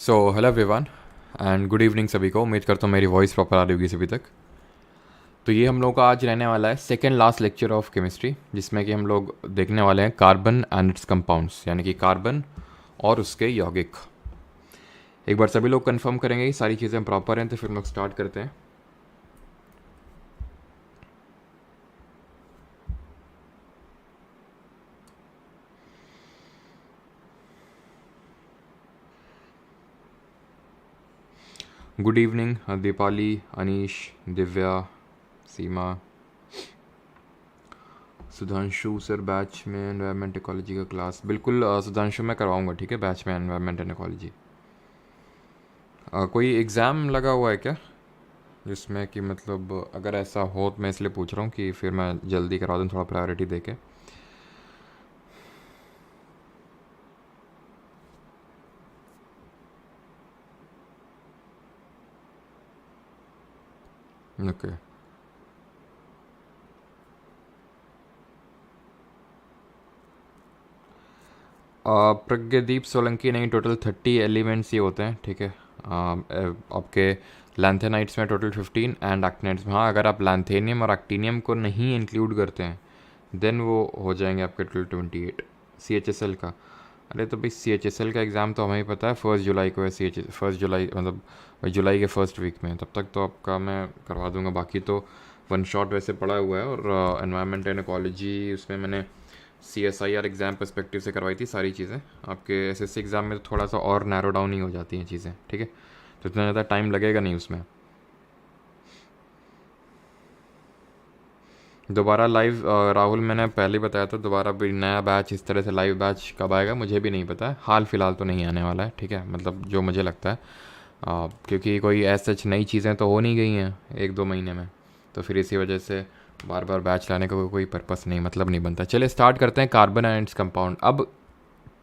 So hello everyone and good evening सभी को। उम्मीद करता हूँ मेरी वॉइस प्रॉपर आ रही होगी सभी तक। तो ये हम लोग का आज रहने वाला है second last lecture of chemistry, जिसमें कि हम लोग देखने वाले हैं कार्बन एंड इट्स कंपाउंड्स, यानी कि कार्बन और उसके यौगिक। एक बार सभी लोग कंफर्म करेंगे कि सारी चीज़ें प्रॉपर हैं, तो फिर हम लोग स्टार्ट करते हैं। गुड इवनिंग दीपाली, अनीश, दिव्या, सीमा, सुधांशु। सर बैच में एनवायरनमेंट इकोलॉजी का क्लास बिल्कुल सुधांशु मैं करवाऊंगा, ठीक है। बैच में एनवायरनमेंट एंड इकोलॉजी। कोई एग्ज़ाम लगा हुआ है क्या, जिसमें कि मतलब अगर ऐसा हो तो मैं इसलिए पूछ रहा हूँ कि फिर मैं जल्दी करवा दूँ, थोड़ा प्रायोरिटी दे के। ओके। प्रज्ञदीप सोलंकी, नहीं, टोटल 30 एलिमेंट्स ही होते हैं, ठीक है। आपके लैंथेनाइट्स में टोटल 15 एंड एक्टिनाइट्स में, हाँ, अगर आप लैंथेनियम और एक्टिनियम को नहीं इंक्लूड करते हैं देन वो हो जाएंगे आपके टोटल 28। CHSL का, अरे तो भाई CHSL का एग्ज़ाम तो हमें ही पता है 1 जुलाई को है। फर्स्ट जुलाई मतलब जुलाई के फर्स्ट वीक में, तब तक तो आपका मैं करवा दूंगा। बाकी तो वन शॉट वैसे पड़ा हुआ है। और एनवायरनमेंट एंड इकोलॉजी उसमें मैंने CSIR एग्ज़ाम पर्सपेक्टिव से करवाई थी सारी चीज़ें। आपके SSC एग्ज़ाम में तो थोड़ा सा और नैरो डाउन ही हो जाती हैं चीज़ें, ठीक है। तो इतना ज़्यादा टाइम लगेगा नहीं उसमें। दोबारा लाइव, राहुल मैंने पहले ही बताया था, दोबारा भी नया बैच इस तरह से लाइव बैच कब आएगा मुझे भी नहीं पता है। हाल फिलहाल तो नहीं आने वाला है, ठीक है, मतलब जो मुझे लगता है। क्योंकि कोई ऐसा सच नई चीज़ें तो हो नहीं गई हैं 1-2 महीने में, तो फिर इसी वजह से बार बार बैच लाने का कोई पर्पस नहीं, मतलब नहीं बनता। चलिए स्टार्ट करते हैं कार्बन एंड इट्स कंपाउंड। अब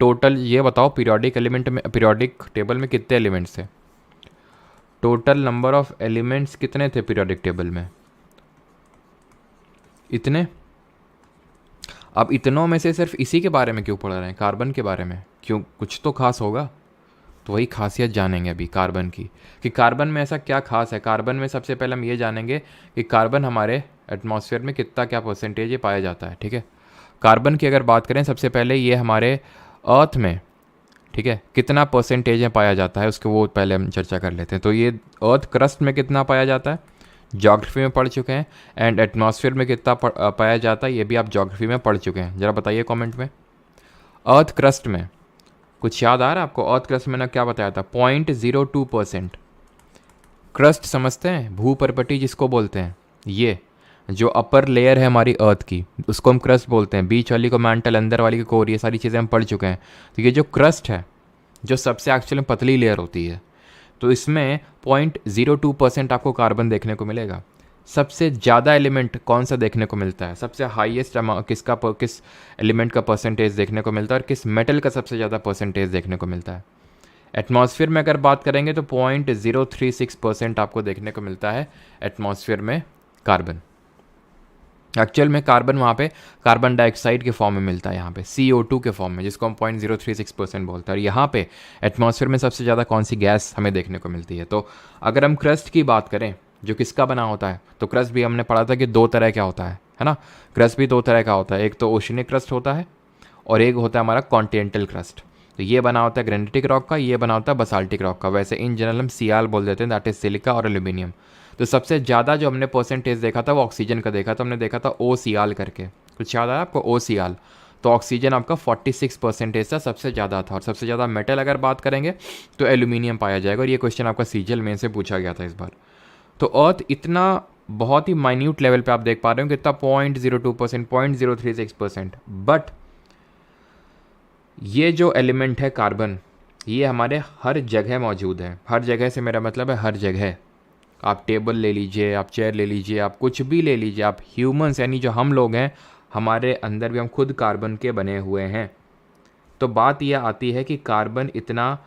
टोटल ये बताओ, पीरियोडिक एलिमेंट में, पीरियोडिक टेबल में कितने एलिमेंट्स थे? टोटल नंबर ऑफ एलिमेंट्स कितने थे पीरियोडिक टेबल में? इतने। अब इतनों में से सिर्फ इसी के बारे में क्यों पढ़ रहे हैं, कार्बन के बारे में? क्यों, कुछ तो खास होगा। तो वही खासियत जानेंगे अभी कार्बन की, कि कार्बन में ऐसा क्या खास है। कार्बन में सबसे पहले हम ये जानेंगे कि कार्बन हमारे एटमॉस्फेयर में कितना, क्या परसेंटेज ये पाया जाता है, ठीक है। कार्बन की अगर बात करें, सबसे पहले ये हमारे अर्थ में, ठीक है, कितना परसेंटेज में पाया जाता है उसके वो पहले हम चर्चा कर लेते हैं। तो ये अर्थ क्रस्ट में कितना पाया जाता है, ज्योग्राफी में पढ़ चुके हैं। एंड एटमॉस्फेयर में कितना पाया जाता है, ये भी आप ज्योग्राफी में पढ़ चुके हैं। ज़रा बताइए कमेंट में। अर्थ क्रस्ट में कुछ याद आ रहा है आपको? अर्थ क्रस्ट में मैंने क्या बताया था? 0.02%। क्रस्ट समझते हैं, भूपर्पटी जिसको बोलते हैं। ये जो अपर लेयर है हमारी अर्थ की, उसको हम क्रस्ट बोलते हैं। बीच वाली को मैंटल, अंदर वाली को कोर, ये सारी चीज़ें हम पढ़ चुके हैं। तो ये जो क्रस्ट है, जो सबसे एक्चुअली में पतली लेयर होती है, तो इसमें 0.02% आपको कार्बन देखने को मिलेगा। सबसे ज़्यादा एलिमेंट कौन सा देखने को मिलता है? सबसे हाईएस्ट किस एलिमेंट का परसेंटेज देखने को मिलता है, और किस मेटल का सबसे ज़्यादा परसेंटेज देखने को मिलता है? एटमॉस्फेयर में अगर बात करेंगे तो 0.036% आपको देखने को मिलता है एटमॉस्फेयर में कार्बन। एक्चुअल में कार्बन वहाँ पे कार्बन डाइऑक्साइड के फॉर्म में मिलता है, यहाँ पे CO2 के फॉर्म में, जिसको हम 0.036% बोलते हैं। और यहाँ पे एटमॉस्फेयर में सबसे ज़्यादा कौन सी गैस हमें देखने को मिलती है? तो अगर हम क्रस्ट की बात करें, जो किसका बना होता है, तो क्रस्ट भी हमने पढ़ा था कि दो तरह का होता है ना। क्रस्ट भी दो तरह का होता है, एक तो ओशनिक क्रस्ट होता है और एक होता है हमारा कॉन्टिनेंटल क्रस्ट। तो ये बना होता है ग्रेनिटिक रॉक का, ये बना होता है बसाल्टिक रॉक का। वैसे इन जनरल हम सियाल बोल देते हैं, दैट इज सिलिका और एल्यूमिनियम। तो सबसे ज़्यादा जो हमने परसेंटेज देखा था वो ऑक्सीजन का देखा था। हमने देखा था ओ सियाल करके, कुछ याद आया आपको? ओ सियाल। तो ऑक्सीजन आपका 46% था, सबसे ज़्यादा था। और सबसे ज़्यादा मेटल अगर बात करेंगे तो एल्यूमिनियम पाया जाएगा। और ये क्वेश्चन आपका सीजीएल में से पूछा गया था इस बार। तो अर्थ इतना बहुत ही माइन्यूट लेवल पे आप देख पा रहे हो कि इतना 0.02%, 0.036%। बट ये जो एलिमेंट है कार्बन, ये हमारे हर जगह मौजूद है। हर जगह से मेरा मतलब है हर जगह। आप टेबल ले लीजिए, आप चेयर ले लीजिए, आप कुछ भी ले लीजिए, आप ह्यूमंस यानी जो हम लोग हैं, हमारे अंदर भी हम खुद कार्बन के बने हुए हैं। तो बात यह आती है कि कार्बन इतना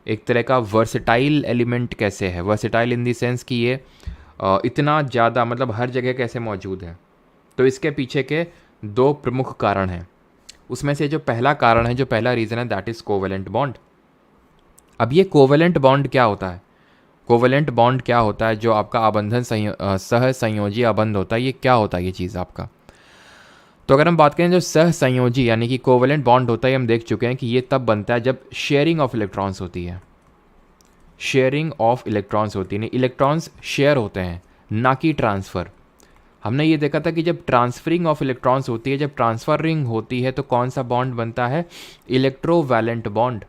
एक तरह का वर्सेटाइल एलिमेंट कैसे है? वर्सेटाइल इन दी सेंस कि ये इतना ज़्यादा मतलब हर जगह कैसे मौजूद है? तो इसके पीछे के दो प्रमुख कारण हैं। उसमें से जो पहला कारण है, जो पहला रीज़न है, दैट इज़ कोवेलेंट बॉन्ड। अब ये कोवेलेंट बॉन्ड क्या होता है? कोवेलेंट बॉन्ड क्या होता है? जो आपका आबंधन सह संयोजी आबंध होता है, ये क्या होता है ये चीज़ आपका? तो अगर हम बात करें जो सह संयोजी यानी कि कोवेलेंट बॉन्ड होता है, हम देख चुके हैं कि ये तब बनता है जब शेयरिंग ऑफ इलेक्ट्रॉन्स होती है। शेयरिंग ऑफ इलेक्ट्रॉन्स होती है, इलेक्ट्रॉन्स शेयर होते हैं, ना कि ट्रांसफ़र। हमने ये देखा था कि जब ट्रांसफरिंग ऑफ इलेक्ट्रॉन्स होती है, जब ट्रांसफरिंग होती है, तो कौन सा बॉन्ड बनता है? इलेक्ट्रोवैलेंट बॉन्ड,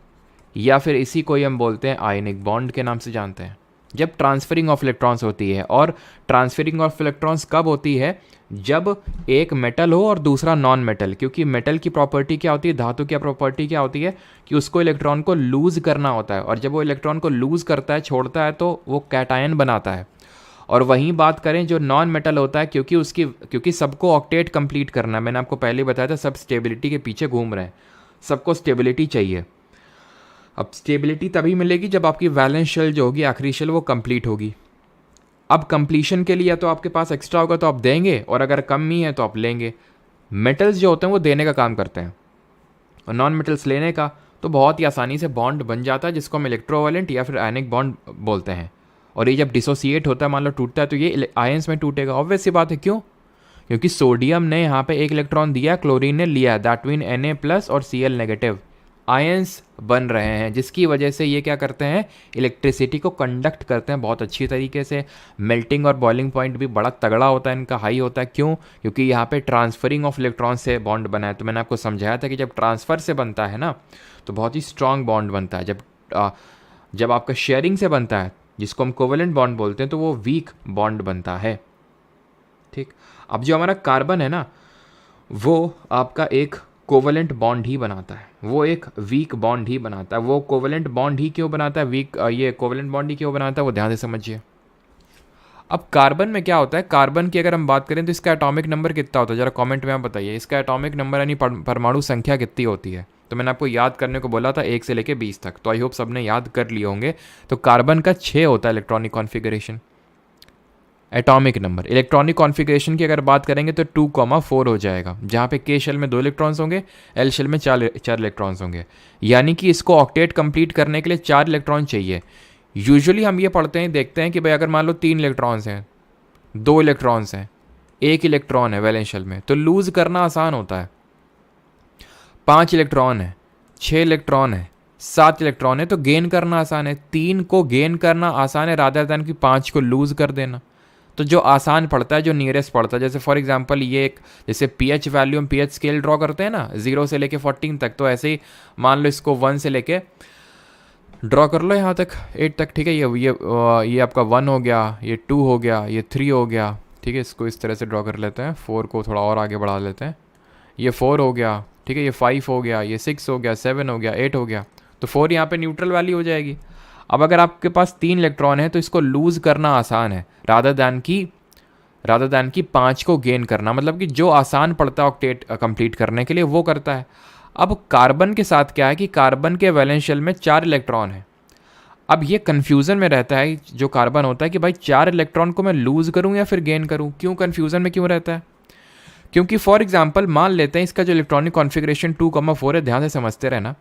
या फिर इसी को ही हम बोलते हैं आयनिक बॉन्ड के नाम से जानते हैं। जब ट्रांसफरिंग ऑफ इलेक्ट्रॉन्स होती है, और ट्रांसफरिंग ऑफ इलेक्ट्रॉन्स कब होती है? जब एक मेटल हो और दूसरा नॉन मेटल, क्योंकि मेटल की प्रॉपर्टी क्या होती है, धातु की प्रॉपर्टी क्या होती है कि उसको इलेक्ट्रॉन को लूज करना होता है, और जब वो इलेक्ट्रॉन को लूज करता है, छोड़ता है, तो वो कैटायन बनाता है। और वहीं बात करें जो नॉन मेटल होता है, क्योंकि सबको ऑक्टेट कंप्लीट करना है, मैंने आपको पहले बताया था, सब स्टेबिलिटी के पीछे घूम रहे हैं, सबको स्टेबिलिटी चाहिए। अब स्टेबिलिटी तभी मिलेगी जब आपकी वैलेंस शेल जो होगी, आखिरी शेल, वो कंप्लीट होगी। अब कंप्लीशन के लिए या तो आपके पास एक्स्ट्रा होगा तो आप देंगे, और अगर कम ही है तो आप लेंगे। मेटल्स जो होते हैं वो देने का काम करते हैं, और नॉन मेटल्स लेने का। तो बहुत ही आसानी से बॉन्ड बन जाता है, जिसको हम इलेक्ट्रोवैलेंट या फिर आयनिक बॉन्ड बोलते हैं। और ये जब डिसोसिएट होता है, मान लो टूटता है, तो ये आयंस में टूटेगा। ऑब्वियस सी बात है, क्यों? क्योंकि सोडियम ने यहाँ पे एक इलेक्ट्रॉन दिया, क्लोरीन ने लिया, दैट मीन Na+ और Cl नेगेटिव आयंस बन रहे हैं, जिसकी वजह से ये क्या करते हैं? इलेक्ट्रिसिटी को कंडक्ट करते हैं बहुत अच्छी तरीके से। मेल्टिंग और बॉइलिंग पॉइंट भी बड़ा तगड़ा होता है इनका, हाई होता है। क्यों? क्योंकि यहाँ पे ट्रांसफरिंग ऑफ इलेक्ट्रॉन से बॉन्ड बना है। तो मैंने आपको समझाया था कि जब ट्रांसफ़र से बनता है ना, तो बहुत ही स्ट्रांग बॉन्ड बनता है। जब आपका शेयरिंग से बनता है, जिसको हम कोवेलेंट बॉन्ड बोलते हैं, तो वो वीक बॉन्ड बनता है। ठीक। अब जो हमारा कार्बन है ना, वो आपका एक कोवेलेंट बॉन्ड ही बनाता है, वो एक वीक बॉन्ड ही बनाता है। वो कोवेलेंट बॉन्ड ही क्यों बनाता है, ये कोवेलेंट बॉन्ड ही क्यों बनाता है, वो ध्यान से समझिए। अब कार्बन में क्या होता है? कार्बन की अगर हम बात करें तो इसका एटॉमिक नंबर कितना होता है, जरा कमेंट में आप बताइए। इसका एटॉमिक नंबर यानी परमाणु संख्या कितनी होती है? तो मैंने आपको याद करने को बोला था 1 से लेकर 20 तक, तो आई होप सबने याद कर लिए होंगे। तो कार्बन का 6 होता है electronic configuration, atomic number. Electronic configuration की अगर बात करेंगे तो 2,4 हो जाएगा, जहाँ पे के शेल में 2 इलेक्ट्रॉन्स होंगे, एल शेल में 4 इलेक्ट्रॉन्स होंगे। यानी कि इसको ऑक्टेट कंप्लीट करने के लिए 4 इलेक्ट्रॉन चाहिए। यूजुअली हम ये पढ़ते हैं, देखते हैं कि भाई अगर मान लो 3 इलेक्ट्रॉन्स हैं, 2 इलेक्ट्रॉन्स हैं, 1 इलेक्ट्रॉन है वैलेंस शेल में, तो लूज़ करना आसान होता है। 5 इलेक्ट्रॉन है, 6 इलेक्ट्रॉन है, 7 इलेक्ट्रॉन है, तो गेन करना आसान है। 3 को गेन करना आसान है रादर दैन कि 5 को लूज़ कर देना। तो जो आसान पड़ता है, जो नियरेस्ट पड़ता है, जैसे फॉर एग्जांपल ये एक, जैसे पीएच वैल्यू, हम पीएच स्केल ड्रॉ करते हैं ना 0 से लेके 14 तक, तो ऐसे ही मान लो इसको 1 से लेके ड्रॉ कर लो यहाँ तक 8 तक। ठीक है, ये आपका 1 हो गया, ये 2 हो गया, ये 3 हो गया। ठीक है, इसको इस तरह से ड्रॉ कर लेते हैं, 4 को थोड़ा और आगे बढ़ा लेते हैं, ये 4 हो गया। ठीक है, ये 5 हो गया, ये 6 हो गया, 7 हो गया, 8 हो गया। तो 4 यहाँ पे न्यूट्रल वैल्यू हो जाएगी। अब अगर आपके पास 3 इलेक्ट्रॉन है तो इसको लूज़ करना आसान है रादर दैन की 5 को गेन करना, मतलब कि जो आसान पड़ता है ऑक्टेट कंप्लीट करने के लिए वो करता है। अब कार्बन के साथ क्या है कि कार्बन के वैलेंस शेल में 4 इलेक्ट्रॉन है। अब ये कन्फ्यूज़न में रहता है जो कार्बन होता है कि भाई 4 इलेक्ट्रॉन को मैं लूज़ करूँ या फिर गेन करूँ। क्यों कन्फ्यूज़न में क्यों रहता है? क्योंकि फॉर एग्जाम्पल मान लेते हैं इसका जो इलेक्ट्रॉनिक कॉन्फ़िगरेशन 2,4 है, ध्यान से समझते रहना।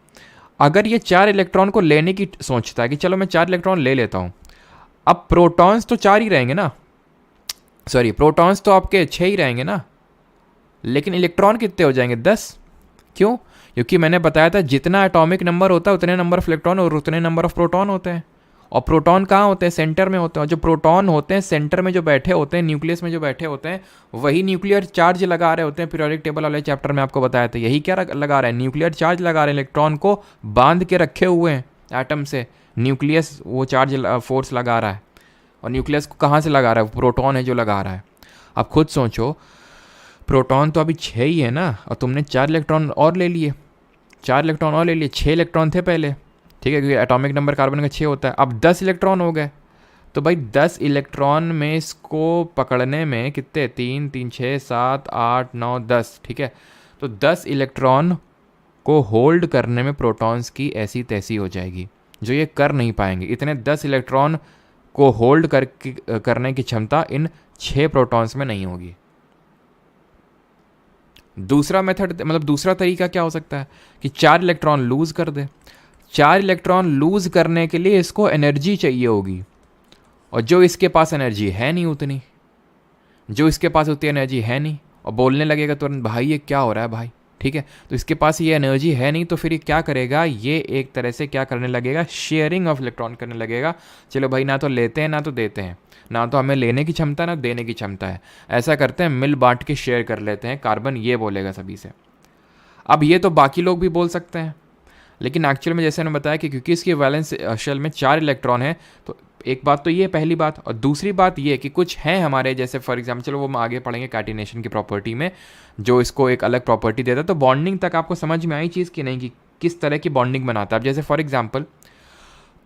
अगर ये 4 इलेक्ट्रॉन को लेने की सोचता है कि चलो मैं 4 इलेक्ट्रॉन ले लेता हूँ, अब प्रोटॉन्स तो 4 ही रहेंगे ना, सॉरी प्रोटॉन्स तो आपके 6 ही रहेंगे ना, लेकिन इलेक्ट्रॉन कितने हो जाएंगे? 10। क्यों? क्योंकि मैंने बताया था जितना एटॉमिक नंबर होता है उतने नंबर ऑफ इलेक्ट्रॉन और उतने नंबर ऑफ प्रोटॉन होते हैं। और प्रोटॉन कहाँ होते हैं? सेंटर में होते हैं। और जो प्रोटॉन होते हैं सेंटर में जो बैठे होते हैं, न्यूक्लियस में जो बैठे होते हैं, वही न्यूक्लियर चार्ज लगा रहे होते हैं। पीरियोडिक टेबल वाले चैप्टर में आपको बताया था, यही क्या लगा रहे हैं? न्यूक्लियर चार्ज लगा रहे हैं, इलेक्ट्रॉन को बांध के रखे हुए हैं एटम से। न्यूक्लियस वो चार्ज फोर्स लगा रहा है, और न्यूक्लियस को कहाँ से लगा रहा है? प्रोटॉन है जो लगा रहा है। आप खुद सोचो, प्रोटॉन तो अभी 6 ही है ना, और तुमने 4 इलेक्ट्रॉन और ले लिए, 4 इलेक्ट्रॉन और ले लिए, 6 इलेक्ट्रॉन थे पहले। ठीक है, क्योंकि एटॉमिक नंबर कार्बन का 6 होता है। अब 10 इलेक्ट्रॉन हो गए, तो भाई 10 इलेक्ट्रॉन में इसको पकड़ने में कितने? 3 3 6 7 8 9 10। ठीक है, तो 10 इलेक्ट्रॉन को होल्ड करने में प्रोटॉन्स की ऐसी तैसी हो जाएगी, जो ये कर नहीं पाएंगे। इतने 10 इलेक्ट्रॉन को होल्ड करने की क्षमता इन 6 प्रोटॉन्स में नहीं होगी। दूसरा मेथड, मतलब दूसरा तरीका क्या हो सकता है कि 4 इलेक्ट्रॉन लूज कर दे। 4 इलेक्ट्रॉन लूज करने के लिए इसको एनर्जी चाहिए होगी, और जो इसके पास एनर्जी है नहीं उतनी, जो इसके पास उतनी एनर्जी है नहीं, और बोलने लगेगा तुरंत भाई ये क्या हो रहा है भाई, ठीक है। तो इसके पास ये एनर्जी है नहीं, तो फिर ये क्या करेगा, ये एक तरह से क्या करने लगेगा, शेयरिंग ऑफ इलेक्ट्रॉन करने लगेगा। चलो भाई ना तो लेते हैं ना तो देते हैं, ना तो हमें लेने की क्षमता ना देने की क्षमता है, ऐसा करते हैं मिल बांट के शेयर कर लेते हैं, कार्बन ये बोलेगा सभी से। अब ये तो बाकी लोग भी बोल सकते हैं, लेकिन एक्चुअल में जैसे मैंने बताया कि क्योंकि इसकी वैलेंस शेल में 4 इलेक्ट्रॉन है, तो एक बात तो ये पहली बात, और दूसरी बात ये कि कुछ हैं हमारे जैसे फॉर एग्जाम्पल, चलो वो हम आगे पढ़ेंगे कैटिनेशन की प्रॉपर्टी में, जो इसको एक अलग प्रॉपर्टी देता है। तो बॉन्डिंग तक आपको समझ में आई चीज़ कि नहीं, कि किस तरह की बॉन्डिंग बनाता है। अब जैसे फॉर एग्जाम्पल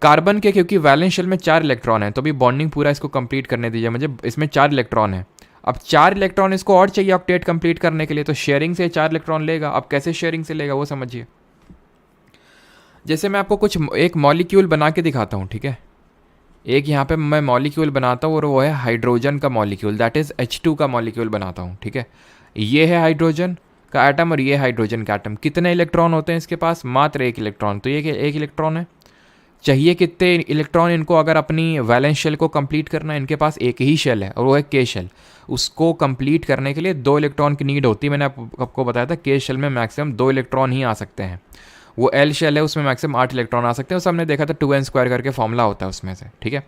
कार्बन के, क्योंकि वैलेंस शेल में 4 इलेक्ट्रॉन है, तो अभी बॉन्डिंग पूरा इसको कंप्लीट करने दीजिए मुझे। इसमें 4 इलेक्ट्रॉन है, अब 4 इलेक्ट्रॉन इसको और चाहिए ऑक्टेट कंप्लीट करने के लिए, तो शेयरिंग से 4 इलेक्ट्रॉन लेगा। अब कैसे शेयरिंग से लेगा वो समझिए। जैसे मैं आपको कुछ एक मॉलिक्यूल बना के दिखाता हूँ, ठीक है। एक यहाँ पे मैं मॉलिक्यूल बनाता हूँ और वो है हाइड्रोजन का मॉलिक्यूल, दैट इज़ H2 का मॉलिक्यूल बनाता हूँ, ठीक है। ये है हाइड्रोजन का एटम और ये हाइड्रोजन का एटम। कितने इलेक्ट्रॉन होते हैं इसके पास, मात्र 1 इलेक्ट्रॉन। तो ये 1 इलेक्ट्रॉन है, चाहिए कितने इलेक्ट्रॉन इनको अगर अपनी वैलेंस शेल को कंप्लीट करना है। इनके पास एक ही शेल है और वो है के शेल, उसको कंप्लीट करने के लिए 2 इलेक्ट्रॉन की नीड होती है। मैंने आपको बताया था के शेल में मैक्सिमम 2 इलेक्ट्रॉन ही आ सकते हैं। वो एल शेल है, उसमें मैक्सिमम 8 इलेक्ट्रॉन आ सकते हैं, उस हमने देखा था 2n² करके फॉर्मूला होता है उसमें से, ठीक है।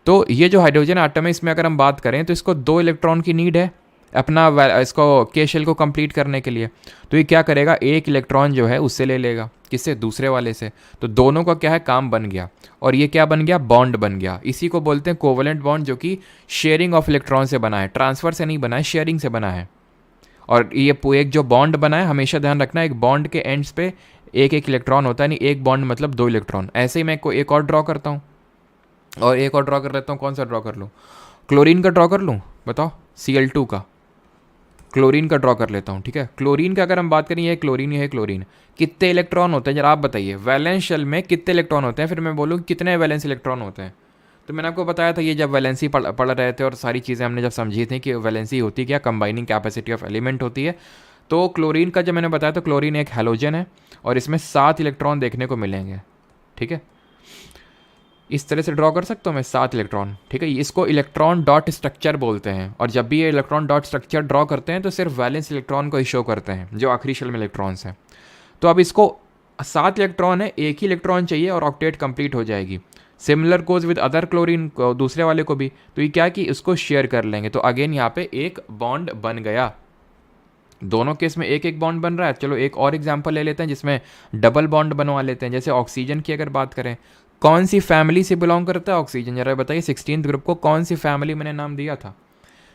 तो ये जो हाइड्रोजन आटम है, इसमें अगर हम बात करें तो इसको 2 इलेक्ट्रॉन की नीड है अपना इसको के शेल को कंप्लीट करने के लिए। तो ये क्या करेगा, 1 इलेक्ट्रॉन जो है उससे ले लेगा, किससे, दूसरे वाले से। तो दोनों का क्या है, काम बन गया, और ये क्या बन गया, बॉन्ड बन गया। इसी को बोलते हैं कोवलेंट बॉन्ड, जो कि शेयरिंग ऑफ इलेक्ट्रॉन से बना है, ट्रांसफर से नहीं बना है, शेयरिंग से बना है। और ये एक जो बॉन्ड बना है, हमेशा ध्यान रखना, एक बॉन्ड के एंड्स पे 1 इलेक्ट्रॉन होता है, नहीं एक बॉन्ड मतलब 2 इलेक्ट्रॉन। ऐसे ही मैं एक और ड्रॉ करता हूँ, और एक और ड्रॉ कर लेता हूँ। कौन सा ड्रॉ कर लूँ, क्लोरीन का ड्रॉ कर लूँ, बताओ, Cl2 का, क्लोरीन का ड्रॉ कर लेता हूँ, ठीक है। क्लोरीन का अगर हम बात करें, ये क्लोरीन, ये है क्लोरीन, कितने इलेक्ट्रॉन होते हैं जरा आप बताइए, वैलेंस शेल में कितने इलेक्ट्रॉन होते हैं, फिर मैं बोलूँ कितने वैलेंस इलेक्ट्रॉन होते हैं। तो मैंने आपको बताया था, ये जब वैलेंसी पढ़ रहे थे और सारी चीज़ें हमने जब समझी थी कि वैलेंसी होती क्या, कंबाइनिंग कैपेसिटी ऑफ एलिमेंट होती है। तो क्लोरीन का जब मैंने बताया, तो क्लोरीन एक हैलोजन है और इसमें 7 इलेक्ट्रॉन देखने को मिलेंगे, ठीक है। इस तरह से ड्रॉ कर सकता हूँ मैं 7 इलेक्ट्रॉन, ठीक है। इसको इलेक्ट्रॉन डॉट स्ट्रक्चर बोलते हैं, और जब भी ये इलेक्ट्रॉन डॉट स्ट्रक्चर ड्रॉ करते हैं तो सिर्फ वैलेंस इलेक्ट्रॉन को ही शो करते हैं, जो आखिरी शेल में इलेक्ट्रॉन्स हैं। तो अब इसको 7 इलेक्ट्रॉन है, एक ही इलेक्ट्रॉन चाहिए और ऑक्टेट कंप्लीट हो जाएगी। Similar goes with other chlorine को, दूसरे वाले को भी। तो ये क्या कि इसको शेयर कर लेंगे, तो अगेन यहाँ पे एक बॉन्ड बन गया। दोनों केस में एक एक बॉन्ड बन रहा है। चलो एक और एग्जांपल ले लेते हैं जिसमें डबल बॉन्ड बनवा लेते हैं। जैसे ऑक्सीजन की अगर बात करें, कौन सी फैमिली से बिलोंग करता है ऑक्सीजन, जरा बताइए। 16th ग्रुप को कौन सी फैमिली मैंने नाम दिया था,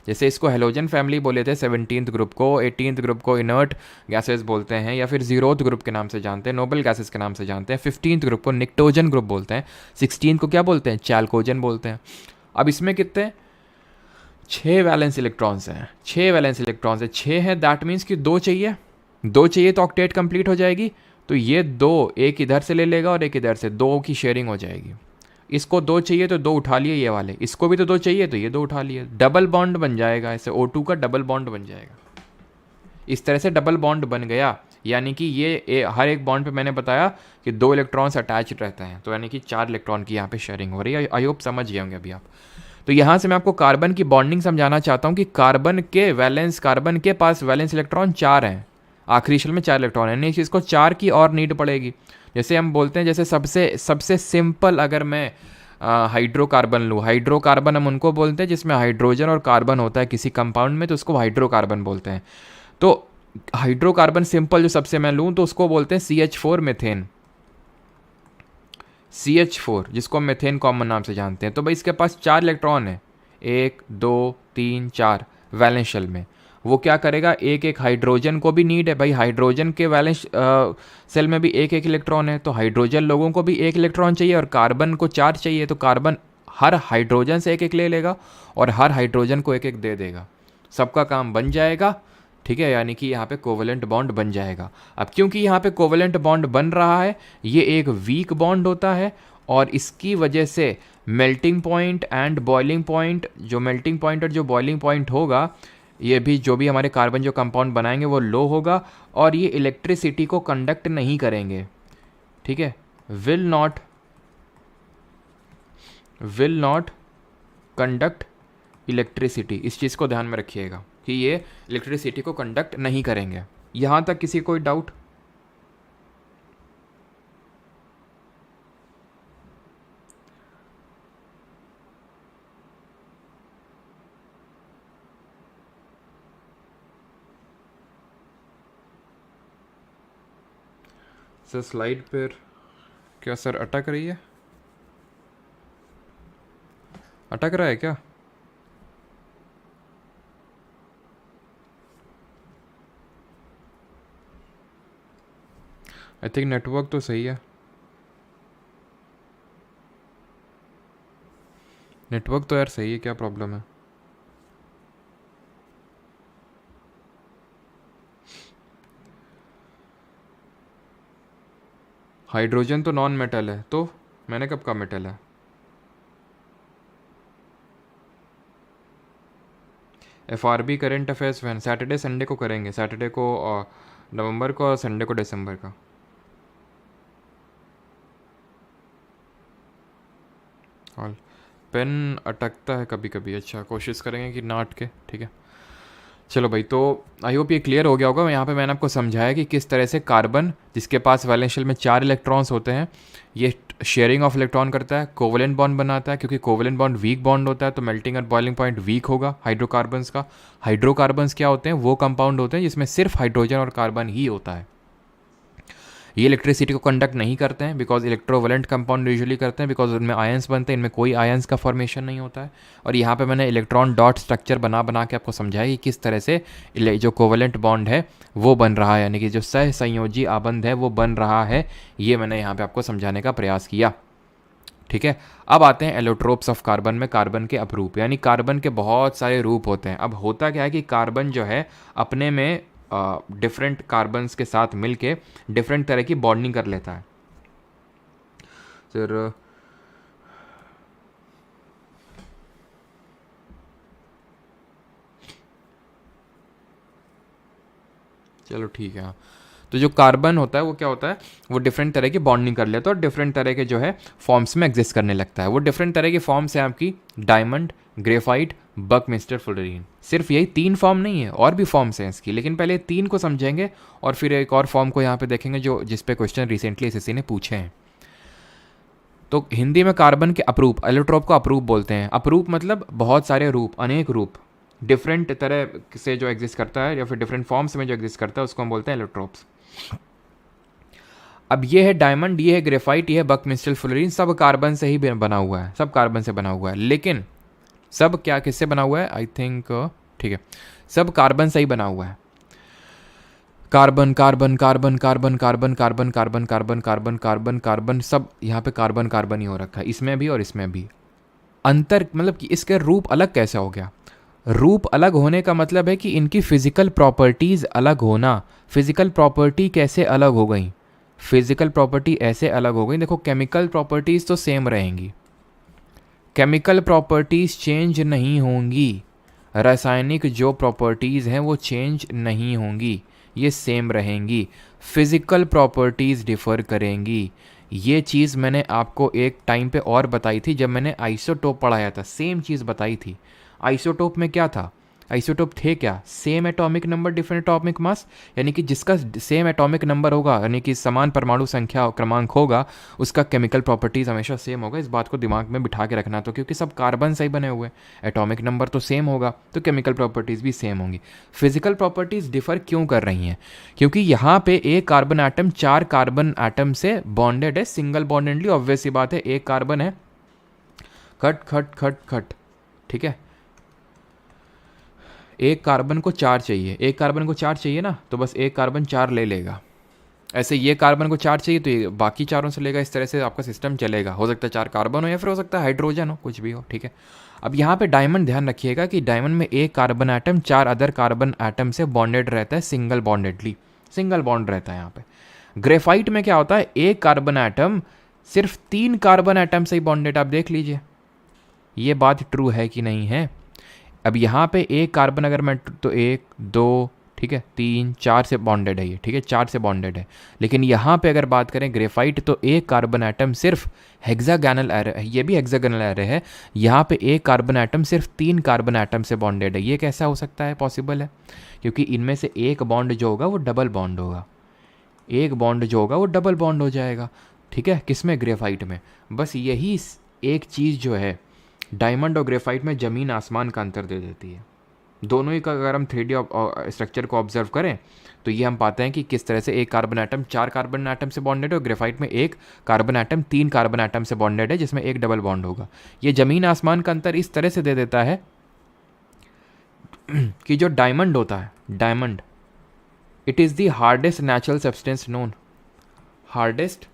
जैसे इसको हेलोजन फैमिली बोले थे 17th ग्रुप को, 18th ग्रुप को इनर्ट गैसेस बोलते हैं, या फिर 0th ग्रुप के नाम से जानते हैं, नोबल गैसेस के नाम से जानते हैं। 15th ग्रुप को निक्टोजन ग्रुप बोलते हैं, 16th को क्या बोलते हैं, चैल्कोजन बोलते हैं। अब इसमें कितने, 6 वैलेंस इलेक्ट्रॉन्स हैं, 6 वैलेंस इलेक्ट्रॉन्स है, 6 हैं, दैट मीन्स कि 2 चाहिए, 2 चाहिए तो ऑक्टेट कंप्लीट हो जाएगी। तो ये 2 एक इधर से ले लेगा और एक इधर से, 2 की शेयरिंग हो जाएगी। इसको 2 चाहिए तो 2 उठा लिए ये वाले, इसको भी तो 2 चाहिए तो ये 2 उठा लिए, डबल बॉन्ड बन जाएगा। ऐसे O2 का डबल बॉन्ड बन जाएगा। इस तरह से डबल बॉन्ड बन गया, यानी कि ये हर एक बॉन्ड पे मैंने बताया कि 2 इलेक्ट्रॉन्स अटैच रहते हैं, तो यानी कि 4 इलेक्ट्रॉन की यहाँ पे शेयरिंग हो रही है। आई होप समझ गए होंगे अभी आप। तो यहाँ से मैं आपको कार्बन की बॉन्डिंग समझाना चाहता हूँ कि कार्बन के पास वैलेंस इलेक्ट्रॉन 4 हैं, आखिरी शेल में 4 इलेक्ट्रॉन है, नहीं इसको 4 की और नीड पड़ेगी। जैसे हम बोलते हैं, जैसे सबसे सिंपल अगर मैं हाइड्रोकार्बन लूँ, हाइड्रोकार्बन हम उनको बोलते हैं जिसमें हाइड्रोजन और कार्बन होता है किसी कंपाउंड में, तो उसको हाइड्रोकार्बन बोलते हैं। तो हाइड्रोकार्बन सिंपल जो सबसे मैं लूँ तो उसको बोलते हैं CH4 मीथेन, CH4 जिसको हम मीथेन कॉमन नाम से जानते हैं। तो भाई इसके पास 4 इलेक्ट्रॉन है, 1 2 3 4 वैलेंस शेल में। वो क्या करेगा, एक एक हाइड्रोजन को भी नीड है भाई, हाइड्रोजन के वैलेंस सेल में भी एक एक इलेक्ट्रॉन है, तो हाइड्रोजन लोगों को भी 1 इलेक्ट्रॉन चाहिए और कार्बन को 4 चाहिए। तो कार्बन हर हाइड्रोजन से एक एक ले लेगा और हर हाइड्रोजन को एक एक दे देगा, सबका काम बन जाएगा, ठीक है। यानी कि यहाँ पे कोवेलेंट बॉन्ड बन जाएगा। अब क्योंकि यहाँ पे कोवेलेंट बॉन्ड बन रहा है, ये एक वीक बॉन्ड होता है और इसकी वजह से melting point and boiling point, जो मेल्टिंग पॉइंट और जो बॉइलिंग पॉइंट होगा, ये भी जो भी हमारे कार्बन जो कंपाउंड बनाएंगे वो लो होगा और ये इलेक्ट्रिसिटी को कंडक्ट नहीं करेंगे, ठीक है। Will not conduct electricity. इस चीज़ को ध्यान में रखिएगा कि ये इलेक्ट्रिसिटी को कंडक्ट नहीं करेंगे। यहाँ तक किसी कोई डाउट? सर स्लाइड पर क्या सर अटक रही है? अटक रहा है क्या? आई थिंक नेटवर्क तो सही है। नेटवर्क तो यार सही है, क्या प्रॉब्लम है? हाइड्रोजन तो नॉन मेटल है, तो मैंने कब कहा मेटल है? FRB करेंट अफेयर्स वैन सैटरडे संडे को करेंगे, सैटरडे को नवंबर को और संडे को दिसंबर का। ऑल पेन अटकता है कभी कभी, अच्छा कोशिश करेंगे कि ना अटके, ठीक है। चलो भाई, तो आई होप ये क्लियर हो गया होगा। यहाँ पे मैंने आपको समझाया कि किस तरह से कार्बन, जिसके पास वैलेंस शेल में 4 इलेक्ट्रॉन्स होते हैं, ये शेयरिंग ऑफ इलेक्ट्रॉन करता है, कोवलेंट बॉन्ड बनाता है। क्योंकि कोवलेंट बॉन्ड वीक बॉन्ड होता है तो मेल्टिंग और बॉइलिंग पॉइंट वीक होगा हाइड्रोकार्बन्स का। हाइड्रोकार्बन्स क्या होते हैं? वो कंपाउंड होते हैं जिसमें सिर्फ हाइड्रोजन और कार्बन ही होता है। ये इलेक्ट्रिसिटी को कंडक्ट नहीं करते हैं बिकॉज इलेक्ट्रोवलेंट कंपाउंड यूजुअली करते हैं, बिकॉज उनमें आयंस बनते हैं, इनमें कोई आयंस का फॉर्मेशन नहीं होता है। और यहाँ पे मैंने इलेक्ट्रॉन डॉट स्ट्रक्चर बना के आपको समझाया कि किस तरह से जो कोवलेंट बॉन्ड है वो बन रहा है, यानी कि जो सह संयोजी आबंध है वो बन रहा है। ये मैंने यहाँ पे आपको समझाने का प्रयास किया, ठीक है। अब आते हैं एलोट्रोप्स ऑफ कार्बन में, कार्बन के अपरूप, यानी कार्बन के बहुत सारे रूप होते हैं। अब होता क्या है कि कार्बन जो है अपने में डिफरेंट कार्बन्स के साथ मिलके डिफरेंट तरह की बॉन्डिंग कर लेता है। सर चलो ठीक है। हाँ, तो जो कार्बन होता है वो क्या होता है, वो डिफरेंट तरह की बॉन्डिंग कर लेता है और डिफरेंट तरह के जो है फॉर्म्स में एग्जिस्ट करने लगता है। वो डिफरेंट तरह की फॉर्म्स हैं आपकी डायमंड, ग्रेफाइट, बकमिस्टर फुलरीन। सिर्फ यही 3 फॉर्म नहीं है, और भी फॉर्म्स हैं इसकी, लेकिन पहले 3 को समझेंगे और फिर एक और फॉर्म को यहाँ पे देखेंगे जो जिस पे क्वेश्चन रिसेंटली एसएससी ने पूछे हैं। तो हिंदी में कार्बन के अपरूप, एलोट्रोप को अपरूप बोलते हैं। अपरूप मतलब बहुत सारे रूप, अनेक रूप, डिफरेंट तरह से जो एग्जिस्ट करता है या फिर डिफरेंट फॉर्म्स में जो एग्जिस्ट करता है उसको हम बोलते हैं एलोट्रोप्स। अब ये है डायमंड, ये है ग्रेफाइट, ये है बकमिस्टर फुलरीन, सब कार्बन से ही बना हुआ है, सब कार्बन से बना हुआ है। लेकिन सब क्या किससे बना हुआ है? आई थिंक ठीक है, सब कार्बन से ही बना हुआ है। Carbon carbon carbon carbon carbon carbon carbon carbon carbon carbon carbon, सब यहाँ पे कार्बन कार्बन ही हो रखा है, इसमें भी और इसमें भी। अंतर मतलब कि इसके रूप अलग कैसे हो गया? रूप अलग होने का मतलब है कि इनकी फिजिकल प्रॉपर्टीज अलग होना। फिजिकल प्रॉपर्टी कैसे अलग हो गई? फिजिकल प्रॉपर्टी ऐसे अलग हो गई, देखो केमिकल प्रॉपर्टीज तो सेम रहेंगी, केमिकल प्रॉपर्टीज चेंज नहीं होंगी, रासायनिक जो प्रॉपर्टीज़ हैं वो चेंज नहीं होंगी, ये सेम रहेंगी। फिज़िकल प्रॉपर्टीज़ डिफ़र करेंगी। ये चीज़ मैंने आपको एक टाइम पे और बताई थी जब मैंने आइसोटोप पढ़ाया था, सेम चीज़ बताई थी। आइसोटोप में क्या था? आइसोटोप थे क्या? Same atomic number different atomic mass, यानी कि जिसका सेम एटॉमिक नंबर होगा, यानी कि समान परमाणु संख्या क्रमांक होगा, उसका केमिकल प्रॉपर्टीज़ हमेशा सेम होगा। इस बात को दिमाग में बिठा के रखना, तो क्योंकि सब कार्बन से ही बने हुए, एटॉमिक नंबर तो सेम होगा तो केमिकल प्रॉपर्टीज़ भी सेम होंगी। फिजिकल प्रॉपर्टीज़ डिफर क्यों कर रही हैं? क्योंकि यहाँ पे एक कार्बन एटम 4 कार्बन एटम से बॉन्डेड है, सिंगल बॉन्डेडली, ऑब्वियस सी बात है, एक कार्बन है, खट खट खट खट, ठीक है। एक कार्बन को 4 चाहिए, एक कार्बन को 4 चाहिए ना, तो बस एक कार्बन 4 ले लेगा। ऐसे ये कार्बन को 4 चाहिए तो ये बाकी चारों से लेगा। इस तरह से आपका सिस्टम चलेगा। हो सकता है 4 कार्बन हो या फिर हो सकता है हाइड्रोजन हो, कुछ भी हो, ठीक है। अब यहाँ पे डायमंड ध्यान रखिएगा कि डायमंड में एक carbon atom 4 other carbon atom से बॉन्डेड रहता है, सिंगल बॉन्डेडली, सिंगल बॉन्ड रहता है यहाँ पे। ग्रेफाइट में क्या होता है? एक कार्बन एटम सिर्फ 3 कार्बन एटम से ही बॉन्डेड। आप देख लीजिए ये बात ट्रू है कि नहीं है। अब यहाँ पे एक कार्बन अगर मैं तो 1 2 ठीक है, 3 4 से बॉन्डेड है ये, ठीक है, 4 से बॉन्डेड है। लेकिन यहाँ पे अगर बात करें ग्रेफाइट, तो एक कार्बन एटम सिर्फ हेक्सागोनल एरे है, ये भी हेक्सागोनल एरे है। यहाँ पे एक कार्बन एटम सिर्फ 3 कार्बन एटम से बॉन्डेड है। ये कैसा हो सकता है, पॉसिबल है? क्योंकि इनमें से एक बॉन्ड जो होगा वो डबल बॉन्ड होगा, एक बॉन्ड जो होगा वो डबल बॉन्ड हो जाएगा, ठीक है, किसमें, ग्रेफाइट में। बस यही एक चीज़ जो है डायमंड और ग्रेफाइट में ज़मीन आसमान का अंतर दे देती है। दोनों ही का अगर हम 3D स्ट्रक्चर को ऑब्जर्व करें तो ये हम पाते हैं कि किस तरह से एक कार्बन एटम 4 कार्बन एटम से बॉन्डेड है और ग्रेफाइट में एक कार्बन एटम 3 कार्बन एटम से बॉन्डेड है, जिसमें एक डबल बॉन्ड होगा। ये ज़मीन आसमान का अंतर इस तरह से दे देता है कि जो डायमंड होता है, diamond, it is the hardest natural substance known, hardest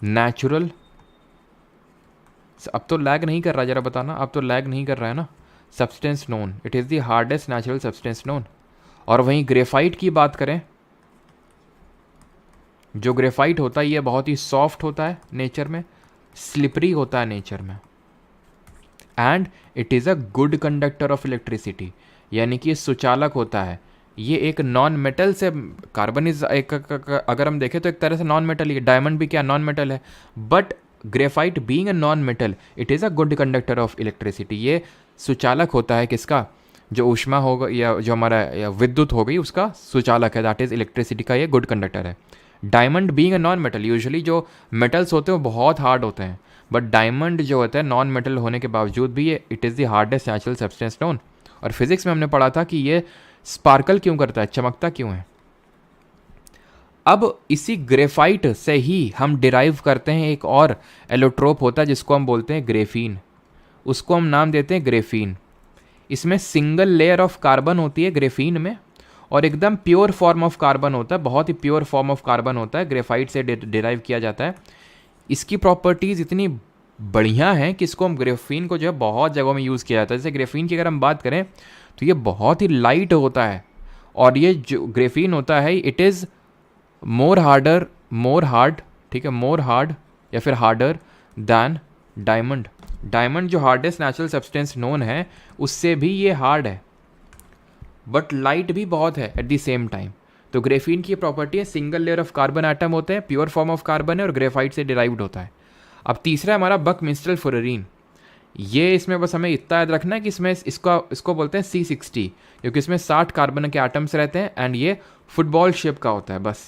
natural. अब तो लैग नहीं कर रहा, जरा बताना, अब तो लैग नहीं कर रहा है ना। Substance known, it is the hardest natural substance known. और वहीं ग्रेफाइट की बात करें, जो ग्रेफाइट होता है ये बहुत ही सॉफ्ट होता है नेचर में, स्लिपरी होता है नेचर में, and it is a good conductor of electricity, यानी कि सुचालक होता है। ये एक नॉन मेटल से, कार्बन इज एक, अगर हम देखें तो एक तरह से नॉन मेटल ही है, डायमंड भी क्या नॉन मेटल है, but graphite being a non metal it is a good conductor of electricity. ये सुचालक होता है किसका, जो ऊष्मा होगा या जो हमारा या विद्युत हो गई उसका सुचालक है, दैट इज़ इलेक्ट्रिसिटी का ये गुड कंडक्टर है। Diamond being a non metal, usually जो मेटल्स होते हैं वो बहुत हार्ड होते हैं, बट डायमंड जो होता है नॉन मेटल होने के बावजूद भी ये it is the hardest natural substance known. और फिजिक्स में हमने पढ़ा था कि ये स्पार्कल क्यों करता है, चमकता क्यों है। अब इसी ग्रेफाइट से ही हम डिराइव करते हैं एक और एलोट्रोप होता है जिसको हम बोलते हैं ग्रेफीन, उसको हम नाम देते हैं ग्रेफीन। इसमें सिंगल लेयर ऑफ कार्बन होती है ग्रेफीन में, और एकदम प्योर फॉर्म ऑफ कार्बन होता है, बहुत ही प्योर फॉर्म ऑफ कार्बन होता है, ग्रेफाइट से डिराइव किया जाता है। इसकी प्रॉपर्टीज़ इतनी बढ़िया हैं कि इसको हम ग्रेफीन को जो है बहुत जगहों में यूज़ किया जाता है। जैसे ग्रेफीन की अगर हम बात करें तो ये बहुत ही लाइट होता है, और ये जो ग्रेफीन होता है इट इज़ मोर हार्ड, ठीक है, मोर हार्ड या फिर हार्डर दैन डायमंड। डायमंड जो हार्डेस्ट नेचुरल सब्सटेंस नोन है उससे भी ये हार्ड है, बट लाइट भी बहुत है एट द सेम टाइम। तो ग्रेफीन की प्रॉपर्टी है single layer of carbon atom होते हैं, प्योर फॉर्म ऑफ कार्बन है और ग्रेफाइट से डिराइव्ड होता है। अब तीसरा हमारा बकमिंस्ट्रल फुलरीन। ये इसमें बस हमें इतना याद रखना है कि इसमें इसको बोलते हैं C60, क्योंकि इसमें 60 कार्बन के एटम्स रहते हैं एंड ये फुटबॉल शेप का होता है बस।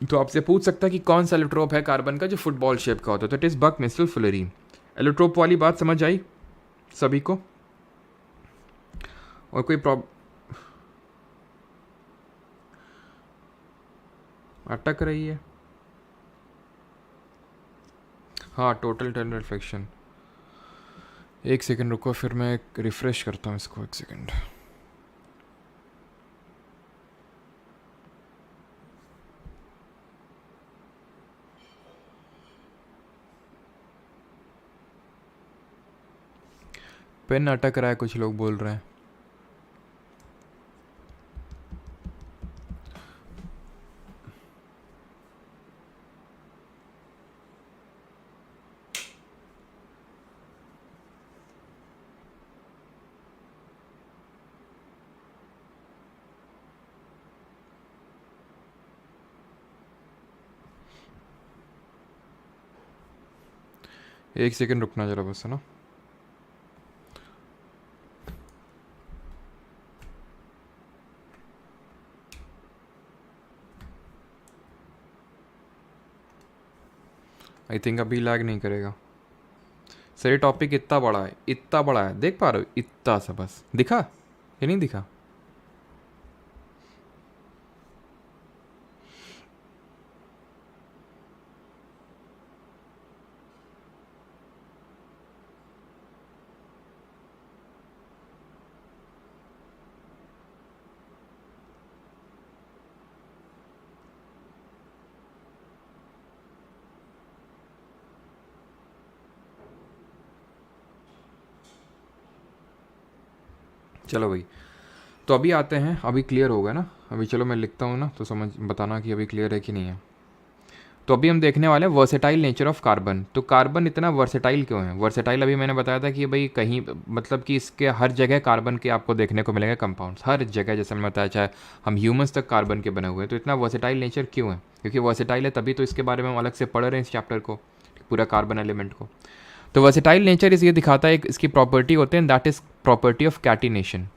तो आपसे पूछ सकता है कि कौन सा एलोट्रोप है कार्बन का जो फुटबॉल शेप का होता है, तो इट इज़ बकमिंस्ट्रल फुलरीन। एलोट्रोप वाली बात समझ आई सभी को? और कोई अटक रही है? हाँ, टोटल टर्न रिफ्लेक्शन। एक सेकंड रुको, फिर मैं रिफ्रेश करता हूँ इसको, एक सेकंड। पेन अटक रहा है, कुछ लोग बोल रहे हैं। एक सेकंड रुकना जरा बस, है ना। आई थिंक अभी लैग नहीं करेगा। सर ये टॉपिक इतना बड़ा है, इतना बड़ा है, देख पा रहे हो, इतना सा बस दिखा, ये नहीं दिखा? चलो भाई, तो अभी आते हैं, अभी क्लियर होगा ना? अभी चलो मैं लिखता हूँ ना, तो समझ बताना कि अभी क्लियर है कि नहीं है। तो अभी हम देखने वाले हैं वर्सेटाइल नेचर ऑफ कार्बन। तो कार्बन इतना वर्सेटाइल क्यों है? वर्सेटाइल अभी मैंने बताया था कि भाई कहीं मतलब कि इसके हर जगह कार्बन के आपको देखने को मिलेगा कंपाउंड्स, हर जगह, जैसे मैंने बताया, चाहे हम ह्यूमंस तक कार्बन के बने हुए हैं। तो इतना वर्सेटाइल नेचर क्यों है? क्योंकि वर्सेटाइल है तभी तो इसके बारे में हम अलग से पढ़ रहे हैं इस चैप्टर को, पूरा कार्बन एलिमेंट को। तो वर्सेटाइल नेचर इस ये दिखाता है, एक इसकी प्रॉपर्टी होते हैं, that is property of catenation.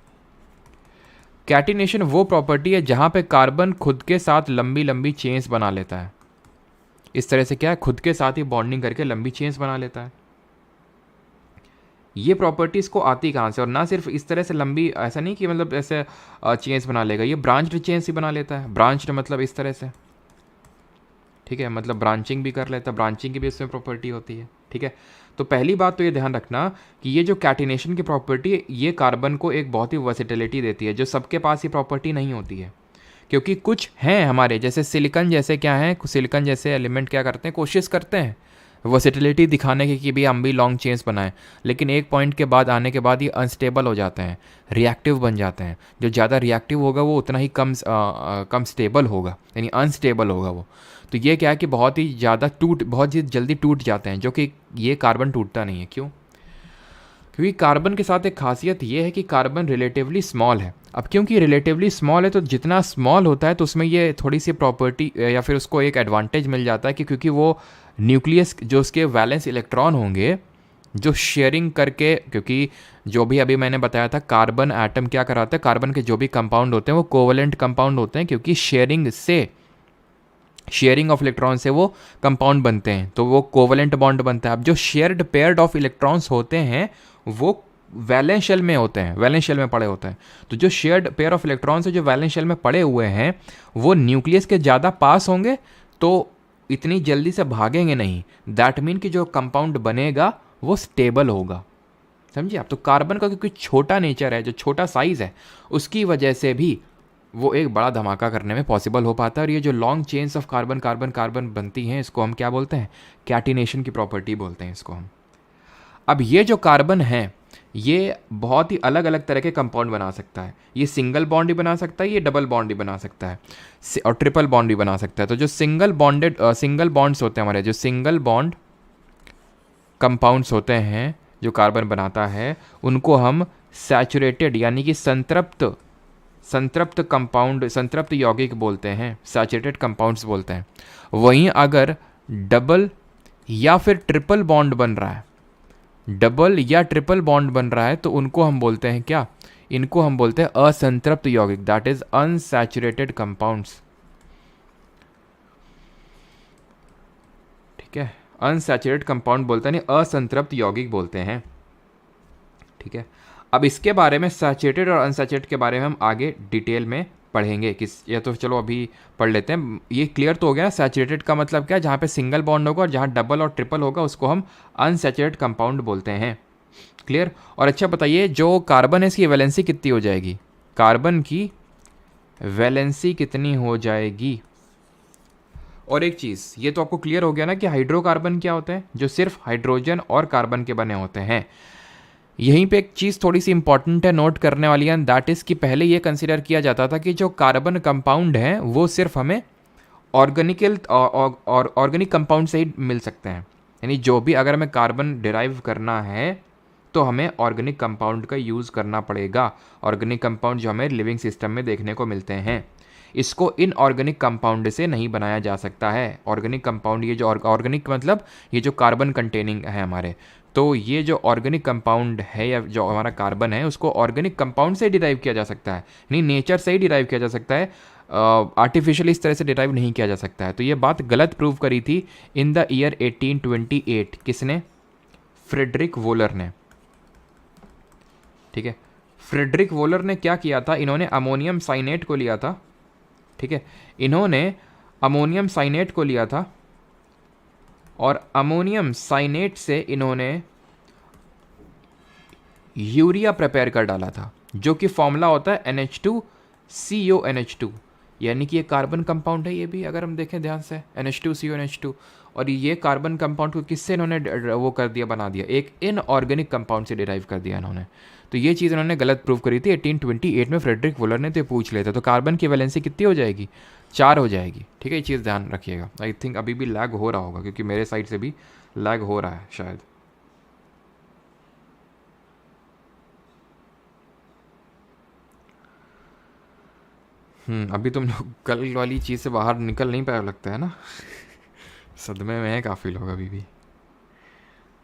Catenation वो प्रॉपर्टी है जहां पे कार्बन खुद के साथ लंबी लंबी चेन्स बना लेता है। इस तरह से क्या है, खुद के साथ ही बॉन्डिंग करके लंबी चेन्स बना लेता है। ये प्रॉपर्टीज को आती कहाँ से? और ना सिर्फ इस तरह से लंबी, ऐसा नहीं कि मतलब ऐसे चेन्स बना लेगा, ये ब्रांच्ड चेन्स ही बना लेता है। ब्रांच्ड मतलब इस तरह से, ठीक है, मतलब ब्रांचिंग भी कर लेता है, ब्रांचिंग की भी इसमें प्रॉपर्टी होती है, ठीक है। तो पहली बात तो ये ध्यान रखना कि ये जो कैटिनेशन की प्रॉपर्टी है, ये कार्बन को एक बहुत ही वर्सेटिलिटी देती है, जो सबके पास ये प्रॉपर्टी नहीं होती है। क्योंकि कुछ हैं हमारे जैसे सिलिकॉन जैसे, क्या हैं, सिलिकॉन जैसे एलिमेंट क्या करते हैं, कोशिश करते हैं वर्सेटिलिटी दिखाने की कि भी हम भी लॉन्ग चेन्स बनाएं, लेकिन एक पॉइंट के बाद आने के बाद ये अनस्टेबल हो जाते हैं, रिएक्टिव बन जाते हैं। जो ज़्यादा रिएक्टिव होगा वो उतना ही कम स्टेबल होगा, यानी अनस्टेबल होगा वो। तो ये क्या है कि बहुत ही जल्दी टूट जाते हैं, जो कि ये कार्बन टूटता नहीं है। क्यों? क्योंकि कार्बन के साथ एक खासियत ये है कि कार्बन रिलेटिवली स्मॉल है। अब क्योंकि रिलेटिवली स्मॉल है तो जितना स्मॉल होता है तो उसमें ये थोड़ी सी प्रॉपर्टी या फिर उसको एक एडवांटेज मिल जाता है कि क्योंकि वो न्यूक्लियस, जो उसके वैलेंस इलेक्ट्रॉन होंगे, जो शेयरिंग करके, क्योंकि जो भी अभी मैंने बताया था कार्बन एटम क्या कराता है, कार्बन के जो भी कंपाउंड होते हैं वो कोवलेंट कंपाउंड होते हैं, क्योंकि शेयरिंग ऑफ इलेक्ट्रॉन से वो कंपाउंड बनते हैं, तो वो कोवलेंट बॉन्ड बनता है। अब जो शेयर्ड पेयर्ड ऑफ इलेक्ट्रॉन्स होते हैं वो वैलेंस शेल में होते हैं, वैलेंस शेल में पड़े होते हैं। तो जो शेयर्ड पेयर ऑफ इलेक्ट्रॉन्स है जो वैलेंस शेल में पड़े हुए हैं वो न्यूक्लियस के ज़्यादा पास होंगे, तो इतनी जल्दी से भागेंगे नहीं। दैट मीन कि जो कंपाउंड बनेगा वो स्टेबल होगा। समझिए आप? तो कार्बन का क्योंकि छोटा नेचर है, जो छोटा साइज़ है, उसकी वजह से भी वो एक बड़ा धमाका करने में पॉसिबल हो पाता है। और ये जो long chains of carbon carbon carbon बनती हैं, इसको हम क्या बोलते हैं? कैटिनेशन की प्रॉपर्टी बोलते हैं इसको हम। अब ये जो कार्बन है ये बहुत ही अलग अलग तरह के कंपाउंड बना सकता है। ये सिंगल बॉन्ड भी बना सकता है, ये डबल बॉन्ड भी बना सकता है, और ट्रिपल बॉन्ड भी बना सकता है। तो जो सिंगल बॉन्ड्स होते हैं हमारे, जो सिंगल बॉन्ड कंपाउंड्स होते हैं जो कार्बन बनाता है, उनको हम सैचुरेटेड यानी कि संतृप्त कंपाउंड, संतृप्त यौगिक बोलते हैं, सैचुरेटेड कंपाउंड्स बोलते हैं। वहीं अगर डबल या फिर ट्रिपल बॉन्ड बन रहा है, डबल या ट्रिपल बॉन्ड बन रहा है, तो उनको हम बोलते हैं क्या? इनको हम बोलते हैं असंतृप्त यौगिक, दैट इज अनसैचुरेटेड कंपाउंड्स। ठीक है, अनसैचुरेटेड कंपाउंड बोलते हैं, नहीं असंतृप्त यौगिक बोलते हैं। ठीक है, अब इसके बारे में सैचुरेटेड और अनसैचुरेटेड के बारे में हम आगे डिटेल में पढ़ेंगे या तो चलो अभी पढ़ लेते हैं। ये क्लियर तो हो गया, सैचुरेटेड का मतलब क्या है? जहाँ पे सिंगल बॉन्ड होगा, और जहाँ डबल और ट्रिपल होगा उसको हम अनसैचुरेटेड कंपाउंड बोलते हैं। क्लियर? और अच्छा बताइए, जो कार्बन है इसकी वैलेंसी कितनी हो जाएगी? कार्बन की वैलेंसी कितनी हो जाएगी? और एक चीज़ ये तो आपको क्लियर हो गया ना कि हाइड्रोकार्बन क्या होते हैं, जो सिर्फ हाइड्रोजन और कार्बन के बने होते हैं। यहीं पे एक चीज़ थोड़ी सी इंपॉर्टेंट है नोट करने वाली है, दैट इज़ कि पहले ये कंसिडर किया जाता था कि जो कार्बन कंपाउंड हैं वो सिर्फ हमें ऑर्गेनिक कंपाउंड से ही मिल सकते हैं। यानी जो भी अगर हमें कार्बन डिराइव करना है तो हमें ऑर्गेनिक कंपाउंड का यूज़ करना पड़ेगा, ऑर्गेनिक कंपाउंड जो हमें लिविंग सिस्टम में देखने को मिलते हैं। इसको इनऑर्गेनिक कंपाउंड से नहीं बनाया जा सकता है। ऑर्गेनिक कंपाउंड, ये जो ऑर्गेनिक मतलब ये जो कार्बन कंटेनिंग है हमारे, तो ये जो ऑर्गेनिक कंपाउंड है या जो हमारा कार्बन है उसको ऑर्गेनिक कंपाउंड से डिराइव किया जा सकता है, नहीं नेचर से ही डिराइव किया जा सकता है, आर्टिफिशियली इस तरह से डिराइव नहीं किया जा सकता है। तो ये बात गलत प्रूव करी थी इन द ईयर 1828। किसने? फ्रेडरिक वोलर ने। ठीक है, फ्रेडरिक वोलर ने क्या किया था? इन्होंने अमोनियम साइनेट को लिया था। ठीक है, इन्होंने अमोनियम साइनेट को लिया था और अमोनियम साइनेट से इन्होंने यूरिया प्रिपेयर कर डाला था, जो कि फॉर्मूला होता है NH2CONH2। यानी कि ये कार्बन कंपाउंड है ये भी, अगर हम देखें ध्यान से NH2CO NH2, और ये कार्बन कंपाउंड को किससे इन्होंने वो कर दिया, बना दिया, एक इनऑर्गेनिक कंपाउंड से डिराइव कर दिया इन्होंने। तो ये चीज़ इन्होंने गलत प्रूव करी थी 1828 में, फ्रेडरिक वुलर ने तो पूछ लेते। तो कार्बन की वैलेंसी कितनी हो जाएगी, 4 हो जाएगी। ठीक है, ये चीज़ ध्यान रखिएगा। आई थिंक अभी भी लैग हो रहा होगा, क्योंकि मेरे साइड से भी लैग हो रहा है शायद। अभी तुम लोग कल वाली चीज़ से बाहर निकल नहीं पाए लगता है ना। सदमे में है काफ़ी लोग अभी भी।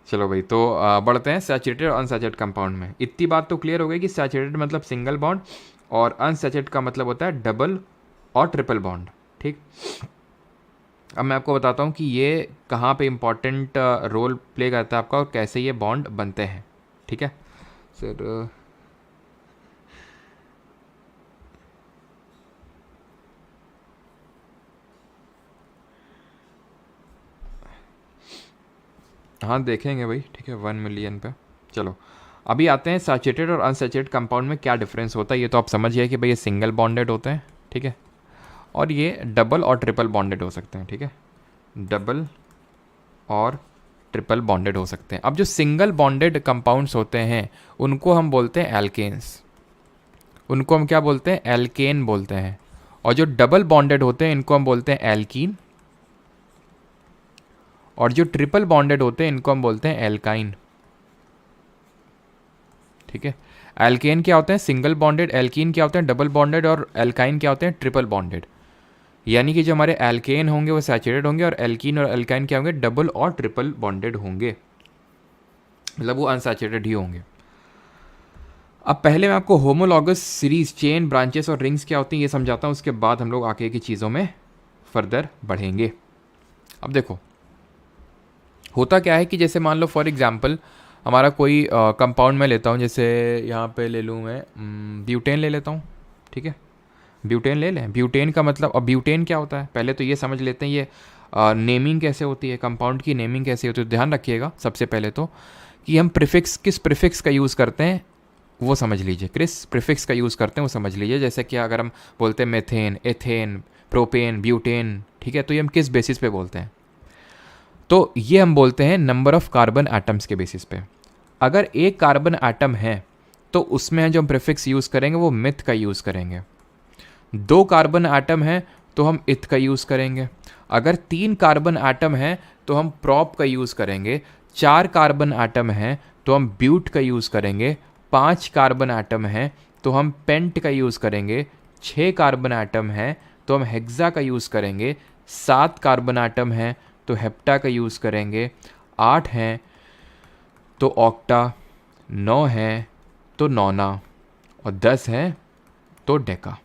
चलो भाई, तो बढ़ते हैं सैचुरेटेड और अनसैचुरेटेड कंपाउंड में। इतनी बात तो क्लियर हो गई कि सैचुरेटेड मतलब सिंगल बॉन्ड, और अनसैचुरेटेड का मतलब होता है डबल और ट्रिपल बॉन्ड। ठीक, अब मैं आपको बताता हूँ कि ये कहाँ पे इम्पॉर्टेंट रोल प्ले करता है आपका, और कैसे ये बॉन्ड बनते हैं। ठीक है सर, हाँ देखेंगे भाई। ठीक है, 1 मिलियन पे। चलो अभी आते हैं सैचुरेटेड और अनसैचुरेटेड कंपाउंड में क्या डिफरेंस होता है। ये तो आप समझ गए कि भाई ये सिंगल बॉन्डेड होते हैं, ठीक है, और ये डबल और ट्रिपल बॉन्डेड हो सकते हैं। ठीक है, डबल और ट्रिपल बॉन्डेड हो सकते हैं। अब जो सिंगल बॉन्डेड कंपाउंड्स होते हैं उनको हम बोलते हैं एल्केन्स, उनको हम क्या बोलते हैं, एल्केन बोलते हैं। और जो डबल बॉन्डेड होते हैं इनको हम बोलते हैं एल्कीन, और जो ट्रिपल बॉन्डेड होते हैं इनको हम बोलते हैं एल्काइन। ठीक है, एल्केन क्या होते हैं, सिंगल बॉन्डेड, एल्कीन क्या होते हैं, डबल बॉन्डेड, और एल्काइन क्या होते हैं, ट्रिपल बॉन्डेड। यानी कि जो हमारे एल्केन होंगे वो सैचुरेटेड होंगे, और एल्कीन और एल्काइन क्या होंगे, डबल और ट्रिपल बॉन्डेड होंगे, मतलब वो अनसैचुरेटेड ही होंगे। अब पहले मैं आपको होमोलॉगस सीरीज, चेन, ब्रांचेस और रिंग्स क्या होती हैं ये समझाता हूँ, उसके बाद हम लोग आगे की चीज़ों में फर्दर बढ़ेंगे। अब देखो होता क्या है कि जैसे मान लो फॉर एग्जांपल हमारा कोई कंपाउंड मैं लेता हूँ, जैसे यहाँ पे ले लूँ मैं ब्यूटेन ले लेता हूँ। ठीक है, ब्यूटेन ले लें। ब्यूटेन का मतलब, अब ब्यूटेन क्या होता है पहले तो ये समझ लेते हैं, ये नेमिंग कैसे होती है, कंपाउंड की नेमिंग कैसे होती है। तो ध्यान रखिएगा सबसे पहले तो कि हम प्रीफिक्स, किस प्रीफिक्स का यूज़ करते हैं वो समझ लीजिए, किस प्रीफिक्स का यूज़ करते हैं वो समझ लीजिए। जैसे कि अगर हम बोलते हैं मेथेन, एथेन, प्रोपेन, ब्यूटेन, ठीक है, तो ये हम किस बेसिस पे बोलते हैं, तो ये हम बोलते हैं नंबर ऑफ कार्बन एटम्स के बेसिस पे। अगर एक कार्बन एटम है तो उसमें जो हम प्रीफिक्स यूज़ करेंगे वो मिथ का यूज़ करेंगे। 2 कार्बन एटम है तो हम इथ का यूज़ करेंगे। अगर 3 कार्बन एटम है तो हम प्रॉप का यूज़ करेंगे। 4 कार्बन एटम है तो हम ब्यूट का यूज़ करेंगे। 5 कार्बन एटम है तो हम पेंट का यूज़ करेंगे। 6 कार्बन एटम है तो हम हेक्सा का यूज़ करेंगे। 7 कार्बन एटम है तो हेप्टा का यूज़ करेंगे। 8 हैं तो ऑक्टा, 9 है तो नौना, और 10 है तो डेका।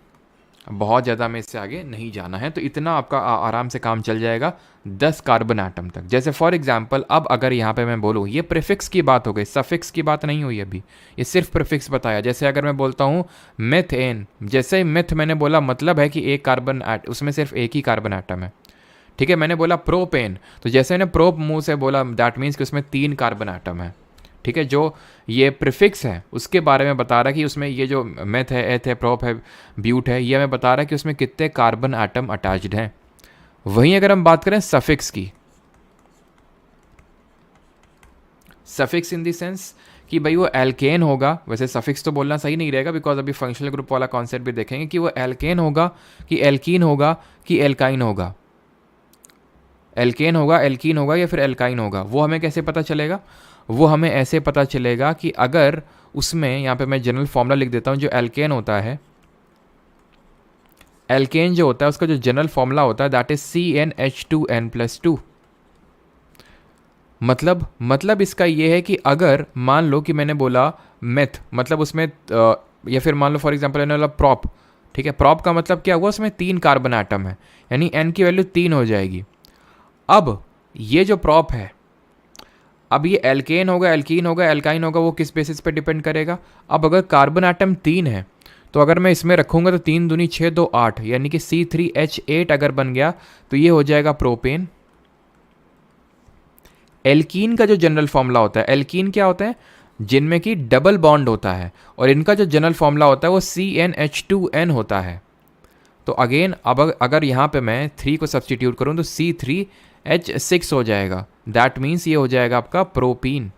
बहुत ज़्यादा में इससे आगे नहीं जाना है, तो इतना आपका आराम से काम चल जाएगा 10 कार्बन एटम तक। जैसे फॉर एग्जांपल अब अगर यहाँ पे मैं बोलूँ, ये प्रीफिक्स की बात हो गई, सफिक्स की बात नहीं हुई अभी, ये सिर्फ प्रीफिक्स बताया। जैसे अगर मैं बोलता हूँ मेथेन, जैसे मिथ मैंने बोला मतलब है कि एक कार्बन उसमें सिर्फ एक ही कार्बन एटम है। ठीक है, मैंने बोला प्रोपेन, तो जैसे मैंने प्रोप मुंह से बोला दैट मीन्स कि उसमें 3 कार्बन एटम है। ठीक है, जो ये प्रीफिक्स है उसके बारे में बता रहा है कि उसमें ये जो मेथ है, एथ है, प्रोप है, ब्यूट है, ये हमें बता रहा है कि उसमें कितने कार्बन एटम अटैच्ड हैं। वहीं अगर हम बात करें सफिक्स की, सफिक्स इन द सेंस कि भाई वो एल्केन होगा, वैसे सफिक्स तो बोलना सही नहीं रहेगा बिकॉज अभी फंक्शनल ग्रुप वाला कॉन्सेप्ट भी देखेंगे कि वो एल्केन होगा कि एल्कीन होगा कि एल्काइन होगा, एल्केन होगा, एल्कीन होगा या फिर एल्काइन होगा। वो हमें कैसे पता चलेगा, वो हमें ऐसे पता चलेगा कि अगर उसमें, यहाँ पे मैं जनरल फॉर्मूला लिख देता हूँ, जो एल्केन होता है, एल्केन जो होता है उसका जो जनरल फॉर्मूला होता है दैट इज CnH2n+2। मतलब इसका ये है कि अगर मान लो कि मैंने बोला मेथ, मतलब उसमें या फिर मान लो फॉर एग्जांपल मैंने बोला प्रॉप। ठीक है, प्रॉप का मतलब क्या हुआ, उसमें 3 कार्बन एटम है, यानी n की वैल्यू 3 हो जाएगी। अब ये जो प्रॉप है, अब ये एल्केन होगा, एल्कीन होगा, एल्काइन होगा, वो किस बेसिस पे डिपेंड करेगा। अब अगर कार्बन एटम 3 है तो अगर मैं इसमें रखूँगा तो 3 दूनी 6 2 8, यानी कि C3H8 अगर बन गया तो ये हो जाएगा प्रोपेन। एल्कीन का जो जनरल फॉर्मूला होता है, एल्कीन क्या होता है, जिनमें कि डबल बॉन्ड होता है, और इनका जो जनरल फॉर्मूला होता है वो CnH2n होता है। तो अगेन अब अगर यहाँ पे मैं 3 को सब्सटीट्यूट करूँ तो C3H6 हो जाएगा। दैट मीन्स ये हो जाएगा आपका प्रोपीन।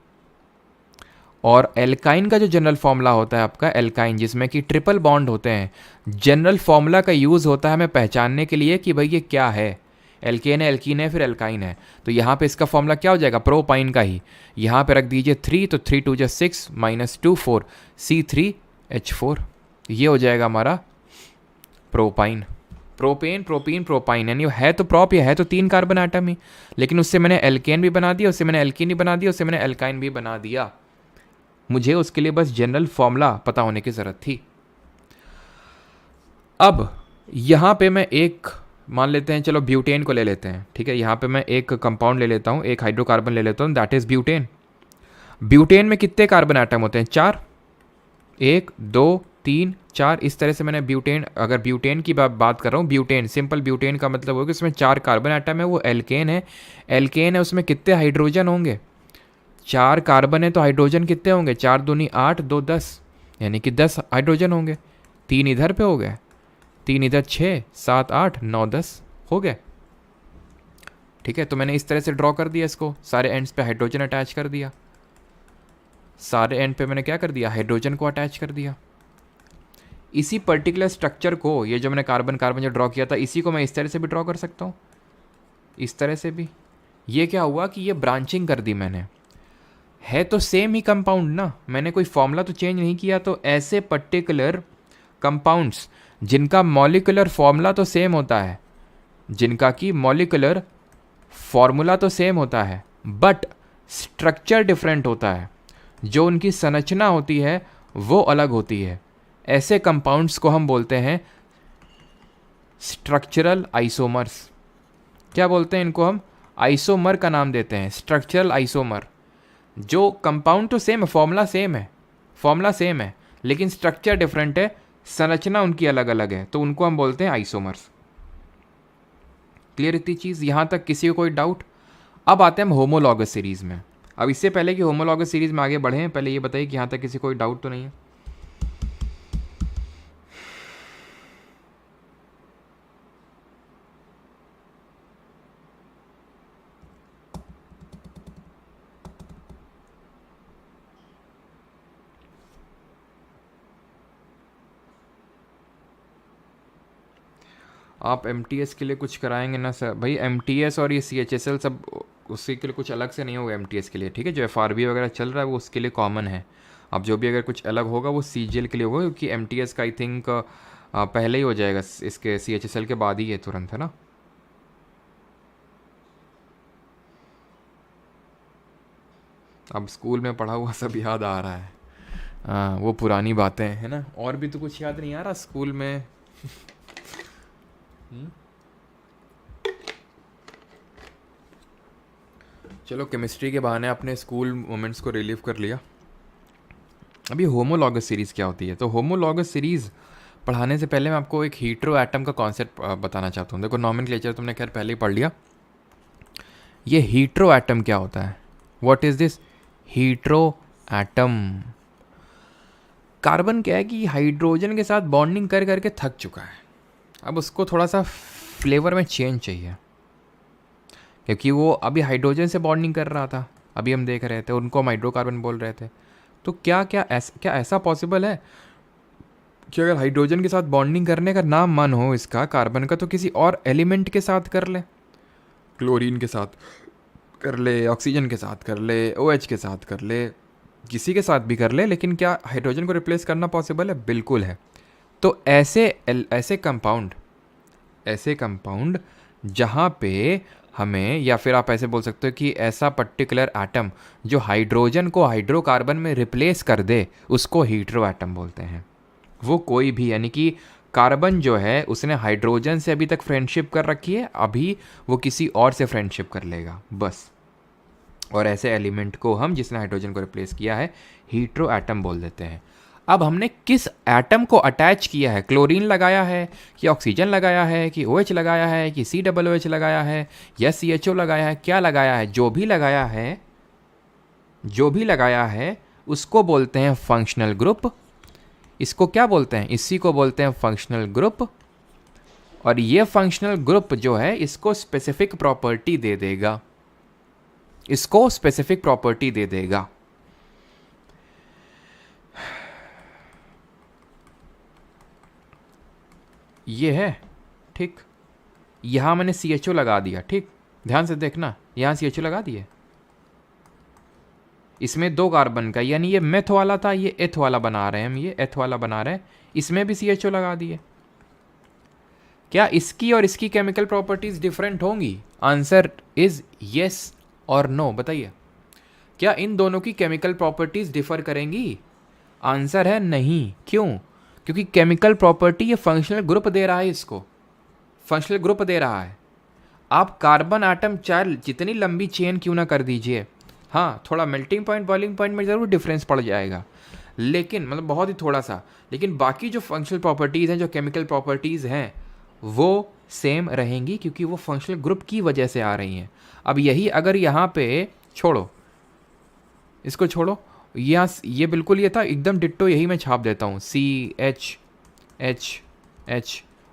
और एल्काइन का जो जनरल फॉर्मूला होता है आपका एल्काइन, जिसमें कि ट्रिपल बॉन्ड होते हैं, जनरल फॉर्मूला का यूज़ होता है हमें पहचानने के लिए कि भाई ये क्या है, एल्केन है, एल्कीन है, फिर एल्काइन है। तो यहाँ पे इसका फॉर्मूला क्या हो जाएगा, प्रोपाइन का ही। यहाँ पे रख दीजिए 3, तो 3 2 6 -2 4 C3H4, ये हो जाएगा हमारा प्रोपाइन। प्रोपेन, प्रोपीन, प्रोपाइन, यानी है तो प्रोप, ये है तो 3 कार्बन आइटम ही, लेकिन उससे मैंने एल्केन भी बना दिया, उससे मैंने एल्कीन भी बना दिया, उससे मैंने एल्काइन भी बना दिया। मुझे उसके लिए बस जनरल फॉर्मूला पता होने की ज़रूरत थी। अब यहाँ पे मैं एक मान लेते हैं, चलो ब्यूटेन को ले लेते हैं, ठीक है। यहाँ पे मैं एक कंपाउंड ले लेता हूँ, एक हाइड्रोकार्बन ले लेता हूँ, दैट इज़ ब्यूटेन। ब्यूटेन में कितने कार्बन आइटम होते हैं, 4, 1 2 3 4, इस तरह से मैंने ब्यूटेन, अगर ब्यूटेन की बात कर रहा हूँ, ब्यूटेन, सिंपल ब्यूटेन का मतलब होगा कि उसमें 4 कार्बन आइटम है, वो एल्केन है। एल्केन है, उसमें कितने हाइड्रोजन होंगे, 4 कार्बन है तो हाइड्रोजन कितने होंगे, 4 दूनी 8 2 10, यानी कि 10 हाइड्रोजन होंगे। 3 इधर पे हो गए, 3 इधर, 6 7 8 9 10 हो गए, ठीक है। तो मैंने इस तरह से ड्रॉ कर दिया इसको, सारे एंड्स पे हाइड्रोजन अटैच कर दिया, सारे एंड पे मैंने क्या कर दिया, हाइड्रोजन को अटैच कर दिया। इसी पर्टिकुलर स्ट्रक्चर को, ये जो मैंने कार्बन कार्बन जो ड्रॉ किया था, इसी को मैं इस तरह से भी ड्रॉ कर सकता हूँ, इस तरह से भी। ये क्या हुआ कि ये ब्रांचिंग कर दी मैंने, है तो सेम ही कंपाउंड ना, मैंने कोई फॉर्मूला तो चेंज नहीं किया। तो ऐसे पर्टिकुलर कंपाउंड्स जिनका मॉलिकुलर फॉर्मूला तो सेम होता है, जिनका कि मॉलिकुलर फॉर्मूला तो सेम होता है, बट स्ट्रक्चर डिफरेंट होता है, जो उनकी संरचना होती है वो अलग होती है, ऐसे कंपाउंड्स को हम बोलते हैं स्ट्रक्चरल आइसोमर्स। क्या बोलते हैं इनको हम, आइसोमर का नाम देते हैं, स्ट्रक्चरल आइसोमर। जो कंपाउंड तो सेम है, फॉर्मूला सेम है, फॉर्मूला सेम है, लेकिन स्ट्रक्चर डिफरेंट है, संरचना उनकी अलग अलग है, तो उनको हम बोलते हैं आइसोमर्स। क्लियर इतनी चीज़, यहाँ तक किसी को कोई डाउट? अब आते हैं हम होमोलॉगस सीरीज़ में। अब इससे पहले कि होमोलॉगस सीरीज़ में आगे बढ़ें, पहले ये बताइए कि यहाँ तक किसी को कोई डाउट तो नहीं है? आप MTS के लिए कुछ कराएंगे ना सर? भाई MTS और ये CHSL सब उसके के लिए कुछ अलग से नहीं होगा MTS के लिए, ठीक है। जो FRB वगैरह चल रहा है वो उसके लिए कॉमन है। अब जो भी अगर कुछ अलग होगा वो CGL के लिए होगा, क्योंकि MTS का आई थिंक पहले ही हो जाएगा, इसके CHSL के बाद ही है तुरंत, है ना। अब स्कूल में पढ़ा हुआ सब याद आ रहा है, वो पुरानी बातें है ना। और भी तो कुछ याद नहीं आ रहा स्कूल में? चलो, केमिस्ट्री के बहाने अपने स्कूल मोमेंट्स को रिलीव कर लिया। अभी होमोलॉगस सीरीज़ क्या होती है? तो होमोलॉगस सीरीज़ पढ़ाने से पहले मैं आपको एक हीट्रो एटम का कॉन्सेप्ट बताना चाहता हूँ। देखो, नॉमेनक्लेचर तुमने खैर पहले ही पढ़ लिया। ये हीट्रो एटम क्या होता है? What is this hetero atom? Carbon क्या है कि हाइड्रोजन के साथ बॉन्डिंग कर करके थक चुका है, अब उसको थोड़ा सा फ्लेवर में चेंज चाहिए, क्योंकि वो अभी हाइड्रोजन से बॉन्डिंग कर रहा था, अभी हम देख रहे थे, उनको हम हाइड्रोकार्बन बोल रहे थे। तो क्या ऐसा पॉसिबल है कि अगर हाइड्रोजन के साथ बॉन्डिंग करने का नाम मन हो इसका कार्बन का, तो किसी और एलिमेंट के साथ कर ले, क्लोरीन के साथ कर ले, ऑक्सीजन के साथ कर ले, OH के साथ कर ले, किसी के साथ भी कर ले, लेकिन क्या हाइड्रोजन को रिप्लेस करना पॉसिबल है? बिल्कुल है। तो ऐसे कंपाउंड जहाँ पे हमें, या फिर आप ऐसे बोल सकते हो कि ऐसा पर्टिकुलर एटम जो हाइड्रोजन को हाइड्रोकार्बन में रिप्लेस कर दे, उसको हीट्रो एटम बोलते हैं। वो कोई भी, यानी कि कार्बन जो है उसने हाइड्रोजन से अभी तक फ्रेंडशिप कर रखी है, अभी वो किसी और से फ्रेंडशिप कर लेगा बस। और ऐसे एलिमेंट को हम, जिसने हाइड्रोजन को रिप्लेस किया है, हीट्रो एटम बोल देते हैं। अब हमने किस एटम को अटैच किया है? क्लोरीन लगाया है कि ऑक्सीजन लगाया है कि OH लगाया है कि COOH लगाया है या CHO लगाया है? क्या लगाया है? जो भी लगाया है उसको बोलते हैं फंक्शनल ग्रुप। इसको क्या बोलते हैं? इसी को बोलते हैं फंक्शनल ग्रुप। और ये फंक्शनल ग्रुप जो है इसको स्पेसिफिक प्रॉपर्टी दे देगा, इसको स्पेसिफिक प्रॉपर्टी दे देगा। ये है, ठीक। यहां मैंने CHO लगा दिया, ठीक, ध्यान से देखना, यहां CHO लगा दिए, इसमें 2 कार्बन का, यानी ये मेथ वाला था, ये एथ वाला बना रहे हैं हम, ये एथ वाला बना रहे हैं, इसमें भी CHO लगा दिए। क्या इसकी और इसकी केमिकल प्रॉपर्टीज डिफरेंट होंगी? आंसर इज यस और नो। बताइए, क्या इन दोनों की केमिकल प्रॉपर्टीज डिफर करेंगी? आंसर है नहीं। क्यों? क्योंकि केमिकल प्रॉपर्टी ये फंक्शनल ग्रुप दे रहा है, इसको फंक्शनल ग्रुप दे रहा है। आप कार्बन आटम चाहे जितनी लंबी चेन क्यों ना कर दीजिए, हाँ थोड़ा मेल्टिंग पॉइंट बॉइलिंग पॉइंट में ज़रूर डिफरेंस पड़ जाएगा, लेकिन मतलब बहुत ही थोड़ा सा, लेकिन बाकी जो फंक्शनल प्रॉपर्टीज़ हैं, जो केमिकल प्रॉपर्टीज़ हैं, वो सेम रहेंगी, क्योंकि वो फंक्शनल ग्रुप की वजह से आ रही हैं। अब यही अगर यहाँ पे छोड़ो, इसको छोड़ो, यहाँ ये बिल्कुल ये था एकदम डिट्टो, यही मैं छाप देता हूँ CH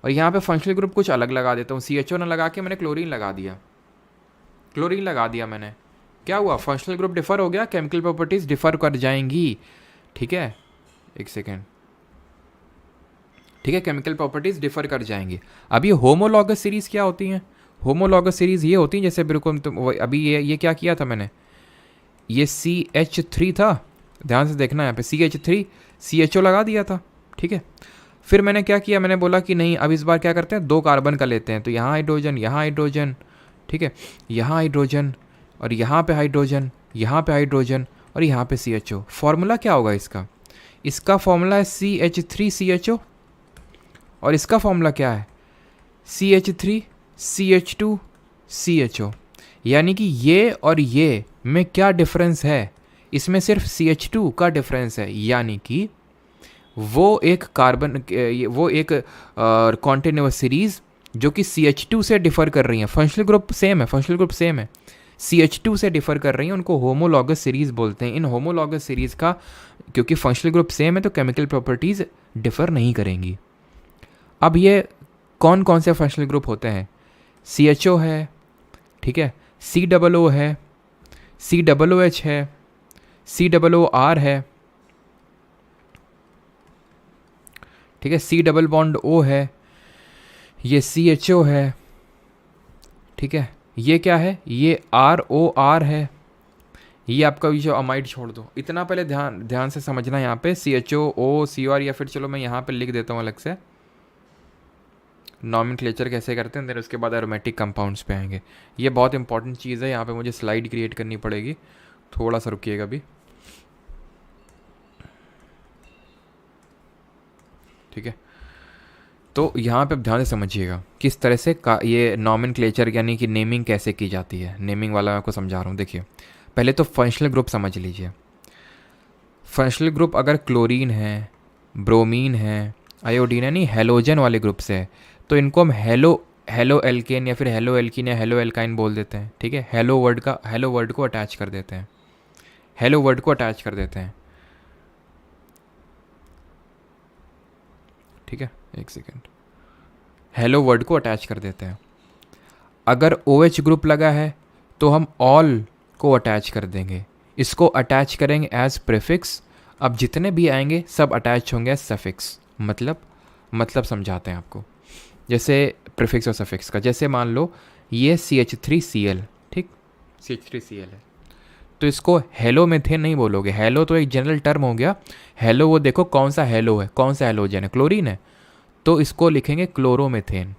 और यहाँ पे फंक्शनल ग्रुप कुछ अलग लगा देता हूँ। CHO ना लगा के मैंने क्लोरीन लगा दिया, क्लोरीन लगा दिया मैंने, क्या हुआ? फंक्शनल ग्रुप डिफर हो गया, केमिकल प्रॉपर्टीज डिफर कर जाएंगी। ठीक है, एक सेकेंड, ठीक है, केमिकल प्रॉपर्टीज डिफर कर जाएंगी। अब ये होमोलॉगस सीरीज क्या होती हैं? होमोलॉगस सीरीज ये होती हैं जैसे बिल्कुल अभी ये क्या किया था मैंने, ये CH3 था, ध्यान से देखना यहाँ पे CH3 CHO लगा दिया था, ठीक है। फिर मैंने क्या किया, मैंने बोला कि नहीं अब इस बार क्या करते हैं, 2 कार्बन का लेते हैं, तो यहाँ हाइड्रोजन, यहाँ हाइड्रोजन, ठीक है, यहाँ हाइड्रोजन और यहाँ पे हाइड्रोजन, यहाँ पे हाइड्रोजन और यहाँ पे CHO। फॉर्मूला क्या होगा इसका? इसका फॉर्मूला है CH3 CHO और इसका फॉर्मूला क्या है? CH3 CH2 CHO। यानी कि ये और ये में क्या डिफरेंस है? इसमें सिर्फ CH2 का डिफरेंस है, यानी कि वो एक कार्बन, वो एक कॉन्टिन्यूअस सीरीज जो कि CH2 से डिफर कर रही है, फंक्शनल ग्रुप सेम है, फंक्शनल ग्रुप सेम है, CH2 से डिफर कर रही हैं, उनको होमोलॉगस सीरीज बोलते हैं। इन होमोलॉगस सीरीज का क्योंकि फंक्शनल ग्रुप सेम है तो केमिकल प्रॉपर्टीज डिफर नहीं करेंगी। अब ये कौन कौन से फंक्शनल ग्रुप होते हैं? CHO है, ठीक है, COO है, COOH है, COOR है, ठीक है, C डबल बॉन्ड O है, ये CHO है, ठीक है, ये क्या है, ये ROR है, ये आपका ये जो अमाइड छोड़ दो, इतना पहले ध्यान से समझना। यहाँ पे CHO O COR, या फिर चलो मैं यहाँ पे लिख देता हूँ अलग से, नॉमेनक्लेचर कैसे करते हैं, फिर उसके बाद एरोमेटिक कंपाउंड्स पे आएंगे। ये बहुत इंपॉर्टेंट चीज़ है, यहाँ पे मुझे स्लाइड क्रिएट करनी पड़ेगी, थोड़ा सा रुकिएगा अभी, ठीक है। तो यहाँ पे ध्यान से समझिएगा किस तरह से ये नॉमेनक्लेचर यानी कि नेमिंग कैसे की जाती है, नेमिंग वाला मैं आपको समझा रहा हूँ। देखिए, पहले तो फंक्शनल ग्रुप समझ लीजिए। फंक्शनल ग्रुप अगर क्लोरीन है, ब्रोमीन है, आयोडीन है, नहीं हेलोजन वाले ग्रुप से है, तो इनको हम हेलो एल्केन या फिर हेलो एल्कीन या हेलो एल्काइन बोल देते हैं, ठीक है। हेलो वर्ड को अटैच कर देते हैं, हेलो वर्ड को अटैच कर देते हैं, ठीक है, एक सेकेंड, हेलो वर्ड को अटैच कर देते हैं। अगर OH ग्रुप लगा है तो हम ऑल को अटैच कर देंगे, इसको अटैच करेंगे एज प्रीफिक्स। अब जितने भी आएंगे सब अटैच होंगे एज सफिक्स। मतलब समझाते हैं आपको, जैसे प्रीफिक्स और सफिक्स का। जैसे मान लो ये CH3Cl, ठीक, CH3Cl है, तो इसको हेलो मेथेन नहीं बोलोगे, हेलो तो एक जनरल टर्म हो गया। हेलो वो देखो कौन सा हेलो है, कौन सा हेलोजन है, क्लोरीन है, तो इसको लिखेंगे क्लोरोमेथेन।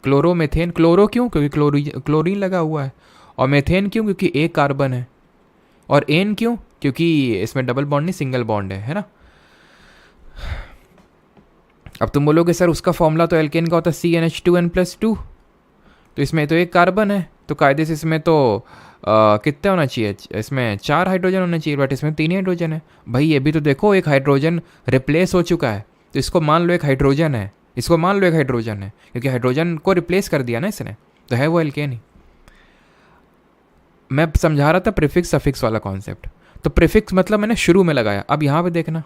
क्लोरोमेथेन, क्लोरो क्यों? क्योंकि क्लोरीन लगा हुआ है, और मेथेन क्यों? क्योंकि एक कार्बन है, और एन क्यों? क्योंकि इसमें डबल बॉन्ड नहीं सिंगल बॉन्ड है ना। अब तुम बोलोगे सर उसका फॉर्मूला तो एल्केन का होता है CnH2n+2, तो इसमें तो एक कार्बन है, तो कायदे से इसमें तो कितने होना चाहिए, इसमें 4 हाइड्रोजन होना चाहिए, बट इसमें 3 हाइड्रोजन है। भाई ये भी तो देखो एक हाइड्रोजन रिप्लेस हो चुका है, तो इसको मान लो एक हाइड्रोजन है, इसको मान लो एक हाइड्रोजन है, क्योंकि हाइड्रोजन को रिप्लेस कर दिया ना इसने, तो है वो एल्केन ही। मैं समझा रहा था प्रीफिक्स सफिक्स वाला कॉन्सेप्ट। तो प्रीफिक्स मतलब मैंने शुरू में लगाया। अब यहाँ पे देखना,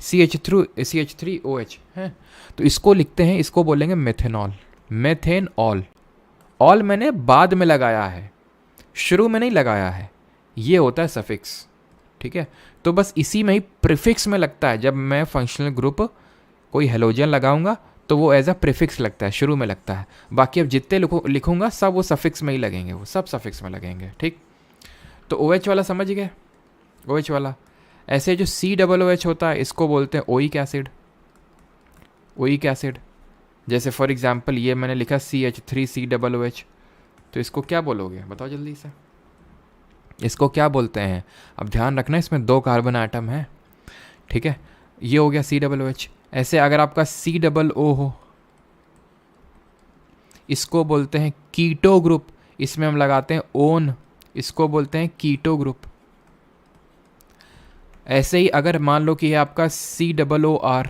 CH3OH है। तो इसको लिखते हैं, इसको बोलेंगे मेथेनॉल, मेथेन ऑल। ऑल मैंने बाद में लगाया है, शुरू में नहीं लगाया है, ये होता है सफिक्स। ठीक है, तो बस इसी में ही प्रीफिक्स में लगता है। जब मैं फंक्शनल ग्रुप कोई हेलोजन लगाऊंगा तो वो एज अ प्रीफिक्स लगता है, शुरू में लगता है। बाकी अब जितने लिखूंगा सब वो सफिक्स में ही लगेंगे, वो सब सफिक्स में लगेंगे। ठीक, तो OH वाला समझ गए, OH वाला। ऐसे जो COOH होता है इसको बोलते हैं ओइक एसिड, ओइक एसिड। जैसे फॉर एग्जांपल ये मैंने लिखा CH3COOH, तो इसको क्या बोलोगे बताओ जल्दी से, इसको क्या बोलते हैं? अब ध्यान रखना इसमें 2 कार्बन आइटम है। ठीक है, ये हो गया COOH। ऐसे अगर आपका COO हो, इसको बोलते हैं कीटो ग्रुप, इसमें हम लगाते हैं ओन, इसको बोलते हैं कीटो ग्रुप। ऐसे ही अगर मान लो कि ये आपका COOR,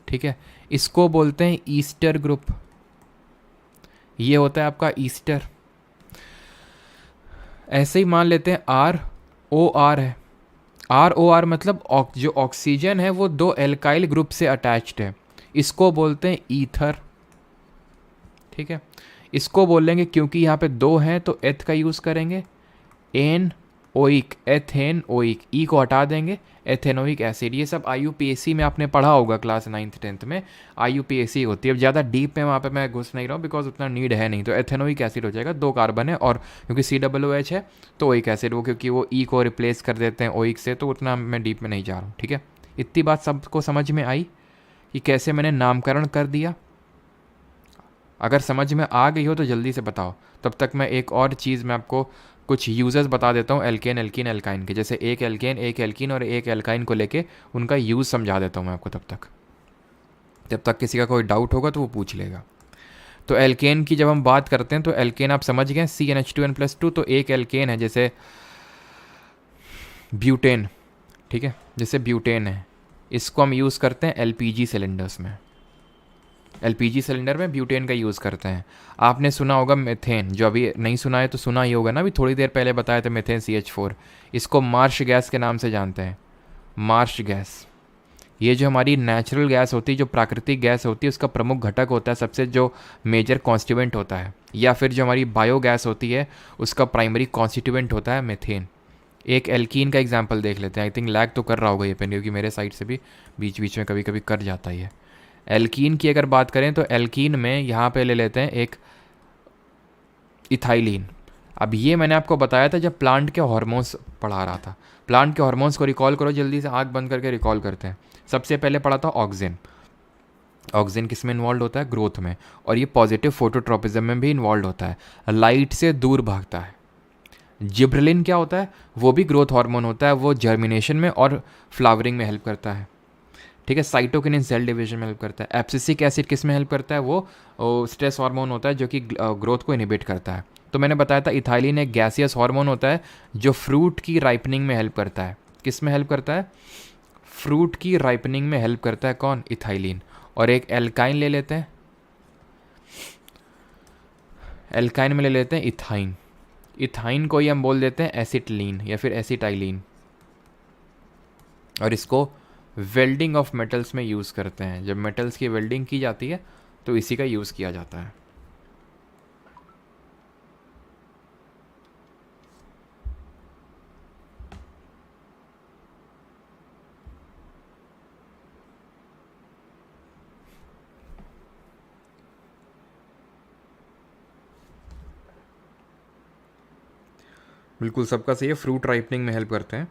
ठीक है, इसको बोलते हैं ईस्टर ग्रुप, ये होता है आपका ईस्टर। ऐसे ही मान लेते हैं ROR है, ROR मतलब जो ऑक्सीजन है वो 2 एल्काइल ग्रुप से अटैच्ड है, इसको बोलते हैं ईथर। ठीक है, इसको बोलेंगे क्योंकि यहाँ पे 2 हैं तो एथ का यूज़ करेंगे, एन ओइक, एथेन ओइक, ई को हटा देंगे, एथेनोइक एसिड। ये सब IUPAC में आपने पढ़ा होगा क्लास 9th 10th में, IUPAC होती है। अब ज़्यादा डीप में वहाँ पे मैं घुस नहीं रहा हूँ बिकॉज उतना नीड है नहीं। तो एथेनोइक एसिड हो जाएगा, 2 कार्बन है, और क्योंकि COOH है तो ओइक एसिड, वो क्योंकि वो ई को रिप्लेस कर देते हैं ओइक से, तो उतना मैं डीप में नहीं जा रहा हूँ। ठीक है, इतनी बात सबको समझ में आई कि कैसे मैंने नामकरण कर दिया? अगर समझ में आ गई हो तो जल्दी से बताओ, तब तक मैं एक और चीज़ मैं आपको कुछ यूजेस बता देता हूँ एल्केन, एल्कीन, एल्काइन के। जैसे एक एल्केन, एक एल्कीन और एक एल्काइन को लेके उनका यूज़ समझा देता हूँ मैं आपको। जब तक किसी का कोई डाउट होगा तो वो पूछ लेगा। तो एल्केन की जब हम बात करते हैं तो एल्केन आप समझ गए, CnH2n+2, तो एक एल्केन है जैसे ब्यूटेन। ठीक है, जैसे ब्यूटेन है, इसको हम यूज़ करते हैं LPG सिलेंडर्स में, LPG सिलेंडर में ब्यूटेन का यूज़ करते हैं। आपने सुना होगा मेथेन, जो अभी नहीं सुना है तो सुना ही होगा ना, अभी थोड़ी देर पहले बताया था मेथेन CH4। इसको मार्श गैस के नाम से जानते हैं, मार्श गैस। ये जो हमारी नेचुरल गैस होती है, जो प्राकृतिक गैस होती है, उसका प्रमुख घटक होता है, सबसे जो मेजर कॉन्स्टिट्यूएंट होता है। या फिर जो हमारी बायोगैस होती है उसका प्राइमरी कॉन्स्टिट्यूएंट होता है मेथेन। एक एल्कीन का एग्जाम्पल देख लेते हैं। आई थिंक लैग तो कर रहा होगा ये पेन, क्योंकि मेरे साइड से भी बीच बीच में कभी कभी कर जाता है ये। एल्कीन की अगर बात करें तो एल्कीन में यहाँ पे ले लेते हैं एक इथाइलिन। अब ये मैंने आपको बताया था जब प्लांट के हार्मोन्स पढ़ा रहा था। प्लांट के हार्मोन्स को रिकॉल करो जल्दी से, आंख बंद करके रिकॉल करते हैं। सबसे पहले पढ़ा था ऑक्सिन। ऑक्सिन किस में इन्वॉल्व होता है? ग्रोथ में, और ये पॉजिटिव फोटोट्रोपिज्म में भी इन्वॉल्व होता है, लाइट से दूर भागता है। जिब्रेलिन क्या होता है? वो भी ग्रोथ हार्मोन होता है, वो जर्मिनेशन में और फ्लावरिंग में हेल्प करता है। ठीक है, साइटोकिनिन सेल डिवीजन में हेल्प करता है। एब्सिसिक एसिड किस में हेल्प करता है? वो स्ट्रेस हार्मोन होता है जो कि ग्रोथ को इनहिबिट करता है। तो मैंने बताया था इथाइलिन एक गैसियस हार्मोन होता है जो फ्रूट की राइपनिंग में हेल्प करता है। किस में हेल्प करता है? फ्रूट की राइपनिंग में हेल्प करता है। कौन? इथाइलिन। और एक एल्काइन ले लेते हैं, एल्काइन में ले लेते हैं इथाइन। इथाइन को ही हम बोल देते हैं एसिटिलीन या फिर एसिटाइलिन, और इसको वेल्डिंग ऑफ मेटल्स में यूज़ करते हैं। जब मेटल्स की वेल्डिंग की जाती है तो इसी का यूज़ किया जाता है। बिल्कुल सबका सही है, फ्रूट राइपनिंग में हेल्प करते हैं।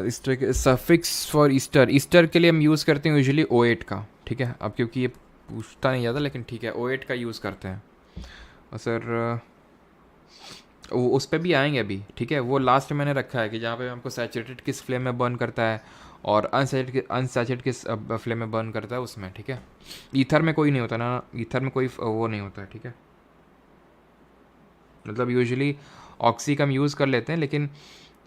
इस तरह के सफिक्स फॉर ईस्टर, ईस्टर के लिए हम यूज़ करते हैं यूजुअली O8 का। ठीक है, अब क्योंकि ये पूछता नहीं ज़्यादा, लेकिन ठीक है O8 का यूज़ करते हैं। और सर वो उस पर भी आएंगे अभी। ठीक है, वो लास्ट मैंने रखा है कि जहाँ पे हमको सैचुरेटेड किस फ्लेम में बर्न करता है और अनसैचुरेटेड किस फ्लेम में बर्न करता है उसमें। ठीक है, ईथर में कोई नहीं होता ना, ईथर में कोई वो नहीं होता है। ठीक है, मतलब यूजुअली ऑक्सी का हम यूज़ कर लेते हैं, लेकिन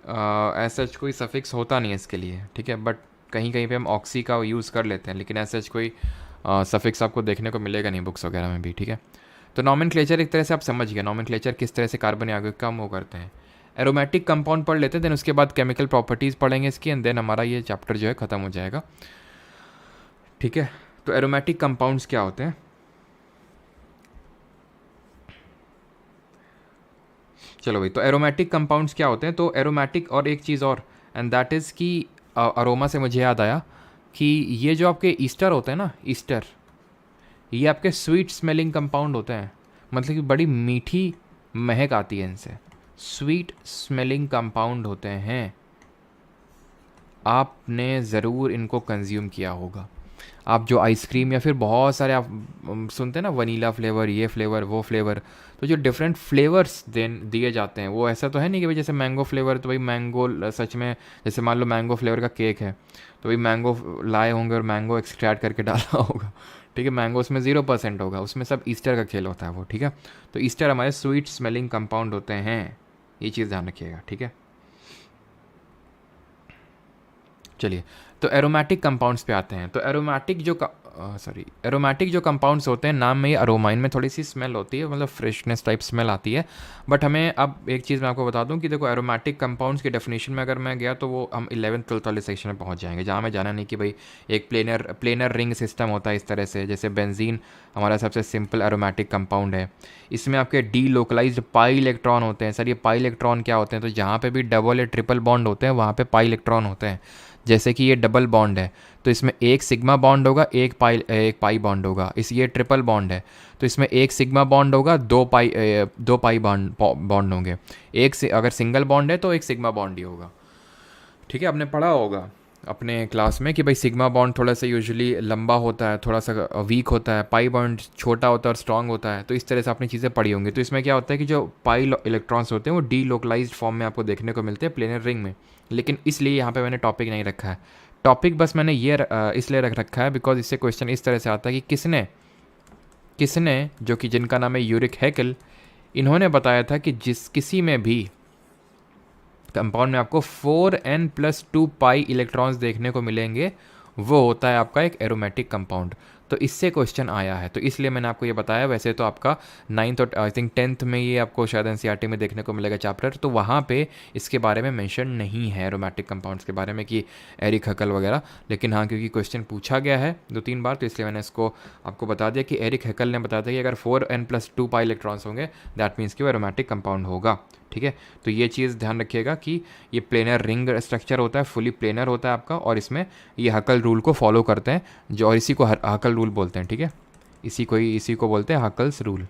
ऐसा कोई सफिक्स होता नहीं है इसके लिए। ठीक है, बट कहीं कहीं पे हम ऑक्सी का यूज़ कर लेते हैं, लेकिन ऐसा कोई सफिक्स आपको देखने को मिलेगा नहीं बुक्स वगैरह में भी। ठीक है, तो नॉमेनक्लेचर एक तरह से आप समझ गए, नॉमेनक्लेचर किस तरह से कार्बन यौगिक का वो करते हैं। एरोमेटिक कंपाउंड पढ़ लेते हैं, देन उसके बाद केमिकल प्रॉपर्टीज़ पढ़ेंगे इसकी, एंड देन हमारा ये चैप्टर जो है ख़त्म हो जाएगा। ठीक है, तो एरोमेटिक कंपाउंड्स क्या होते हैं? चलो भाई, तो एरोमेटिक कंपाउंड्स क्या होते हैं? तो एरोमेटिक और एक चीज़ और, एंड दैट इज़ कि अरोमा से मुझे याद आया कि ये जो आपके ईस्टर होते हैं ना, ईस्टर, ये आपके स्वीट स्मेलिंग कंपाउंड होते हैं, मतलब कि बड़ी मीठी महक आती है इनसे, स्वीट स्मेलिंग कंपाउंड होते हैं। आपने ज़रूर इनको कंज्यूम किया होगा। आप जो आइसक्रीम या फिर बहुत सारे आप सुनते हैं ना, वनीला फ्लेवर, ये फ्लेवर, वो फ्लेवर, तो जो डिफरेंट फ्लेवर्स दिए जाते हैं, वो ऐसा तो है नहीं कि भाई जैसे मैंगो फ्लेवर, तो भाई मैंगो सच में, जैसे मान लो मैंगो फ्लेवर का केक है, तो भाई मैंगो लाए होंगे और मैंगो एक्सट्रैक्ट करके डाला होगा। ठीक है, मैंगो उसमें 0% होगा, उसमें सब ईस्टर का खेल होता है वो। ठीक है, तो ईस्टर हमारे स्वीट स्मेलिंग कंपाउंड होते हैं, ये चीज़ ध्यान रखिएगा। ठीक है, चलिए, तो एरोमेटिक कंपाउंड्स पे आते हैं। तो एरोमेटिक जो कंपाउंड्स होते हैं, नाम में ये अरोमा, इनमें थोड़ी सी स्मेल होती है, मतलब फ्रेशनेस टाइप स्मेल आती है। बट हमें अब एक चीज़ मैं आपको बता दूं कि देखो, एरोमेटिक कंपाउंड्स की डेफिनेशन में अगर मैं गया तो वो हम 11th-12th वाले सेक्शन में पहुंच जाएंगे, जहाँ मैं जाना नहीं कि भाई एक प्लेनर रिंग सिस्टम होता है इस तरह से। जैसे बेंजीन हमारा सबसे सिंपल एरोमेटिक कंपाउंड है, इसमें आपके डी लोकलाइज्ड पाई इलेक्ट्रॉन होते हैं। सर ये पाई इलेक्ट्रॉन क्या होते हैं? तो जहाँ पे भी डबल या ट्रिपल बॉन्ड होते हैं वहाँ पे पाई इलेक्ट्रॉन होते हैं। जैसे कि ये डबल बॉन्ड है तो इसमें एक सिग्मा बॉन्ड होगा, एक पाई बॉन्ड होगा। ये ट्रिपल बॉन्ड है तो इसमें एक सिग्मा बॉन्ड होगा, दो पाई बॉन्ड होंगे। एक से अगर सिंगल बॉन्ड है तो एक सिग्मा बॉन्ड ही होगा। ठीक है, आपने पढ़ा होगा अपने क्लास में कि भाई सिग्मा बॉन्ड थोड़ा सा यूजुअली लंबा होता है, थोड़ा सा वीक होता है, पाई बॉन्ड छोटा होता है और स्ट्रांग होता है। तो इस तरह से आपने चीज़ें पढ़ी होंगी। तो इसमें क्या होता है कि जो पाई इलेक्ट्रॉन्स होते हैं वो डी लोकलाइज्ड फॉर्म में आपको देखने को मिलते हैं प्लेनर रिंग में। लेकिन इसलिए यहाँ पे मैंने टॉपिक नहीं रखा है। टॉपिक बस मैंने ये इसलिए रख रखा है बिकॉज इससे क्वेश्चन इस तरह से आता है कि किसने जो कि जिनका नाम है यूरिक हैकेल, इन्होंने बताया था कि किसी में भी कंपाउंड में आपको 4n+2 पाई इलेक्ट्रॉन्स देखने को मिलेंगे, वो होता है आपका एक एरोमेटिक कंपाउंड। तो इससे क्वेश्चन आया है, तो इसलिए मैंने आपको ये बताया। वैसे तो आपका 9th और आई थिंक 10th में ये आपको शायद एनसीईआरटी में देखने को मिलेगा चैप्टर, तो वहाँ पे इसके बारे में मेंशन नहीं है एरोमेटिक कंपाउंड्स के बारे में कि एरिक हैकेल वगैरह। लेकिन हाँ, क्योंकि क्वेश्चन पूछा गया है 2-3 बार, तो इसलिए मैंने इसको आपको बता दिया कि एरिक हैकेल ने बताया था कि अगर 4n+2 पाई इलेक्ट्रॉन्स होंगे दैट मीन्स कि वो एरोमेटिक कंपाउंड होगा। ठीक है, तो ये चीज़ ध्यान रखिएगा कि ये प्लेनर रिंग स्ट्रक्चर होता है, फुली प्लेनर होता है आपका, और इसमें ये हैकेल रूल को फॉलो करते हैं जो, और इसी को हैकेल रूल बोलते हैं। ठीक है, इसी को बोलते हैं हैकेल्स रूल।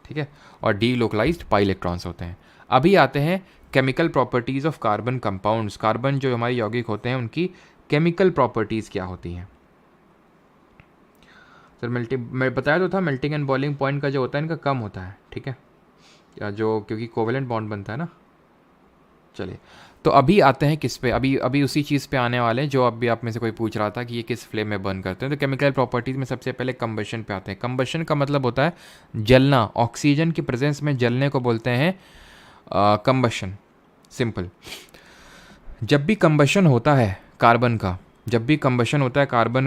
ठीक है, और डी लोकलाइज्ड पाई इलेक्ट्रॉन्स होते हैं। अभी आते हैं chemical properties of carbon compounds. Carbon जो हमारे यौगिक होते हैं उनकी केमिकल प्रॉपर्टीज़ क्या होती हैं? सर मैं बताया तो था, मेल्टिंग एंड बॉइलिंग पॉइंट का जो होता है इनका कम होता है। ठीक है, या जो क्योंकि कोवेलेंट बॉन्ड बनता है ना। चलिए, तो अभी आते हैं किस पे, अभी उसी चीज़ पे आने वाले हैं जो अभी आप में से कोई पूछ रहा था कि ये किस फ्लेम में बर्न करते हैं। तो केमिकल प्रॉपर्टीज़ में सबसे पहले कंबशन पे आते हैं। कंबशन का मतलब होता है जलना, ऑक्सीजन की प्रेजेंस में जलने को बोलते हैं कंबशन। सिंपल, जब भी कंबशन होता है कार्बन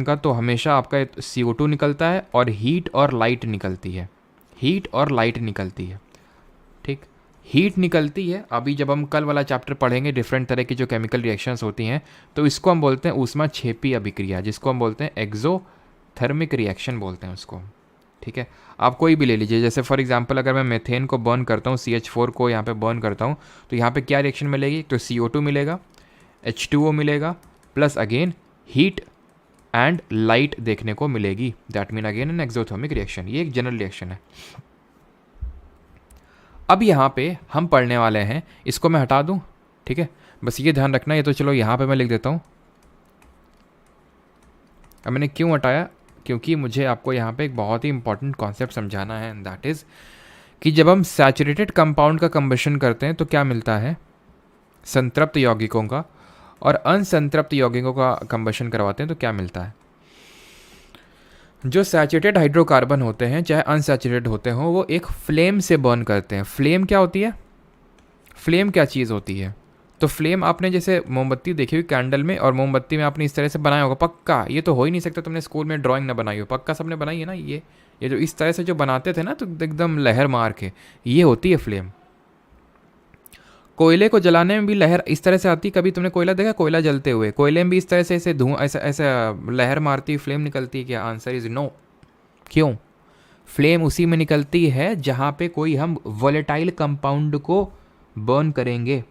का, तो हमेशा आपका CO2 निकलता है और हीट और लाइट निकलती है। ठीक, हीट निकलती है। अभी जब हम कल वाला चैप्टर पढ़ेंगे डिफरेंट तरह की जो केमिकल रिएक्शंस होती हैं, तो इसको हम बोलते हैं ऊष्माक्षेपी अभिक्रिया, जिसको हम बोलते हैं एक्सोथर्मिक रिएक्शन बोलते हैं उसको। ठीक है, आप कोई भी ले लीजिए, जैसे फॉर एग्जांपल अगर मैं मेथेन को बर्न करता हूँ, CH4 को यहाँ पे बर्न करता हूँ, तो यहाँ पे क्या रिएक्शन मिलेगी? तो CO2 मिलेगा, H2O मिलेगा, plus again heat and light देखने को मिलेगी। That mean again an exothermic reaction. ये एक जनरल रिएक्शन है। अब यहाँ पे हम पढ़ने वाले हैं, इसको मैं हटा दूँ। ठीक है, बस ये ध्यान रखना। ये तो चलो यहाँ पे मैं लिख देता हूँ। अब मैंने क्यों हटाया? क्योंकि मुझे आपको यहाँ पे एक बहुत ही इंपॉर्टेंट कॉन्सेप्ट समझाना है, एंड दैट इज़ कि जब हम सैचुरेटेड कंपाउंड का कंबशन करते हैं तो क्या मिलता है? संतृप्त यौगिकों का। और अनसंतृप्त यौगिकों का कंबशन करवाते हैं तो क्या मिलता है? जो सैचुरेटेड हाइड्रोकार्बन होते हैं, चाहे अनसैचुरेटेड होते हों, वो एक फ्लेम से बर्न करते हैं। फ्लेम क्या होती है? फ्लेम क्या चीज़ होती है? तो फ्लेम आपने जैसे मोमबत्ती देखी हुई कैंडल में, और मोमबत्ती में आपने इस तरह से बनाया होगा पक्का, ये तो हो ही नहीं सकता तुमने स्कूल में ड्राइंग ना बनाई हो, पक्का सबने बनाई है ना। ये जो इस तरह से जो बनाते थे ना, तो एकदम लहर मार के, ये होती है फ्लेम। कोयले को जलाने में भी लहर इस तरह से आती, कभी तुमने कोयला देखा, कोयला जलते हुए, कोयले में भी इस तरह से ऐसे धुआं, ऐसा ऐसा लहर मारती फ्लेम निकलती है क्या? Answer is no. क्यों? फ्लेम उसी में निकलती है जहाँ पे कोई हम वोलेटाइल कंपाउंड को बर्न करेंगे।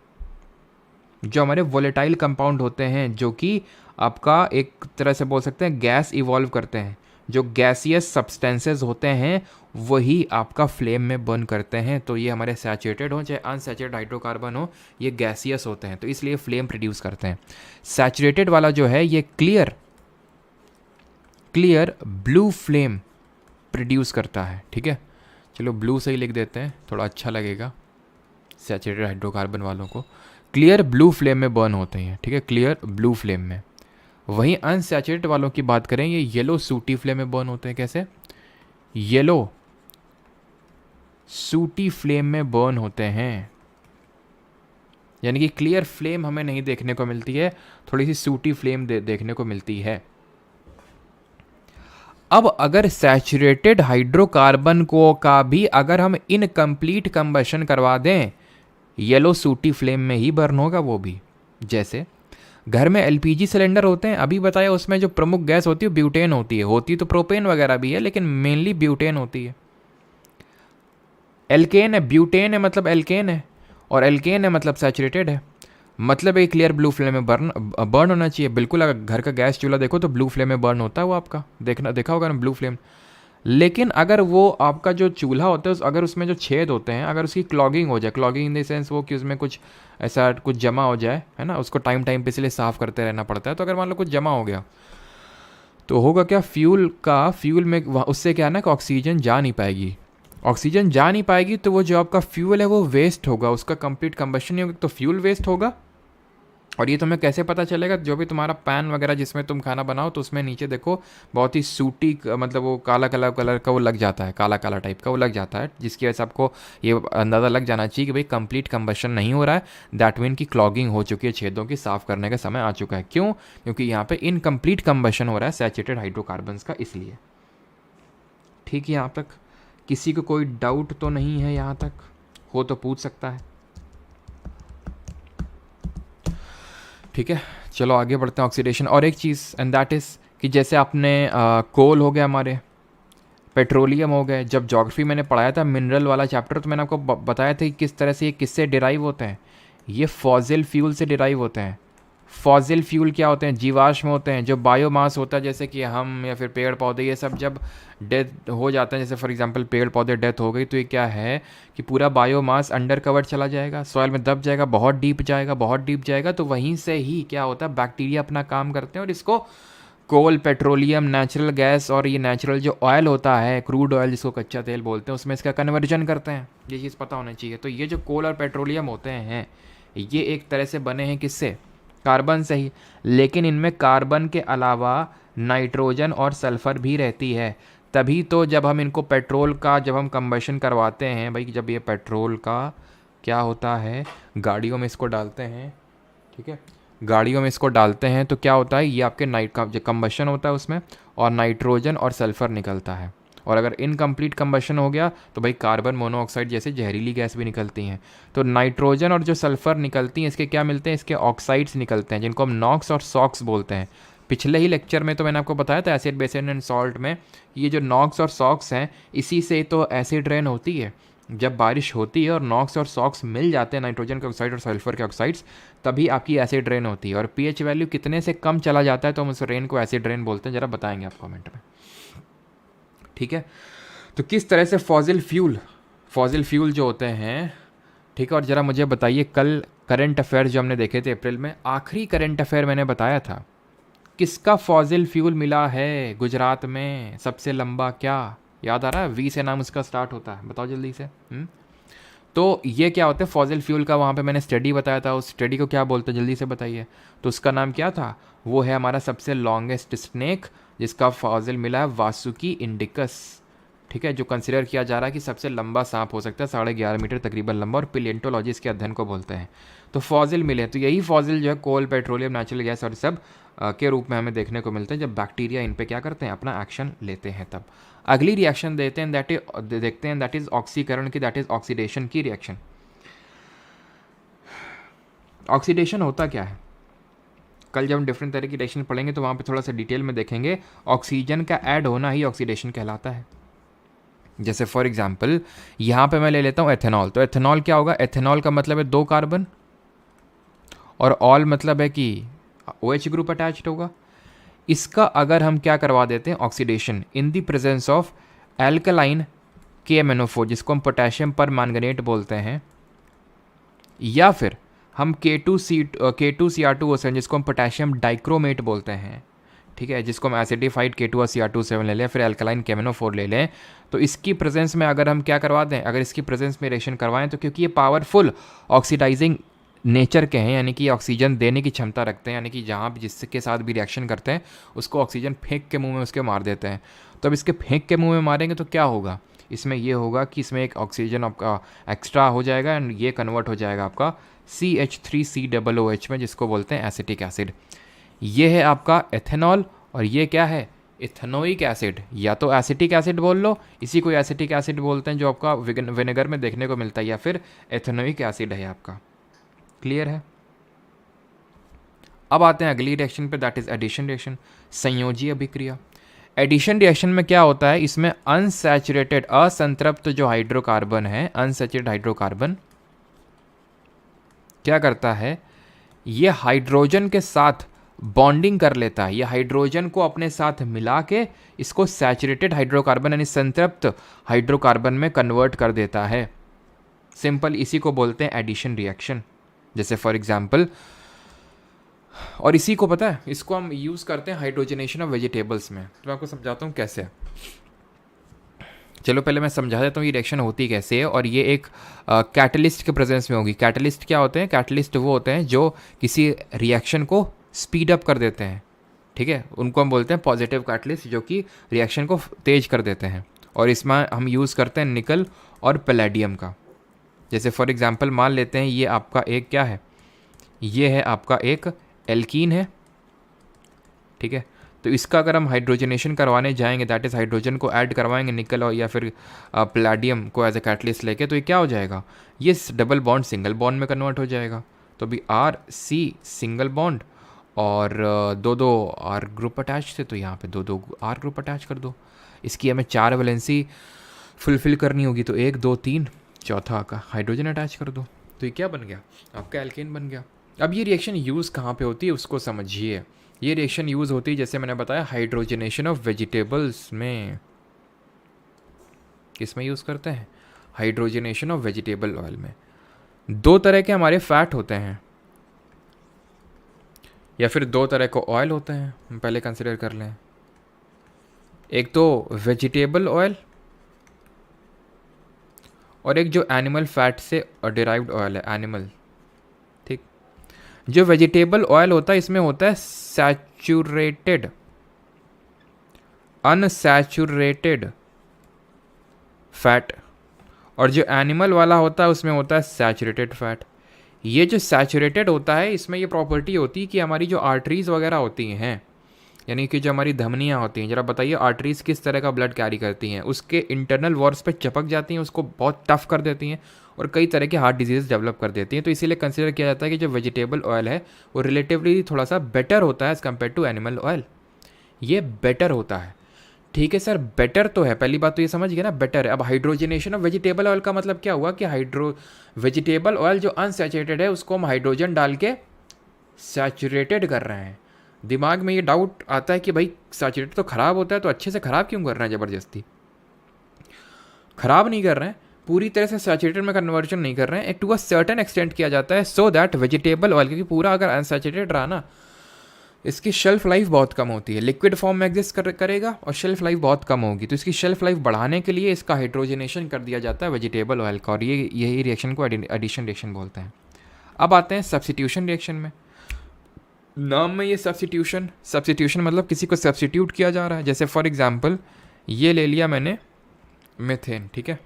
जो हमारे वोलेटाइल कंपाउंड होते हैं, जो कि आपका एक तरह से बोल सकते हैं गैस इवॉल्व करते हैं, जो गैसियस सब्सटेंसेस होते हैं वही आपका फ्लेम में बर्न करते हैं। तो ये हमारे सैचुरेटेड हो चाहे अनसैचुरेटेड हाइड्रोकार्बन हो, ये गैसियस होते हैं, तो इसलिए फ्लेम प्रोड्यूस करते हैं। सैचुरेटेड वाला जो है ये क्लियर ब्लू फ्लेम प्रोड्यूस करता है। ठीक है, चलो ब्लू से ही लिख देते हैं, थोड़ा अच्छा लगेगा सैचुरेटेड हाइड्रोकार्बन वालों को। क्लियर ब्लू फ्लेम में बर्न होते हैं। ठीक है, क्लियर ब्लू फ्लेम में। वहीं अनसैचुरेटेड वालों की बात करें, ये येलो सूटी फ्लेम में बर्न होते हैं। कैसे? येलो सूटी फ्लेम में बर्न होते हैं, यानी कि क्लियर फ्लेम हमें नहीं देखने को मिलती है, थोड़ी सी सूटी फ्लेम देखने को मिलती है। अब अगर सैचुरेटेड हाइड्रोकार्बन को का भी अगर हम इनकम्प्लीट कंबशन करवा दें, येलो सूटी फ्लेम में ही बर्न होगा वो भी। जैसे घर में एलपीजी सिलेंडर होते हैं, अभी बताया उसमें जो प्रमुख गैस होती है ब्यूटेन होती तो प्रोपेन वगैरह भी है, लेकिन मेनली ब्यूटेन होती है। एल्केन है, ब्यूटेन है मतलब एल्केन है, और एल्केन है मतलब सैचुरेटेड है, मतलब एक क्लियर ब्लू फ्लेम में बर्न होना चाहिए। बिल्कुल, अगर घर का गैस चूल्हा देखो तो ब्लू फ्लेम में बर्न होता है वो आपका, देखा होगा ना ब्लू फ्लेम। लेकिन अगर वो आपका जो चूल्हा होता है अगर उसमें जो छेद होते हैं, अगर उसकी क्लॉगिंग हो जाए, क्लॉगिंग इन द सेंस वो कि उसमें कुछ ऐसा कुछ जमा हो जाए, है ना, उसको टाइम पे इसलिए साफ़ करते रहना पड़ता है। तो अगर मान लो कुछ जमा हो गया तो होगा क्या, फ्यूल में उससे क्या है ना कि ऑक्सीजन जा नहीं पाएगी। ऑक्सीजन जा नहीं पाएगी तो वो जो आपका फ्यूल है वो वेस्ट होगा, उसका कंप्लीट कंबशन नहीं होगा, तो फ्यूल वेस्ट होगा। और ये तुम्हें कैसे पता चलेगा? जो भी तुम्हारा पैन वगैरह जिसमें तुम खाना बनाओ, तो उसमें नीचे देखो बहुत ही सूटी, मतलब वो काला कलर का वो लग जाता है, काला काला टाइप का वो लग जाता है, जिसकी वजह से आपको ये अंदाज़ा लग जाना चाहिए कि भाई कंप्लीट कंबशन नहीं हो रहा है, दैट मीन की क्लॉगिंग हो चुकी है, छेदों की साफ़ करने का समय आ चुका है। क्यों? क्योंकि यहाँ पर इनकम्प्लीट कंबशन हो रहा है सैचुरेटेड हाइड्रोकार्बन्स का, इसलिए। ठीक है, यहाँ तक किसी को कोई डाउट तो नहीं है? यहाँ तक हो तो पूछ सकता है। ठीक है, चलो आगे बढ़ते हैं। ऑक्सीडेशन, और एक चीज़ एंड दैट इज़ कि जैसे आपने कोल हो गया, हमारे पेट्रोलियम हो गए, जब ज्योग्राफी मैंने पढ़ाया था मिनरल वाला चैप्टर, तो मैंने आपको बताया था कि किस तरह से ये किससे डिराइव होते हैं। ये फॉसिल फ्यूल से डिराइव होते हैं। फॉसिल फ्यूल क्या होते हैं? जीवाश्म होते हैं। जो बायोमास होता है, जैसे कि हम या फिर पेड़ पौधे, ये सब जब डेथ हो जाता है, जैसे फॉर एग्जांपल पेड़ पौधे डेथ हो गई, तो ये क्या है कि पूरा बायोमास अंडर कवर चला जाएगा, सॉइल में दब जाएगा, बहुत डीप जाएगा। तो वहीं से ही क्या होता है, बैक्टीरिया अपना काम करते हैं और इसको कोल, पेट्रोलियम, नेचुरल गैस और ये नेचुरल जो ऑयल होता है, क्रूड ऑयल जिसको कच्चा तेल बोलते हैं, उसमें इसका कन्वर्जन करते हैं। ये चीज़ पता होना चाहिए। तो ये जो कोल और पेट्रोलियम होते हैं, ये एक तरह से बने हैं किससे? कार्बन से ही। लेकिन इनमें कार्बन के अलावा नाइट्रोजन और सल्फ़र भी रहती है। तभी तो जब हम इनको पेट्रोल का जब हम कंबशन करवाते हैं भाई, जब ये पेट्रोल का क्या होता है, गाड़ियों में इसको डालते हैं, ठीक है, गाड़ियों में इसको डालते हैं तो क्या होता है, ये आपके नाइट का जो कंबशन होता है उसमें, और नाइट्रोजन और सल्फ़र निकलता है। और अगर इनकम्प्लीट कंबशन हो गया तो भाई कार्बन मोनोऑक्साइड जैसे जहरीली गैस भी निकलती हैं। तो नाइट्रोजन और जो सल्फ़र निकलती हैं, इसके क्या मिलते हैं, इसके ऑक्साइड्स निकलते हैं, जिनको हम नॉक्स और सॉक्स बोलते हैं। पिछले ही लेक्चर में तो मैंने आपको बताया था एसिड, बेसिन एंड सॉल्ट में, ये जो नॉक्स और सॉक्स हैं, इसी से तो एसिड रेन होती है। जब बारिश होती है और नॉक्स और सॉक्स मिल जाते हैं, नाइट्रोजन के ऑक्साइड और सल्फर के ऑक्साइड्स, तभी आपकी एसिड रेन होती है। और पीएच वैल्यू कितने से कम चला जाता है तो हम उस रेन को एसिड रेन बोलते हैं, ज़रा बताएंगे आप कमेंट में। ठीक है, तो किस तरह से फॉसिल फ्यूल जो होते हैं, ठीक है। और ज़रा मुझे बताइए, कल करंट अफेयर्स जो हमने देखे थे अप्रैल में, आखिरी करंट अफेयर मैंने बताया था, किसका फॉसिल फ्यूल मिला है गुजरात में सबसे लंबा? क्या याद आ रहा है? वी से नाम उसका स्टार्ट होता है, बताओ जल्दी से। तो ये क्या होता है फॉसिल फ्यूल का? वहाँ पे मैंने स्टडी बताया था, उस स्टडी को क्या बोलते हैं जल्दी से बताइए। तो उसका नाम क्या था? वो है हमारा सबसे लॉन्गेस्ट स्नेक, जिसका फॉसिल मिला है वासुकी इंडिकस। ठीक है, जो कंसिडर किया जा रहा है कि सबसे लंबा सांप हो सकता है, 11.5 मीटर तकरीबन लंबा, और पिलेंटोलॉजी इसके अध्ययन को बोलते हैं। तो फॉसिल मिले, तो यही फॉसिल जो है कोल, पेट्रोलियम, नेचुरल गैस और सब के रूप में हमें देखने को मिलते हैं जब बैक्टीरिया इन पे क्या करते हैं, अपना एक्शन लेते हैं तब। अगली रिएक्शन देते हैं देखते हैं दैट इज ऑक्सीकरण की, दैट इज ऑक्सीडेशन की रिएक्शन। ऑक्सीडेशन होता क्या है, कल जब हम डिफरेंट तरह की रिएक्शन पढ़ेंगे तो वहाँ पे थोड़ा सा डिटेल में देखेंगे। ऑक्सीजन का ऐड होना ही ऑक्सीडेशन कहलाता है। जैसे फॉर एग्जांपल यहाँ पे मैं ले लेता हूँ एथेनॉल, तो एथेनॉल क्या होगा, एथेनॉल का मतलब है 2 कार्बन, और ऑल मतलब है कि OH ग्रुप अटैच्ड होगा। इसका अगर हम क्या करवा देते हैं, oxidation in the presence of alkaline KMnO4, जिसको हम पोटेशियम पर मैंगनेट बोलते हैं, या फिर हम K2Cr2O7 जिसको हम पोटेशियम डाइक्रोमेट बोलते हैं, ठीक है, जिसको हम एसिडिफाइड K2Cr2O7 ले लें, फिर एल्कलाइन KMnO4 ले लें, तो इसकी प्रेजेंस में अगर हम क्या करवा दें, अगर इसकी प्रेजेंस में रिएक्शन करवाएं, तो क्योंकि ये पावरफुल ऑक्सीडाइजिंग नेचर के हैं, यानी कि ऑक्सीजन देने की क्षमता रखते हैं, यानी कि जहाँ भी जिसके साथ भी रिएक्शन करते हैं उसको ऑक्सीजन फेंक के मुंह में उसके मार देते हैं। तो अब इसके फेंक के मुंह में मारेंगे तो क्या होगा, इसमें ये होगा कि इसमें एक ऑक्सीजन आपका एक्स्ट्रा हो जाएगा एंड ये कन्वर्ट हो जाएगा आपका CH3COOH में, जिसको बोलते हैं एसिटिक एसिड। ये है आपका एथेनॉल, और ये क्या है, इथेनोइक एसिड, या तो एसिटिक एसिड बोल लो, इसी को एसिटिक एसिड बोलते हैं जो आपका विनेगर में देखने को मिलता है, या फिर एथेनोइक एसिड है आपका। क्लियर है। अब आते हैं अगली रिएक्शन पे, दैट इज एडिशन रिएक्शन, संयोजी अभिक्रिया। एडिशन रिएक्शन में क्या होता है, इसमें अनसैचुरेटेड असंतृप्त जो हाइड्रोकार्बन है, अनसैचुरेटेड हाइड्रोकार्बन क्या करता है, ये हाइड्रोजन के साथ बॉन्डिंग कर लेता है, ये हाइड्रोजन को अपने साथ मिला के इसको सैचुरेटेड हाइड्रोकार्बन यानी संतृप्त हाइड्रोकार्बन में कन्वर्ट कर देता है। सिंपल, इसी को बोलते हैं एडिशन रिएक्शन। जैसे फॉर एग्जांपल, और इसी को पता है, इसको हम यूज़ करते हैं हाइड्रोजनेशन ऑफ वेजिटेबल्स में। तो मैं आपको समझाता हूँ कैसे। चलो पहले मैं समझा देता हूँ ये रिएक्शन होती कैसे है, और ये एक कैटलिस्ट के प्रेजेंस में होगी। कैटलिस्ट क्या होते हैं, कैटलिस्ट वो होते हैं जो किसी रिएक्शन को स्पीड अप कर देते हैं, ठीक है, उनको हम बोलते हैं पॉजिटिव कैटलिस्ट, जो कि रिएक्शन को तेज कर देते हैं। और इसमें हम यूज़ करते हैं निकल और पैलेडियम का। जैसे फॉर एग्जांपल मान लेते हैं ये आपका एक क्या है, ये है आपका एक एल्कीन है, ठीक है, तो इसका अगर हम हाइड्रोजनेशन करवाने जाएंगे, दैट इज़ हाइड्रोजन को ऐड करवाएंगे निकल और या फिर पैलेडियम को एज ए कैटलिस्ट लेके, तो ये क्या हो जाएगा, ये डबल बॉन्ड सिंगल बॉन्ड में कन्वर्ट हो जाएगा। तो भी RC सिंगल बॉन्ड और 2 R ग्रुप अटैच थे, तो यहाँ पे 2 R ग्रुप अटैच कर दो। इसकी हमें 4 वैलेंसी फुलफिल करनी होगी, तो 1 2 3 चौथा का हाइड्रोजन अटैच कर दो, तो ये क्या बन गया, आपका एल्केन बन गया। अब ये रिएक्शन यूज़ कहाँ पे होती है उसको समझिए। ये रिएक्शन यूज़ होती है जैसे मैंने बताया हाइड्रोजनेशन ऑफ वेजिटेबल्स में। किस में यूज़ करते हैं, हाइड्रोजनेशन ऑफ वेजिटेबल ऑयल में। 2 तरह के हमारे फैट होते हैं, या फिर 2 तरह के ऑयल होते हैं, हम पहले कंसिडर कर लें। एक तो वेजिटेबल ऑयल, और एक जो एनिमल फैट से डिराइव्ड ऑयल है, एनिमल, ठीक। जो वेजिटेबल ऑयल होता है इसमें होता है सैचुरेटेड, अनसैचुरेटेड फैट, और जो एनिमल वाला होता है उसमें होता है सैचुरेटेड फैट। ये जो सैचुरेटेड होता है इसमें ये प्रॉपर्टी होती है कि हमारी जो आर्टरीज वगैरह होती हैं, यानी कि जो हमारी धमनियाँ होती हैं, ज़रा बताइए आर्टरीज किस तरह का ब्लड कैरी करती हैं, उसके इंटरनल वॉल्स पे चिपक जाती हैं, उसको बहुत टफ कर देती हैं और कई तरह के हार्ट डिजीज़ डेवलप कर देती हैं। तो इसीलिए कंसिडर किया जाता है कि जो वेजिटेबल ऑयल है वो रिलेटिवली थोड़ा सा बेटर होता है as compare to animal oil. ये बेटर होता है, ठीक है सर, बेटर तो है, पहली बात तो ये समझ गए ना, बेटर है। अब हाइड्रोजनेशन ऑफ वेजिटेबल ऑयल का मतलब क्या हुआ कि वेजिटेबल ऑयल जो अनसैचुरेटेड है उसको हम हाइड्रोजन डाल के सैचुरेटेड कर रहे हैं। दिमाग में ये डाउट आता है कि भाई सैचुरेटेड तो ख़राब होता है, तो अच्छे से ख़राब क्यों कर रहे हैं, ज़बरदस्ती ख़राब नहीं कर रहे हैं, पूरी तरह से सैचुरेटेड में कन्वर्जन नहीं कर रहे हैं, एक टू अ सर्टेन एक्सटेंट किया जाता है, सो दैट वेजिटेबल ऑयल, क्योंकि पूरा अगर अनसैचुरेटेड रहा ना, इसकी शेल्फ लाइफ बहुत कम होती है, लिक्विड फॉर्म में एग्जिस्ट करेगा और शेल्फ लाइफ बहुत कम होगी, तो इसकी शेल्फ लाइफ बढ़ाने के लिए इसका हाइड्रोजनेशन कर दिया जाता है वेजिटेबल ऑयल का, और यही रिएक्शन को एडिशन रिएक्शन बोलते हैं। अब आते हैं सब्स्टिट्यूशन रिएक्शन में। नाम में ये सब्स्टिट्यूशन मतलब किसी को सब्स्टिट्यूट किया जा रहा है। जैसे फॉर एग्जांपल ये ले लिया मैंने मीथेन, ठीक है।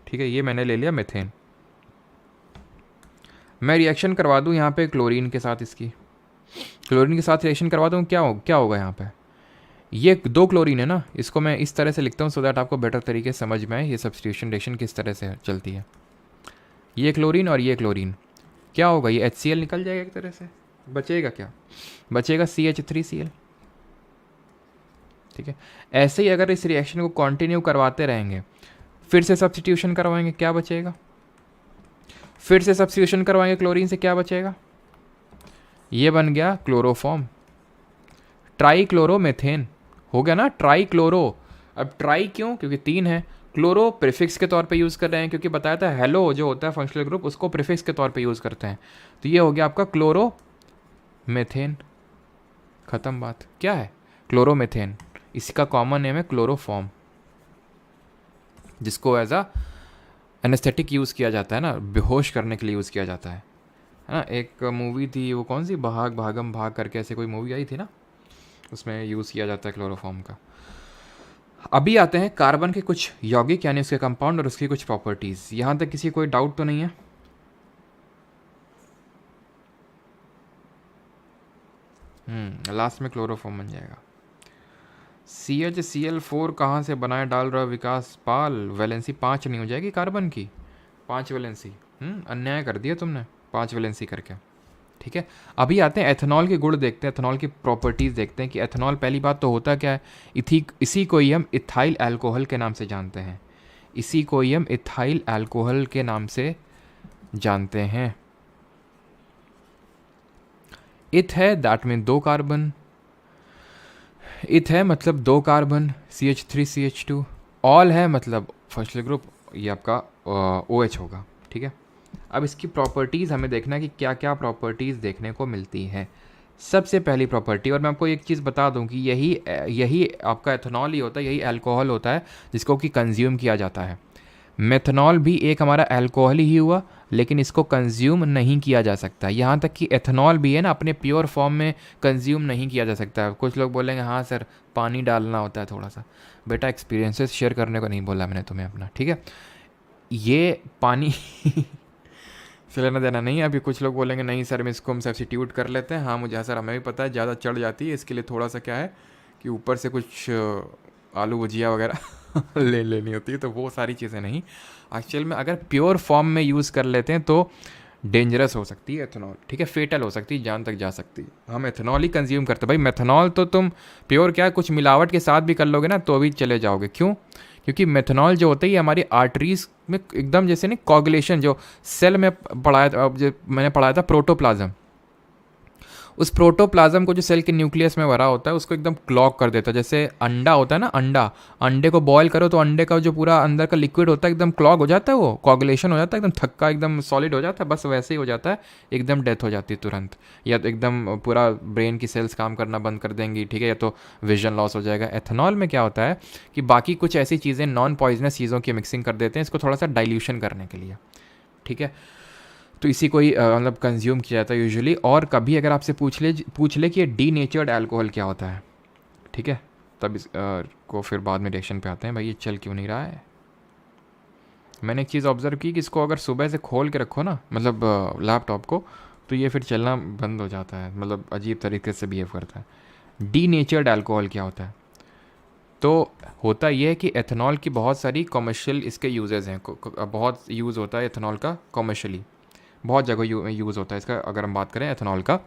ठीक है, ये मैंने ले लिया मीथेन। मैं रिएक्शन करवा दूँ यहाँ पे क्लोरीन के साथ, इसकी क्लोरीन के साथ रिएक्शन करवा दूँ, क्या होगा यहाँ पे? ये 2 क्लोरीन है ना, इसको मैं इस तरह से लिखता हूँ सो दैट आपको बेटर तरीके से समझ में आए ये सब्स्टिट्यूशन रिएक्शन किस तरह से चलती है। ये क्लोरीन और ये क्लोरीन, क्या होगा? ये HCl निकल जाएगा एक तरह से, बचेगा क्या? बचेगा CH3Cl, ठीक है। ऐसे ही अगर इस रिएक्शन को कंटिन्यू करवाते रहेंगे, फिर से सब्स्टिट्यूशन करवाएंगे, क्या बचेगा? फिर से सब्स्टिट्यूशन करवाएंगे क्लोरीन से, क्या बचेगा? ये बन गया क्लोरोफॉर्म, ट्राईक्लोरोमेथेन हो गया ना, ट्राईक्लोरो। अब ट्राई क्यों? क्योंकि 3 है। क्लोरो प्रीफिक्स के तौर पे यूज़ कर रहे हैं, क्योंकि बताया था हेलो जो होता है फंक्शनल ग्रुप, उसको प्रीफिक्स के तौर पे यूज़ करते हैं। तो ये हो गया आपका क्लोरोमेथेन, ख़त्म बात। क्या है? क्लोरोमेथेन। इसका कॉमन नेम है क्लोरोफॉर्म, जिसको एज अ एनेस्थेटिक यूज़ किया जाता है ना, बेहोश करने के लिए यूज़ किया जाता है ना। एक मूवी थी, वो कौन सी, भाग भागम भाग करके ऐसे कोई मूवी आई थी ना, उसमें यूज़ किया जाता है क्लोरोफॉर्म का। अभी आते हैं कार्बन के कुछ यौगिक यानी उसके कंपाउंड और उसकी कुछ प्रॉपर्टीज़। यहाँ तक किसी कोई डाउट तो नहीं है? लास्ट में क्लोरोफॉर्म बन जाएगा। CHCl4 कहाँ से बनाए डाल रहा विकास पाल? वैलेंसी 5 नहीं हो जाएगी कार्बन की? 5 वैलेंसी, अन्याय कर दिया तुमने 5 वैलेंसी करके, ठीक है। अभी आते हैं एथेनॉल के गुण देखते हैं, एथेनॉल की प्रॉपर्टीज़ देखते हैं कि एथेनॉल पहली बात तो होता क्या है। इसी को ही हम इथाइल अल्कोहल के नाम से जानते हैं, इसी को ही हम इथाइल अल्कोहल के नाम से जानते हैं। इथ है दैट मीन 2 कार्बन, इथ है मतलब 2 कार्बन, CH3CH2। ऑल है मतलब फंक्शनल ग्रुप, ये आपका OH होगा, ठीक है। अब इसकी प्रॉपर्टीज़ हमें देखना है कि क्या क्या प्रॉपर्टीज़ देखने को मिलती है। सबसे पहली प्रॉपर्टी, और मैं आपको एक चीज़ बता दूं कि यही आपका एथेनॉल ही होता है, यही अल्कोहल होता है जिसको कि कंज्यूम किया जाता है। मेथनॉल भी एक हमारा अल्कोहल ही हुआ, लेकिन इसको कंज्यूम नहीं किया जा सकता। यहाँ तक कि एथेनॉल भी है ना, अपने प्योर फॉर्म में कंज्यूम नहीं किया जा सकता। कुछ लोग बोलेंगे हाँ सर पानी डालना होता है थोड़ा सा। बेटा एक्सपीरियंसेस शेयर करने को नहीं बोला मैंने तुम्हें अपना, ठीक है। ये पानी से लेना देना नहीं है। अभी कुछ लोग बोलेंगे नहीं सर, इसको हम सब्स्टिट्यूट कर लेते हैं। हाँ मुझे सर हमें भी पता है ज़्यादा चढ़ जाती है, इसके लिए थोड़ा सा क्या है कि ऊपर से कुछ आलू भुजिया वगैरह ले लेनी होती है, तो वो सारी चीज़ें नहीं। एक्चुअल में अगर प्योर फॉर्म में यूज़ कर लेते हैं तो डेंजरस हो सकती है एथेनॉल, ठीक है, फेटल हो सकती है, जान तक जा सकती है। हम एथेनॉल ही कंज्यूम करते भाई। मेथनॉल तो तुम प्योर क्या कुछ मिलावट के साथ भी कर लोगे ना तो भी चले जाओगे। क्यों? क्योंकि मेथनॉल जो होता है ये हमारी आर्टरीज में एकदम जैसे नहीं कोगुलेशन, जो सेल में पढ़ाया जो मैंने पढ़ाया था प्रोटोप्लाज्म, उस प्रोटोप्लाज्म को जो सेल के न्यूक्लियस में भरा होता है उसको एकदम क्लॉग कर देता है। जैसे अंडा होता है ना, अंडे को बॉयल करो तो अंडे का जो पूरा अंदर का लिक्विड होता है एकदम क्लॉग हो जाता है, वो कोगुलेशन हो जाता है, एकदम थक्का एकदम सॉलिड हो जाता है। बस वैसे ही हो जाता है, एकदम डेथ हो जाती है तुरंत, या तो एकदम पूरा ब्रेन की सेल्स काम करना बंद कर देंगी, ठीक है, या तो विजन लॉस हो जाएगा। एथेनॉल में क्या होता है कि बाकी कुछ ऐसी चीज़ें नॉन पॉइजनस चीज़ों की मिक्सिंग कर देते हैं इसको थोड़ा सा डाइल्यूशन करने के लिए, ठीक है। तो इसी को ही मतलब कंज्यूम किया जाता है यूजुअली। और कभी अगर आपसे पूछ ले कि ये डीनेचर्ड अल्कोहल क्या होता है, ठीक है, तब इस को फिर बाद में रिएक्शन पे आते हैं भाई ये चल क्यों नहीं रहा है। मैंने एक चीज़ ऑब्जर्व की कि इसको अगर सुबह से खोल के रखो ना, मतलब लैपटॉप को, तो ये फिर चलना बंद हो जाता है, मतलब अजीब तरीके से बिहेव करता है। डीनेचर्ड अल्कोहल क्या होता है? तो होता ये है कि एथेनॉल की बहुत सारी कॉमर्शियल इसके यूजेज़ हैं, बहुत यूज़ होता है एथेनॉल का कॉमर्शियली, बहुत जगह यूज़ होता है इसका। अगर हम बात करें एथेनॉल का,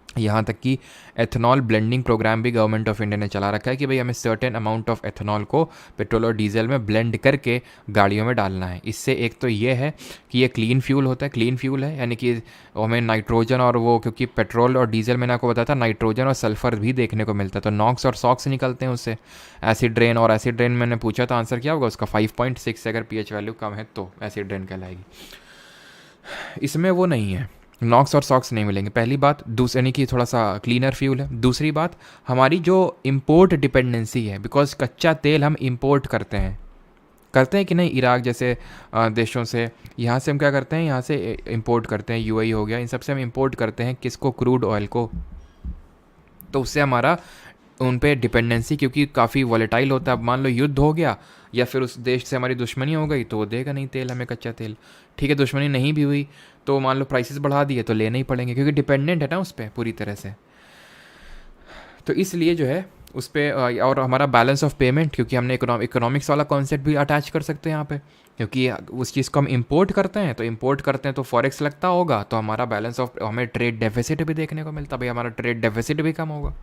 यहाँ तक कि एथेनॉल ब्लेंडिंग प्रोग्राम भी गवर्नमेंट ऑफ इंडिया ने चला रखा है कि भाई हमें सर्टेन अमाउंट ऑफ एथेनॉल को पेट्रोल और डीजल में ब्लेंड करके गाड़ियों में डालना है। इससे एक तो ये है कि ये क्लीन फ्यूल होता है, क्लीन फ्यूल है यानी कि हमें नाइट्रोजन और वो, क्योंकि पेट्रोल और डीजल मैंने आपको बताया था नाइट्रोजन और सल्फर भी देखने को मिलता है, तो नॉक्स और सॉक्स निकलते हैं उससे। एसिड रेन, और एसिड रेन मैंने पूछा था आंसर क्या होगा उसका 5.6 से अगर पीएच वैल्यू कम है तो एसिड रेन कहलाएगी। इसमें वो नहीं है, नॉक्स और सॉक्स नहीं मिलेंगे, पहली बात। दूसरी यानी कि थोड़ा सा क्लीनर फ्यूल है। दूसरी बात, हमारी जो इम्पोर्ट डिपेंडेंसी है, बिकॉज कच्चा तेल हम इम्पोर्ट करते हैं कि नहीं, इराक जैसे देशों से, यहाँ से हम क्या करते हैं, यहाँ से इम्पोर्ट करते हैं, यूएई हो गया, इन सब से हम इम्पोर्ट करते हैं किसको, क्रूड ऑयल को, तो उससे हमारा उन पे डिपेंडेंसी, क्योंकि काफ़ी वॉलेटाइल होता है। अब मान लो युद्ध हो गया या फिर उस देश से हमारी दुश्मनी हो गई तो वो देगा नहीं तेल हमें, कच्चा तेल। ठीक है, दुश्मनी नहीं भी हुई तो मान लो प्राइसेस बढ़ा दिए तो लेने ही पड़ेंगे, क्योंकि डिपेंडेंट है ना उस पर पूरी तरह से। तो इसलिए जो है उस पर, और हमारा बैलेंस ऑफ पेमेंट, क्योंकि हमने इकोनॉमिक्स वाला कॉन्सेप्ट भी अटैच कर सकते हैं यहाँ पे, क्योंकि उस चीज़ को हम इंपोर्ट करते हैं, तो इंपोर्ट करते हैं तो फॉरेक्स लगता होगा, तो हमारा बैलेंस ऑफ, हमें ट्रेड डेफिसिट भी देखने को मिलता, भाई हमारा ट्रेड डेफिसिट भी कम होगा,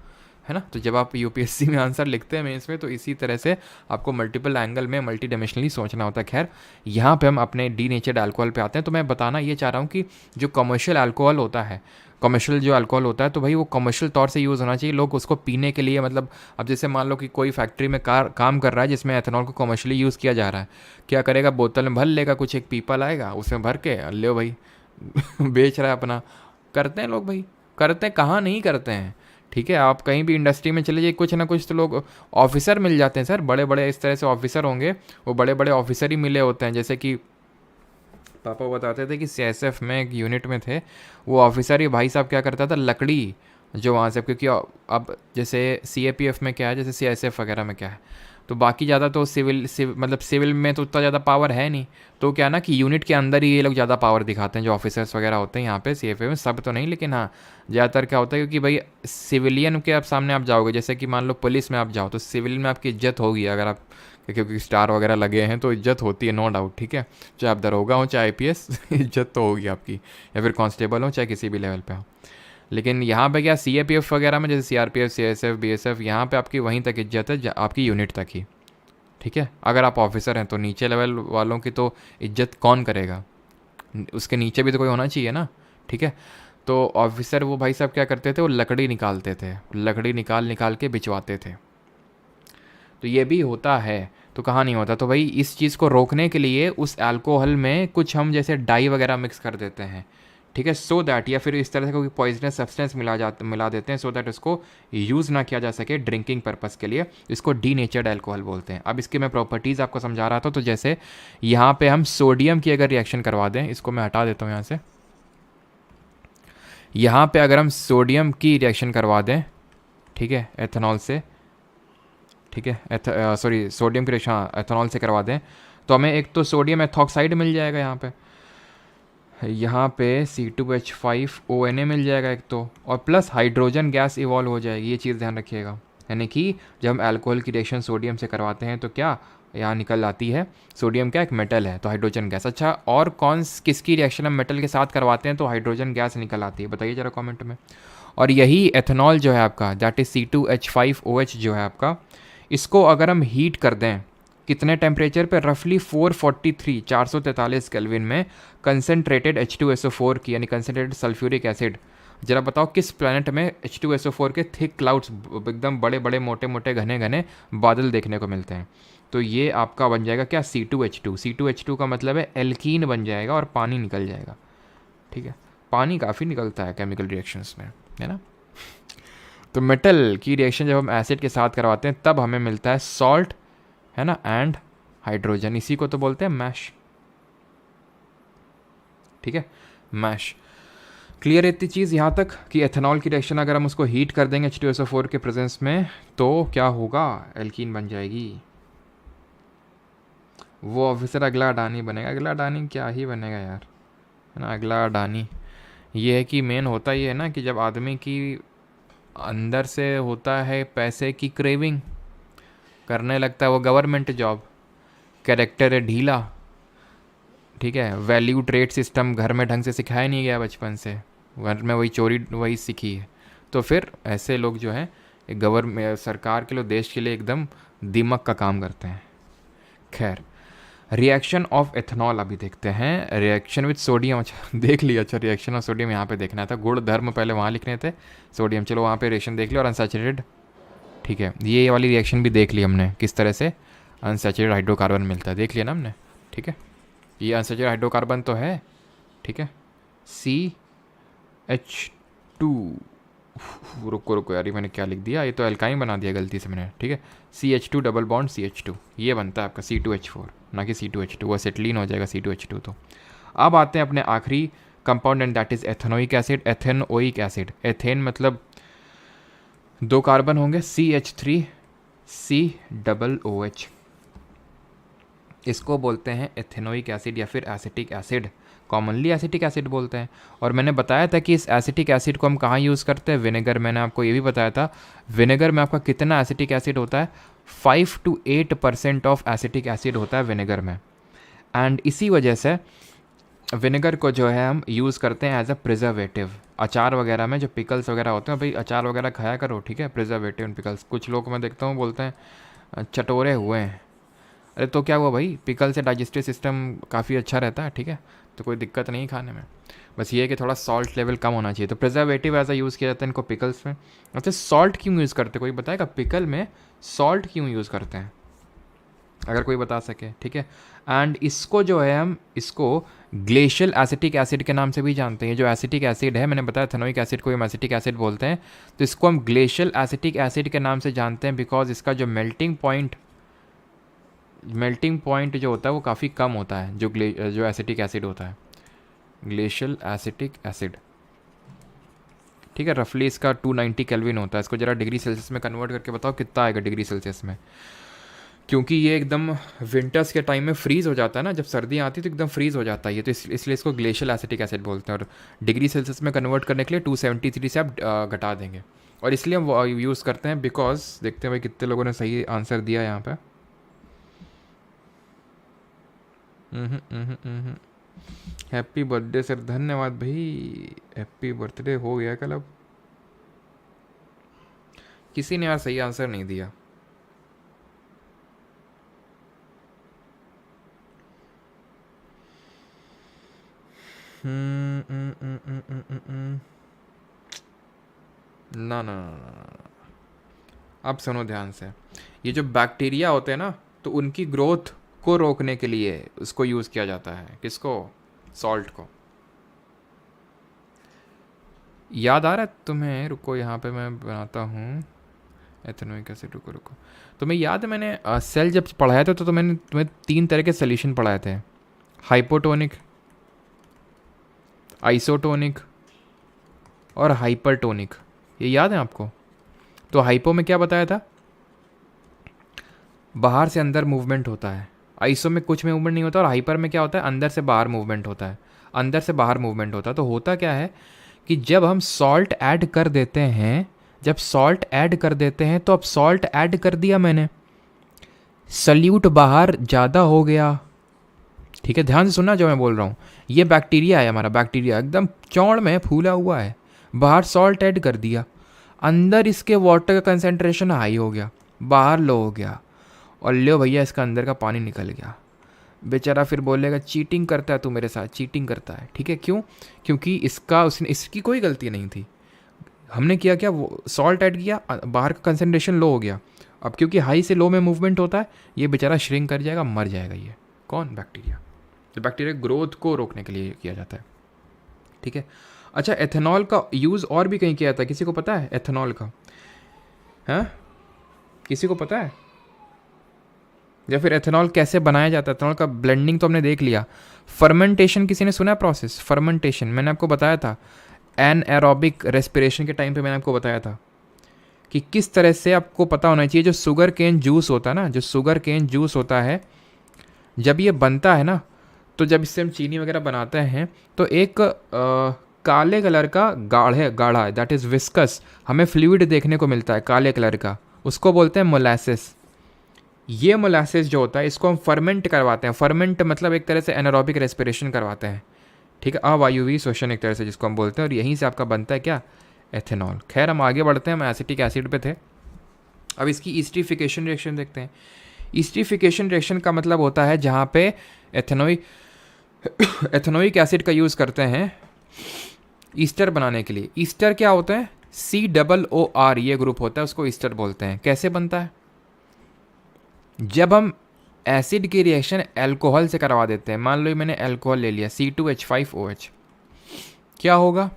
है ना। तो जब आप यूपीएससी में आंसर लिखते हैं मेंस में, तो इसी तरह से आपको मल्टीपल एंगल में मल्टी डायमेंशनली सोचना होता है। खैर, यहाँ पे हम अपने डी नेचर्ड अल्कोहल पे आते हैं। तो मैं बताना ये चाह रहा हूँ कि जो कमर्शियल अल्कोहल होता है, कमर्शियल जो अल्कोहल होता है, तो भाई वो कमर्शियल तौर से यूज़ होना चाहिए। लोग उसको पीने के लिए, मतलब अब जैसे मान लो कि कोई फैक्ट्री में काम कर रहा है जिसमें एथेनॉल को कमर्शियली यूज़ किया जा रहा है, क्या करेगा, बोतल में भर लेगा, कुछ एक पीपा लाएगा, उसमें भर के ले भाई बेच रहा है अपना। करते हैं लोग भाई, करते हैं, कहाँ नहीं करते हैं। ठीक है, आप कहीं भी इंडस्ट्री में चले जाइए, कुछ ना कुछ तो लोग ऑफिसर मिल जाते हैं सर, बड़े बड़े इस तरह से ऑफिसर होंगे, वो बड़े बड़े ऑफिसर ही मिले होते हैं। जैसे कि पापा बताते थे कि सीएसएफ में एक यूनिट में थे, वो ऑफिसर ही भाई साहब क्या करता था, लकड़ी जो वहाँ से, क्योंकि अब जैसे सीएपीएफ में क्या है, जैसे सीएसएफ वगैरह में क्या है, तो बाकी ज़्यादा तो मतलब सिविल में तो उतना ज़्यादा पावर है नहीं, तो क्या ना कि यूनिट के अंदर ही ये लोग ज़्यादा पावर दिखाते हैं जो ऑफिसर्स वगैरह होते हैं यहाँ पे सीएफए में। सब तो नहीं, लेकिन हाँ ज़्यादातर क्या होता है, क्योंकि भाई सिविलियन के आप सामने आप जाओगे, जैसे कि मान लो पुलिस में आप जाओ तो सिविल में आपकी इज्जत होगी अगर आप, क्योंकि स्टार वगैरह लगे हैं तो इज्जत होती है, नो डाउट। ठीक है, चाहे आप दरोगा हो चाहे आईपीएस इज्जत तो होगी आपकी, या फिर कांस्टेबल हो चाहे किसी भी लेवल पे हो। लेकिन यहाँ पे क्या, सीएपीएफ वगैरह में, जैसे सीआरपीएफ, सीएसएफ, बीएसएफ, यहाँ पे आपकी वहीं तक इज्जत है आपकी यूनिट तक ही। ठीक है, अगर आप ऑफिसर हैं तो नीचे लेवल वालों की तो इज्जत कौन करेगा, उसके नीचे भी तो कोई होना चाहिए ना। ठीक है, तो ऑफिसर वो भाई साहब क्या करते थे, वो लकड़ी निकालते थे, लकड़ी निकाल निकाल के बिचवाते थे। तो ये भी होता है, तो कहाँ नहीं होता। तो भाई इस चीज़ को रोकने के लिए उस अल्कोहल में कुछ हम जैसे डाई वगैरह मिक्स कर देते हैं। ठीक है, सो दैट, या फिर इस तरह से कोई पॉइजनस सब्सटेंस मिला देते हैं, सो दैट इसको यूज़ ना किया जा सके ड्रिंकिंग पर्पज़ के लिए। इसको डीनेचर्ड अल्कोहल बोलते हैं। अब इसकी मैं प्रॉपर्टीज़ आपको समझा रहा था। तो जैसे यहाँ पे हम सोडियम की अगर रिएक्शन करवा दें, इसको मैं हटा देता हूँ यहाँ से, यहाँ पे अगर हम सोडियम की रिएक्शन करवा दें, ठीक है, एथेनॉल से, ठीक है, सॉरी सोडियम की रिएक्शन, हाँ, एथेनॉल से करवा दें, तो हमें एक तो सोडियम एथॉक्साइड मिल जाएगा यहाँ पे C2H5ONa मिल जाएगा एक तो, और प्लस हाइड्रोजन गैस इवॉल्व हो जाएगी। ये चीज़ ध्यान रखिएगा, यानी कि जब हम अल्कोहल की रिएक्शन सोडियम से करवाते हैं तो क्या यहाँ निकल आती है, सोडियम क्या एक मेटल है तो हाइड्रोजन गैस। अच्छा, और किसकी रिएक्शन हम मेटल के साथ करवाते हैं तो हाइड्रोजन गैस निकल आती है, बताइए ज़रा कॉमेंट में। और यही एथेनॉल जो है आपका, दैट इज़ C2H5OH जो है आपका, इसको अगर हम हीट कर दें कितने टेम्परेचर पे, रफली 443 केल्विन में, कंसनट्रेटेड H2SO4 की, यानी कंसनट्रेटेड सल्फ्यूरिक एसिड। जरा बताओ किस प्लैनेट में H2SO4 के थिक क्लाउड्स, एकदम बड़े बड़े मोटे मोटे घने घने बादल देखने को मिलते हैं। तो ये आपका बन जाएगा क्या, C2H2। C2H2 का मतलब है एल्कीन बन जाएगा और पानी निकल जाएगा। ठीक है, पानी काफ़ी निकलता है केमिकल रिएक्शंस में, है ना। तो मेटल की रिएक्शन जब हम एसिड के साथ करवाते हैं तब हमें मिलता है सॉल्ट, है ना, एंड हाइड्रोजन। इसी को तो बोलते हैं मैश। ठीक है, मैश। क्लियर है इतनी चीज़ यहाँ तक कि एथेनॉल की रिएक्शन अगर हम उसको हीट कर देंगे H2SO4 के प्रेजेंस में तो क्या होगा, एल्कीन बन जाएगी। वो ऑफिसर अगला अडानी बनेगा। अगला अडानी क्या ही बनेगा यार, है ना। अगला अडानी ये है कि मेन होता ये है ना कि जब आदमी की अंदर से होता है पैसे की क्रेविंग, करने लगता है वो गवर्नमेंट जॉब, कैरेक्टर है ढीला, ठीक है, वैल्यू ट्रेड सिस्टम घर में ढंग से सिखाया नहीं गया बचपन से, घर में वही चोरी वही सीखी है, तो फिर ऐसे लोग जो हैं गवर्नमेंट सरकार के लिए, देश के लिए एकदम दिमाग का काम करते हैं। खैर, रिएक्शन ऑफ एथेनॉल अभी देखते हैं, रिएक्शन विद सोडियम। अच्छा देख लिया, अच्छा रिएक्शन ऑफ सोडियम यहाँ पे देखना था, गुण धर्म पहले वहाँ लिखने थे, सोडियम चलो वहाँ पे रिएक्शन देख लिया, और अनसैचुरेटेड, ठीक है, ये वाली रिएक्शन भी देख ली हमने किस तरह से अनसैचुरेटेड हाइड्रोकार्बन मिलता है, देख लिया ना हमने। ठीक है, ये अनसैचुरेटेड हाइड्रोकार्बन तो है, ठीक है, CH2, रुको रुको यार, ये मैंने क्या लिख दिया, ये तो एल्काइन बना दिया गलती से मैंने। ठीक है, CH2 डबल बॉन्ड CH2, ये बनता है आपका C2H4, ना कि C2H2, वो एसिटिलीन हो जाएगा C2H2। तो अब आते हैं अपने आखिरी compound and that is ethanoic acid. Ethanoic acid, ethane मतलब दो कार्बन होंगे CH3COOH, इसको बोलते हैं एथेनोइक एसिड या फिर acetic acid, commonly acetic acid बोलते हैं। और मैंने बताया था कि इस एसिटिक एसिड को हम कहाँ यूज़ करते हैं, विनेगर। मैंने आपको ये भी बताया था विनेगर में आपका कितना एसिटिक एसिड होता है, 5 to 8% ऑफ एसिटिक एसिड होता है विनेगर में। एंड इसी वजह से विनेगर को जो है हम यूज़ करते हैं एज अ प्रिजर्वेटिव। अचार वगैरह में जो पिकल्स वगैरह होते हैं, भाई अचार वगैरह खाया करो, ठीक है, प्रिजर्वेटिव एंड पिकल्स। कुछ लोग मैं देखता हूँ बोलते हैं चटोरे हुए हैं, अरे तो क्या हुआ भाई, पिकल से डाइजेस्टिव सिस्टम काफ़ी अच्छा रहता है, ठीक है, तो कोई दिक्कत नहीं खाने में, बस ये है कि थोड़ा सॉल्ट लेवल कम होना चाहिए। तो प्रिजर्वेटिव ऐसा यूज़ किया जाता है इनको पिकल्स में। अच्छा, सॉल्ट क्यों यूज़ करते, कोई बताएगा पिकल में सॉल्ट क्यों यूज़ करते हैं, अगर कोई बता सके, ठीक है। एंड इसको जो है हम इसको ग्लेशियल एसिटिक एसिड के नाम से भी जानते हैं। जो एसिटिक एसिड है, मैंने बताया थेनोइक एसिड को हम एसिटिक एसिड बोलते हैं, तो इसको हम ग्लेशियल एसिटिक एसिड के नाम से जानते हैं बिकॉज इसका जो मेल्टिंग पॉइंट जो होता है वो काफ़ी कम होता है, जो एसिटिक एसिड होता है, ग्लेशियल एसिटिक एसिड, ठीक है। रफली इसका 290 केल्विन होता है। इसको ज़रा डिग्री सेल्सियस में कन्वर्ट करके बताओ कितना आएगा डिग्री सेल्सियस में, क्योंकि ये एकदम विंटर्स के टाइम में फ्रीज़ हो जाता है ना, जब सर्दियाँ आती है तो एकदम फ्रीज़ हो जाता है ये, तो इसलिए इसको ग्लेशियल एसिटिक एसिड बोलते हैं। और डिग्री सेल्सियस में कन्वर्ट करने के लिए 273 से आप घटा देंगे, और इसलिए हम यूज़ करते हैं बिकॉज, देखते हैं भाई कितने लोगों ने सही आंसर दिया यहाँ पे। हैप्पी बर्थडे सर, धन्यवाद भाई, हैप्पी बर्थडे हो गया कल। अब किसी ने यार सही आंसर नहीं दिया। ना ना ना ना, अब सुनो ध्यान से, ये जो बैक्टीरिया होते हैं ना, तो उनकी ग्रोथ को रोकने के लिए उसको यूज़ किया जाता है, किसको, सॉल्ट को। याद आ रहा है तुम्हें, रुको यहाँ पे मैं बनाता हूँ एथेनोइक एसिड, रुको रुको। तुम्हें याद है मैंने सेल जब पढ़ाया था तो मैंने तुम्हें 3 तरह के सोल्यूशन पढ़ाए थे, हाइपोटोनिक, आइसोटोनिक और हाइपरटोनिक, ये याद है आपको। तो हाइपो में क्या बताया था, बाहर से अंदर मूवमेंट होता है, आइसो में कुछ मूवमेंट नहीं होता, और हाइपर में क्या होता है, अंदर से बाहर मूवमेंट होता है, अंदर से बाहर मूवमेंट होता है। तो होता क्या है कि जब हम सॉल्ट ऐड कर देते हैं, जब सॉल्ट ऐड कर देते हैं, तो अब सॉल्ट ऐड कर दिया मैंने, सल्यूट बाहर ज़्यादा हो गया, ठीक है, ध्यान से सुनना जो मैं बोल रहा हूँ। ये बैक्टीरिया है हमारा, बैक्टीरिया एकदम चौड़ में फूला हुआ है, बाहर सॉल्ट ऐड कर दिया, अंदर इसके वाटर का कंसेंट्रेशन हाई हो गया, बाहर लो हो गया, और लो भैया इसका अंदर का पानी निकल गया। बेचारा फिर बोलेगा चीटिंग करता है तू मेरे साथ, चीटिंग करता है, ठीक है, क्यों, क्योंकि इसकी कोई गलती नहीं थी, हमने किया क्या, वो सॉल्ट ऐड किया, बाहर का कंसेंट्रेशन लो हो गया। अब क्योंकि हाई से लो में मूवमेंट होता है, ये बेचारा श्रिंक कर जाएगा, मर जाएगा। ये कौन, बैक्टीरिया। तो बैक्टीरिया ग्रोथ को रोकने के लिए किया जाता है, ठीक है। अच्छा, एथेनॉल का यूज़ और भी कहीं किया जाता है, किसी को पता है एथेनॉल का, हाँ, किसी को पता है, या फिर एथेनॉल कैसे बनाया जाता है। एथेनॉल का ब्लेंडिंग तो हमने देख लिया, फर्मेंटेशन किसी ने सुना है प्रोसेस, फर्मेंटेशन मैंने आपको बताया था, एनएरोबिक रेस्पिरेशन के टाइम पे मैंने आपको बताया था कि किस तरह से आपको पता होना चाहिए। जो शुगर केन जूस होता है ना, जो शुगर केन जूस होता है, जब ये बनता है ना, तो जब इससे हम चीनी वगैरह बनाते हैं, तो एक काले कलर का गाढ़ा, दैट इज़ विस्कस, हमें फ्लूइड देखने को मिलता है काले कलर का, उसको बोलते हैं मोलासेस। ये मोलासेस जो होता है, इसको हम फर्मेंट करवाते हैं, फर्मेंट मतलब एक तरह से एनारोबिक रेस्पिरेशन करवाते हैं, ठीक है, अवायुवी श्वसन एक तरह से जिसको हम बोलते हैं, और यहीं से आपका बनता है क्या, एथेनॉल। खैर हम आगे बढ़ते हैं, हम एसिटिक एसिड पे थे, अब इसकी ईस्टरिफिकेशन रिएक्शन देखते हैं। ईस्टरिफिकेशन रिएक्शन का मतलब होता है जहाँ पे एथेनोइक एसिड का यूज़ करते हैं ईस्टर बनाने के लिए। ईस्टर क्या होता है, COOR ये ग्रुप होता है, उसको ईस्टर बोलते हैं। कैसे बनता है, जब हम एसिड की रिएक्शन अल्कोहल से करवा देते हैं, मान लो मैंने अल्कोहल ले लिया C2H5OH, क्या होगा,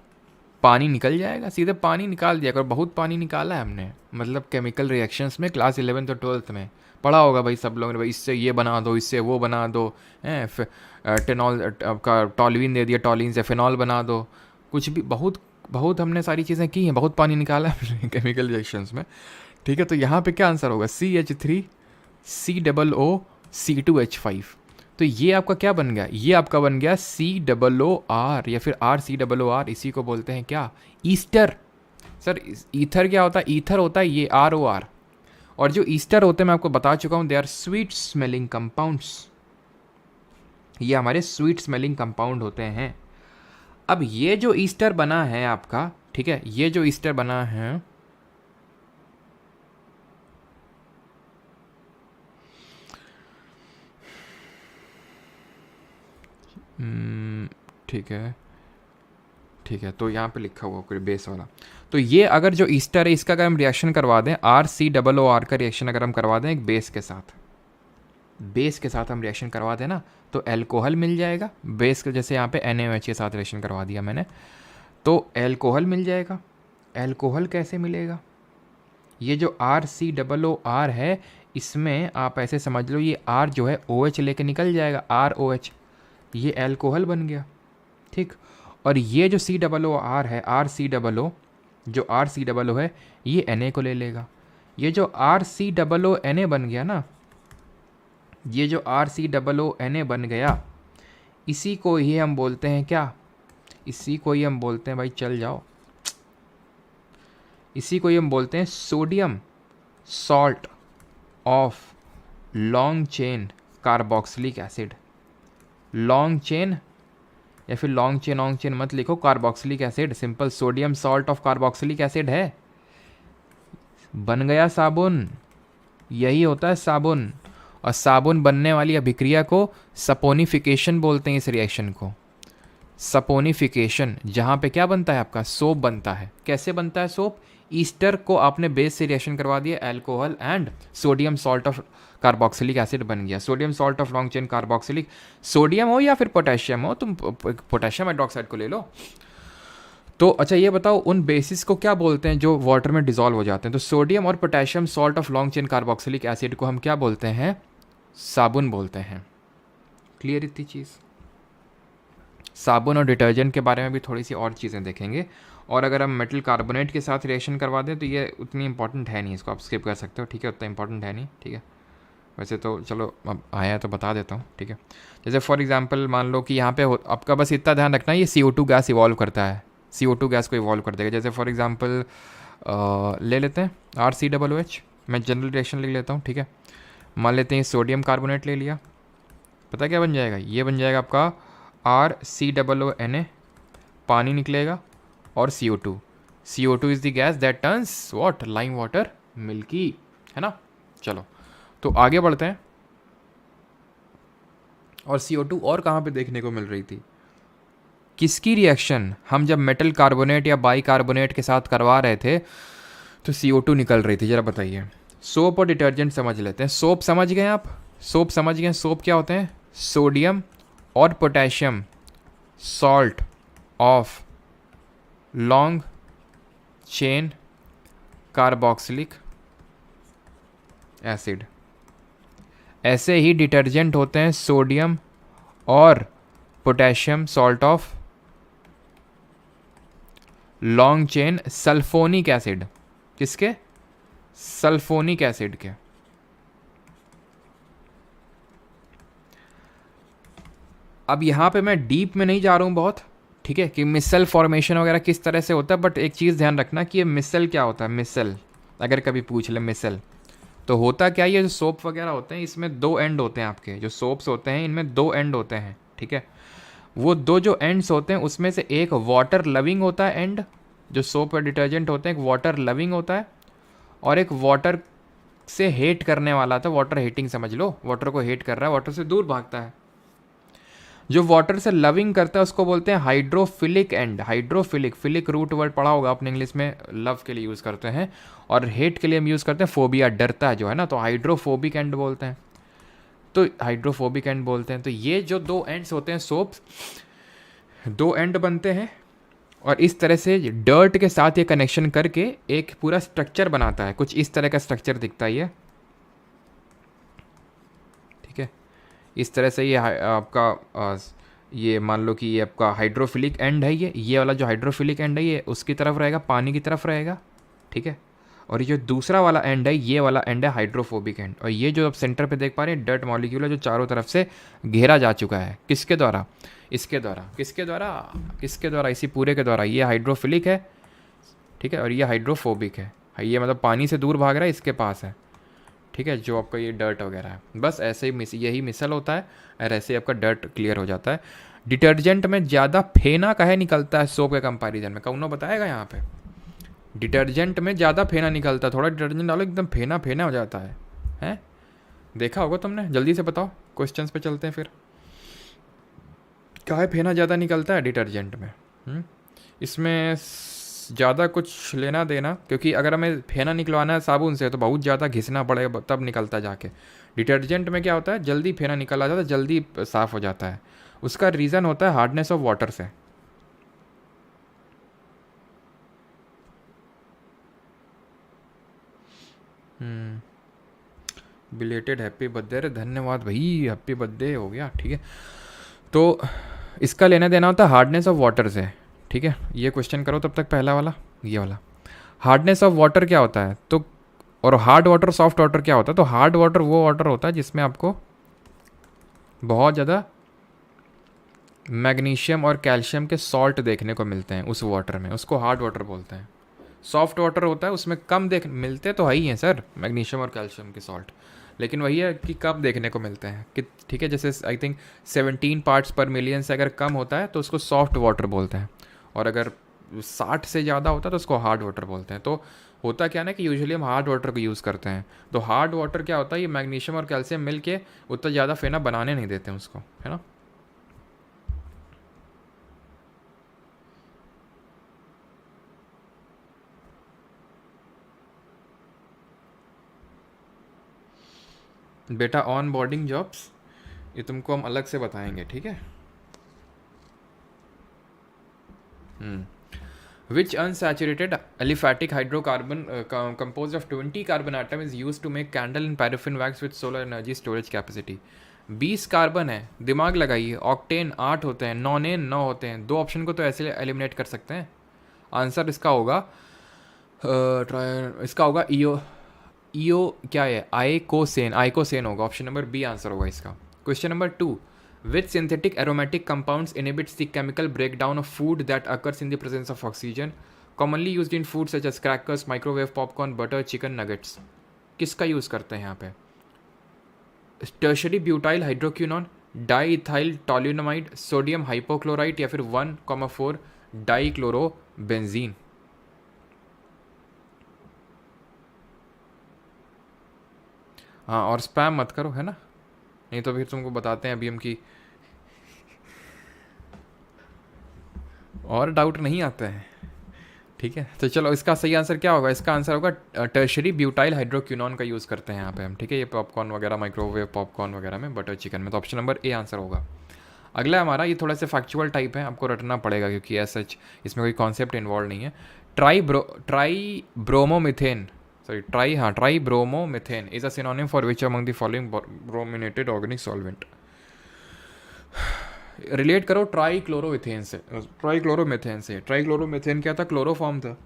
पानी निकल जाएगा, सीधे पानी निकाल दिया करो, बहुत पानी निकाला है हमने, मतलब केमिकल रिएक्शंस में क्लास 11th और 12th में पढ़ा होगा भाई सब लोगों ने, भाई इससे ये बना दो, इससे वो बना दो, टेनॉल का टॉलवीन दे दिया, टॉलिन से फिनॉल बना दो, कुछ भी बहुत बहुत हमने सारी चीज़ें की हैं, बहुत पानी निकाला है केमिकल रिएक्शंस में, ठीक है। तो यहाँ पे क्या आंसर होगा, CH3COO C2H5। तो ये आपका क्या बन गया, ये आपका बन गया COOR या फिर RCOOR। इसी को बोलते हैं क्या, ईस्टर। सर ईथर क्या होता है, ईथर होता है ये ROR। और जो ईस्टर होते हैं मैं आपको बता चुका हूँ, they are sweet smelling compounds. ये हमारे स्वीट स्मेलिंग कंपाउंड होते हैं। अब ये जो ईस्टर बना है आपका, ठीक है, ये जो ईस्टर बना है, ठीक है ठीक है, तो यहाँ पे लिखा हुआ कोई बेस वाला। तो ये अगर जो ईस्टर है इसका अगर हम रिएक्शन करवा दें, RCOOR का रिएक्शन अगर हम करवा दें एक बेस के साथ, बेस के साथ हम रिएक्शन करवा दें ना, तो एल्कोहल मिल जाएगा। बेस के जैसे यहाँ पे NaOH के साथ रिएक्शन करवा दिया मैंने, तो एल्कोहल मिल जाएगा। एल्कोहल कैसे मिलेगा, ये जो RCOOR है इसमें आप ऐसे समझ लो, ये R जो है OH लेके निकल जाएगा, ROH, ये एल्कोहल बन गया, ठीक। और ये जो COOR है, RCOO, जो RCOO है ये Na को ले लेगा। ये जो RCOONA बन गया ना, ये जो RCOONA बन गया, इसी को ही हम बोलते हैं क्या, इसी को ही हम बोलते हैं, भाई चल जाओ, इसी को ही हम बोलते हैं sodium salt of long chain carboxylic acid. Long chain या फिर लॉन्ग चेन मत लिखो, carboxylic acid, simple sodium salt of carboxylic acid है, बन गया साबुन। यही होता है साबुन। और साबुन बनने वाली अभिक्रिया को सपोनिफिकेशन बोलते हैं, इस रिएक्शन को सपोनिफिकेशन, जहाँ पे क्या बनता है आपका, सोप बनता है। कैसे बनता है सोप, ईस्टर को आपने बेस से रिएक्शन करवा दिया, alcohol and sodium salt of carboxylic acid बन गया, sodium salt of long chain carboxylic. Sodium हो या फिर पोटेशियम हो, तुम पोटेशियम हाइड्रोक्साइड को ले लो। तो अच्छा ये बताओ, उन बेसिस को क्या बोलते हैं जो वाटर में डिजॉल्व हो जाते हैं। तो सोडियम और potassium salt of long chain carboxylic acid को हम क्या बोलते हैं, साबुन बोलते हैं। क्लियर इतनी चीज़। साबुन और डिटर्जेंट के बारे में भी थोड़ी सी और चीज़ें देखेंगे। और अगर हम मेटल कार्बोनेट के साथ रिएक्शन करवा दें तो ये उतनी इंपॉर्टेंट है नहीं, इसको आप स्किप कर सकते हो, ठीक है, उतना इंपॉर्टेंट है नहीं, ठीक है। वैसे तो चलो अब आया है तो बता देता हूँ, ठीक है। जैसे फॉर एग्जांपल मान लो कि यहाँ पे आपका बस इतना ध्यान रखना है, ये CO2 गैस इवॉल्व करता है, CO2 गैस को इवॉल्व कर देगा। जैसे फॉर एग्जांपल ले लेते हैं RCOOH, मैं जनरल रिएक्शन लिख लेता हूँ, ठीक है। मान लेते हैं सोडियम कार्बोनेट ले लिया, पता क्या बन जाएगा, ये बन जाएगा आपका RCOONA, पानी निकलेगा, और CO2 is the gas that turns what, lime water milky, है ना। चलो तो आगे बढ़ते हैं। और CO2 और कहाँ पे देखने को मिल रही थी, किसकी रिएक्शन, हम जब मेटल कार्बोनेट या बाई कार्बोनेट के साथ करवा रहे थे तो CO2 निकल रही थी, ज़रा बताइए। सोप और डिटर्जेंट समझ लेते हैं। सोप समझ गए आप, सोप समझ गए, सोप क्या होते हैं, सोडियम और potassium salt of long chain carboxylic acid. ऐसे ही डिटर्जेंट होते हैं सोडियम और potassium salt of long chain sulphonic acid. किसके, सल्फोनिक एसिड के। अब यहाँ पे मैं डीप में नहीं जा रहा हूँ बहुत, ठीक है, कि मिसल फॉर्मेशन वगैरह किस तरह से होता है, बट एक चीज़ ध्यान रखना कि ये मिसल क्या होता है। मिसल अगर कभी पूछ ले मिसल, तो होता क्या, ये जो सोप वगैरह होते हैं इसमें दो एंड होते हैं आपके, जो सोप्स होते हैं इनमें दो एंड होते हैं, ठीक है। वो दो जो एंड्स होते हैं उसमें से एक वाटर लविंग होता है एंड, जो सोप और डिटर्जेंट होते हैं एक वाटर लविंग होता है, और एक वाटर से हेट करने वाला था, वाटर हेटिंग समझ लो, वाटर को हेट कर रहा है, वाटर से दूर भागता है। जो वाटर से लविंग करता है उसको बोलते हैं hydrophilic end. Hydrophilic, philic root word पढ़ा होगा आपने इंग्लिश में, लव के लिए यूज़ करते हैं, और हेट के लिए हम यूज़ करते हैं फोबिया, डरता है जो है ना, तो हाइड्रोफोबिक एंड बोलते हैं। तो हाइड्रोफोबिक एंड बोलते हैं। तो ये जो दो एंड्स होते हैं सोप्स, दो एंड बनते हैं, और इस तरह से डर्ट के साथ ये कनेक्शन करके एक पूरा स्ट्रक्चर बनाता है। कुछ इस तरह का स्ट्रक्चर दिखता है ये, ठीक है, इस तरह से ये आपका ये मान लो कि ये आपका हाइड्रोफिलिक एंड है, ये वाला जो हाइड्रोफिलिक एंड है ये उसकी तरफ रहेगा, पानी की तरफ रहेगा, ठीक है। और ये जो दूसरा वाला एंड है, ये वाला एंड है हाइड्रोफोबिक एंड। और ये जो आप सेंटर पे देख पा रहे हैं डर्ट मॉलिक्यूल है जो चारों तरफ से घेरा जा चुका है, किसके द्वारा? इसके द्वारा। किसके द्वारा? किसके द्वारा? इसी पूरे के द्वारा। ये हाइड्रोफिलिक है, ठीक है, और ये हाइड्रोफोबिक है। ये मतलब पानी से दूर भाग रहा है, इसके पास है, ठीक है, जो आपका ये डर्ट वगैरह है। बस ऐसे ही यही मिसल होता है और ऐसे ही आपका डर्ट क्लियर हो जाता है। डिटर्जेंट में ज़्यादा फेना काहे निकलता है सोप के कंपैरिजन में? कौनो बताएगा यहाँ पे? डिटर्जेंट में ज़्यादा फेना निकलता है, थोड़ा डिटर्जेंट डालो एकदम फेना फेना हो जाता है, हैं? देखा होगा तुमने, जल्दी से बताओ, क्वेश्चंस पे चलते हैं फिर। काहे फेना ज़्यादा निकलता है डिटर्जेंट में? इसमें ज़्यादा कुछ लेना देना, क्योंकि अगर हमें फेना निकलवाना है साबुन से तो बहुत ज़्यादा घिसना पड़ेगा तब निकलता जाके। डिटर्जेंट में क्या होता है, जल्दी फेना निकल आ जाता है, जल्दी साफ़ हो जाता है। उसका रीज़न होता है हार्डनेस ऑफ वाटर से। बिलेटेड हैप्पी बर्थडे, अरे धन्यवाद भाई, हैप्पी बर्थडे हो गया, ठीक है। तो इसका लेना देना होता है हार्डनेस ऑफ वाटर से, ठीक है। ये क्वेश्चन करो तब तक, पहला वाला, ये वाला। हार्डनेस ऑफ वाटर क्या होता है? तो और हार्ड वाटर सॉफ्ट वाटर क्या होता है? तो हार्ड वाटर वो वाटर होता है जिसमें आपको बहुत ज़्यादा मैग्नीशियम और कैल्शियम के सॉल्ट देखने को मिलते हैं उस वाटर में, उसको हार्ड वाटर बोलते हैं। सॉफ्ट वाटर होता है उसमें कम देख मिलते तो है ही हैं सर मैग्नीशियम और कैल्शियम के सॉल्ट, लेकिन वही है कि कब देखने को मिलते हैं कि, ठीक है, जैसे आई थिंक 17 पार्ट्स पर मिलियन से अगर कम होता है तो उसको सॉफ्ट वाटर बोलते हैं, और अगर 60 से ज़्यादा होता है तो उसको हार्ड वाटर बोलते हैं। तो होता क्या ना कि यूजुअली हम हार्ड वाटर को यूज़ करते हैं। तो हार्ड वाटर क्या होता है, ये मैग्नीशियम और कैल्शियम मिल के उतना ज़्यादा फेना बनाने नहीं देते हैं उसको, है ना। बेटा ऑन बोर्डिंग जॉब्स ये तुमको हम अलग से बताएंगे, ठीक है। Which unsaturated aliphatic hydrocarbon composed of 20 carbon atom is used to make candle and paraffin wax with solar energy storage capacity? 20 carbon है, दिमाग लगाइए। ऑक्टेन 8 होते हैं, नॉनेन 9 होते हैं। दो ऑप्शन को तो ऐसे एलिमिनेट कर सकते हैं। आंसर इसका होगा इसका होगा ईओ, ईओ क्या है, आइकोसेन, आइकोसेन होगा। ऑप्शन नंबर बी आंसर होगा इसका। Question number 2, which synthetic aromatic compounds inhibits the chemical breakdown of food that occurs in the presence of oxygen, commonly used in food such as crackers, microwave popcorn, butter, chicken nuggets? किसका use करते हैं यहाँ पे? Tertiary butyl hydroquinone, diethyl toluamide, sodium hypochlorite, या फिर 1,4 डाईक्लोरोबेंजीन? हाँ, और spam मत करो, है ना, नहीं तो फिर तुमको बताते हैं अभी हम कि और डाउट नहीं आता है, ठीक है। तो चलो इसका सही आंसर क्या होगा? इसका आंसर होगा टर्शरी ब्यूटाइल हाइड्रोक्विनोन का यूज़ करते हैं यहाँ पे हम, ठीक है। ये पॉपकॉर्न वगैरह, माइक्रोवेव पॉपकॉर्न वगैरह में, बटर चिकन में। तो ऑप्शन नंबर ए आंसर होगा। अगला हमारा ये थोड़ा सा फैक्चुअल टाइप है, आपको रटना पड़ेगा क्योंकि एज सच इसमें कोई कॉन्सेप्ट इन्वॉल्व नहीं है। Tribromomethane, sorry tribromomethane is a synonym for which among the following brominated organic solvent? Relate करो ट्राईक्लोरोमिथेन से, ट्राईक्लोरोमीथेन से। ट्राईक्लोरोमीथेन क्या था? क्लोरोफॉर्म था,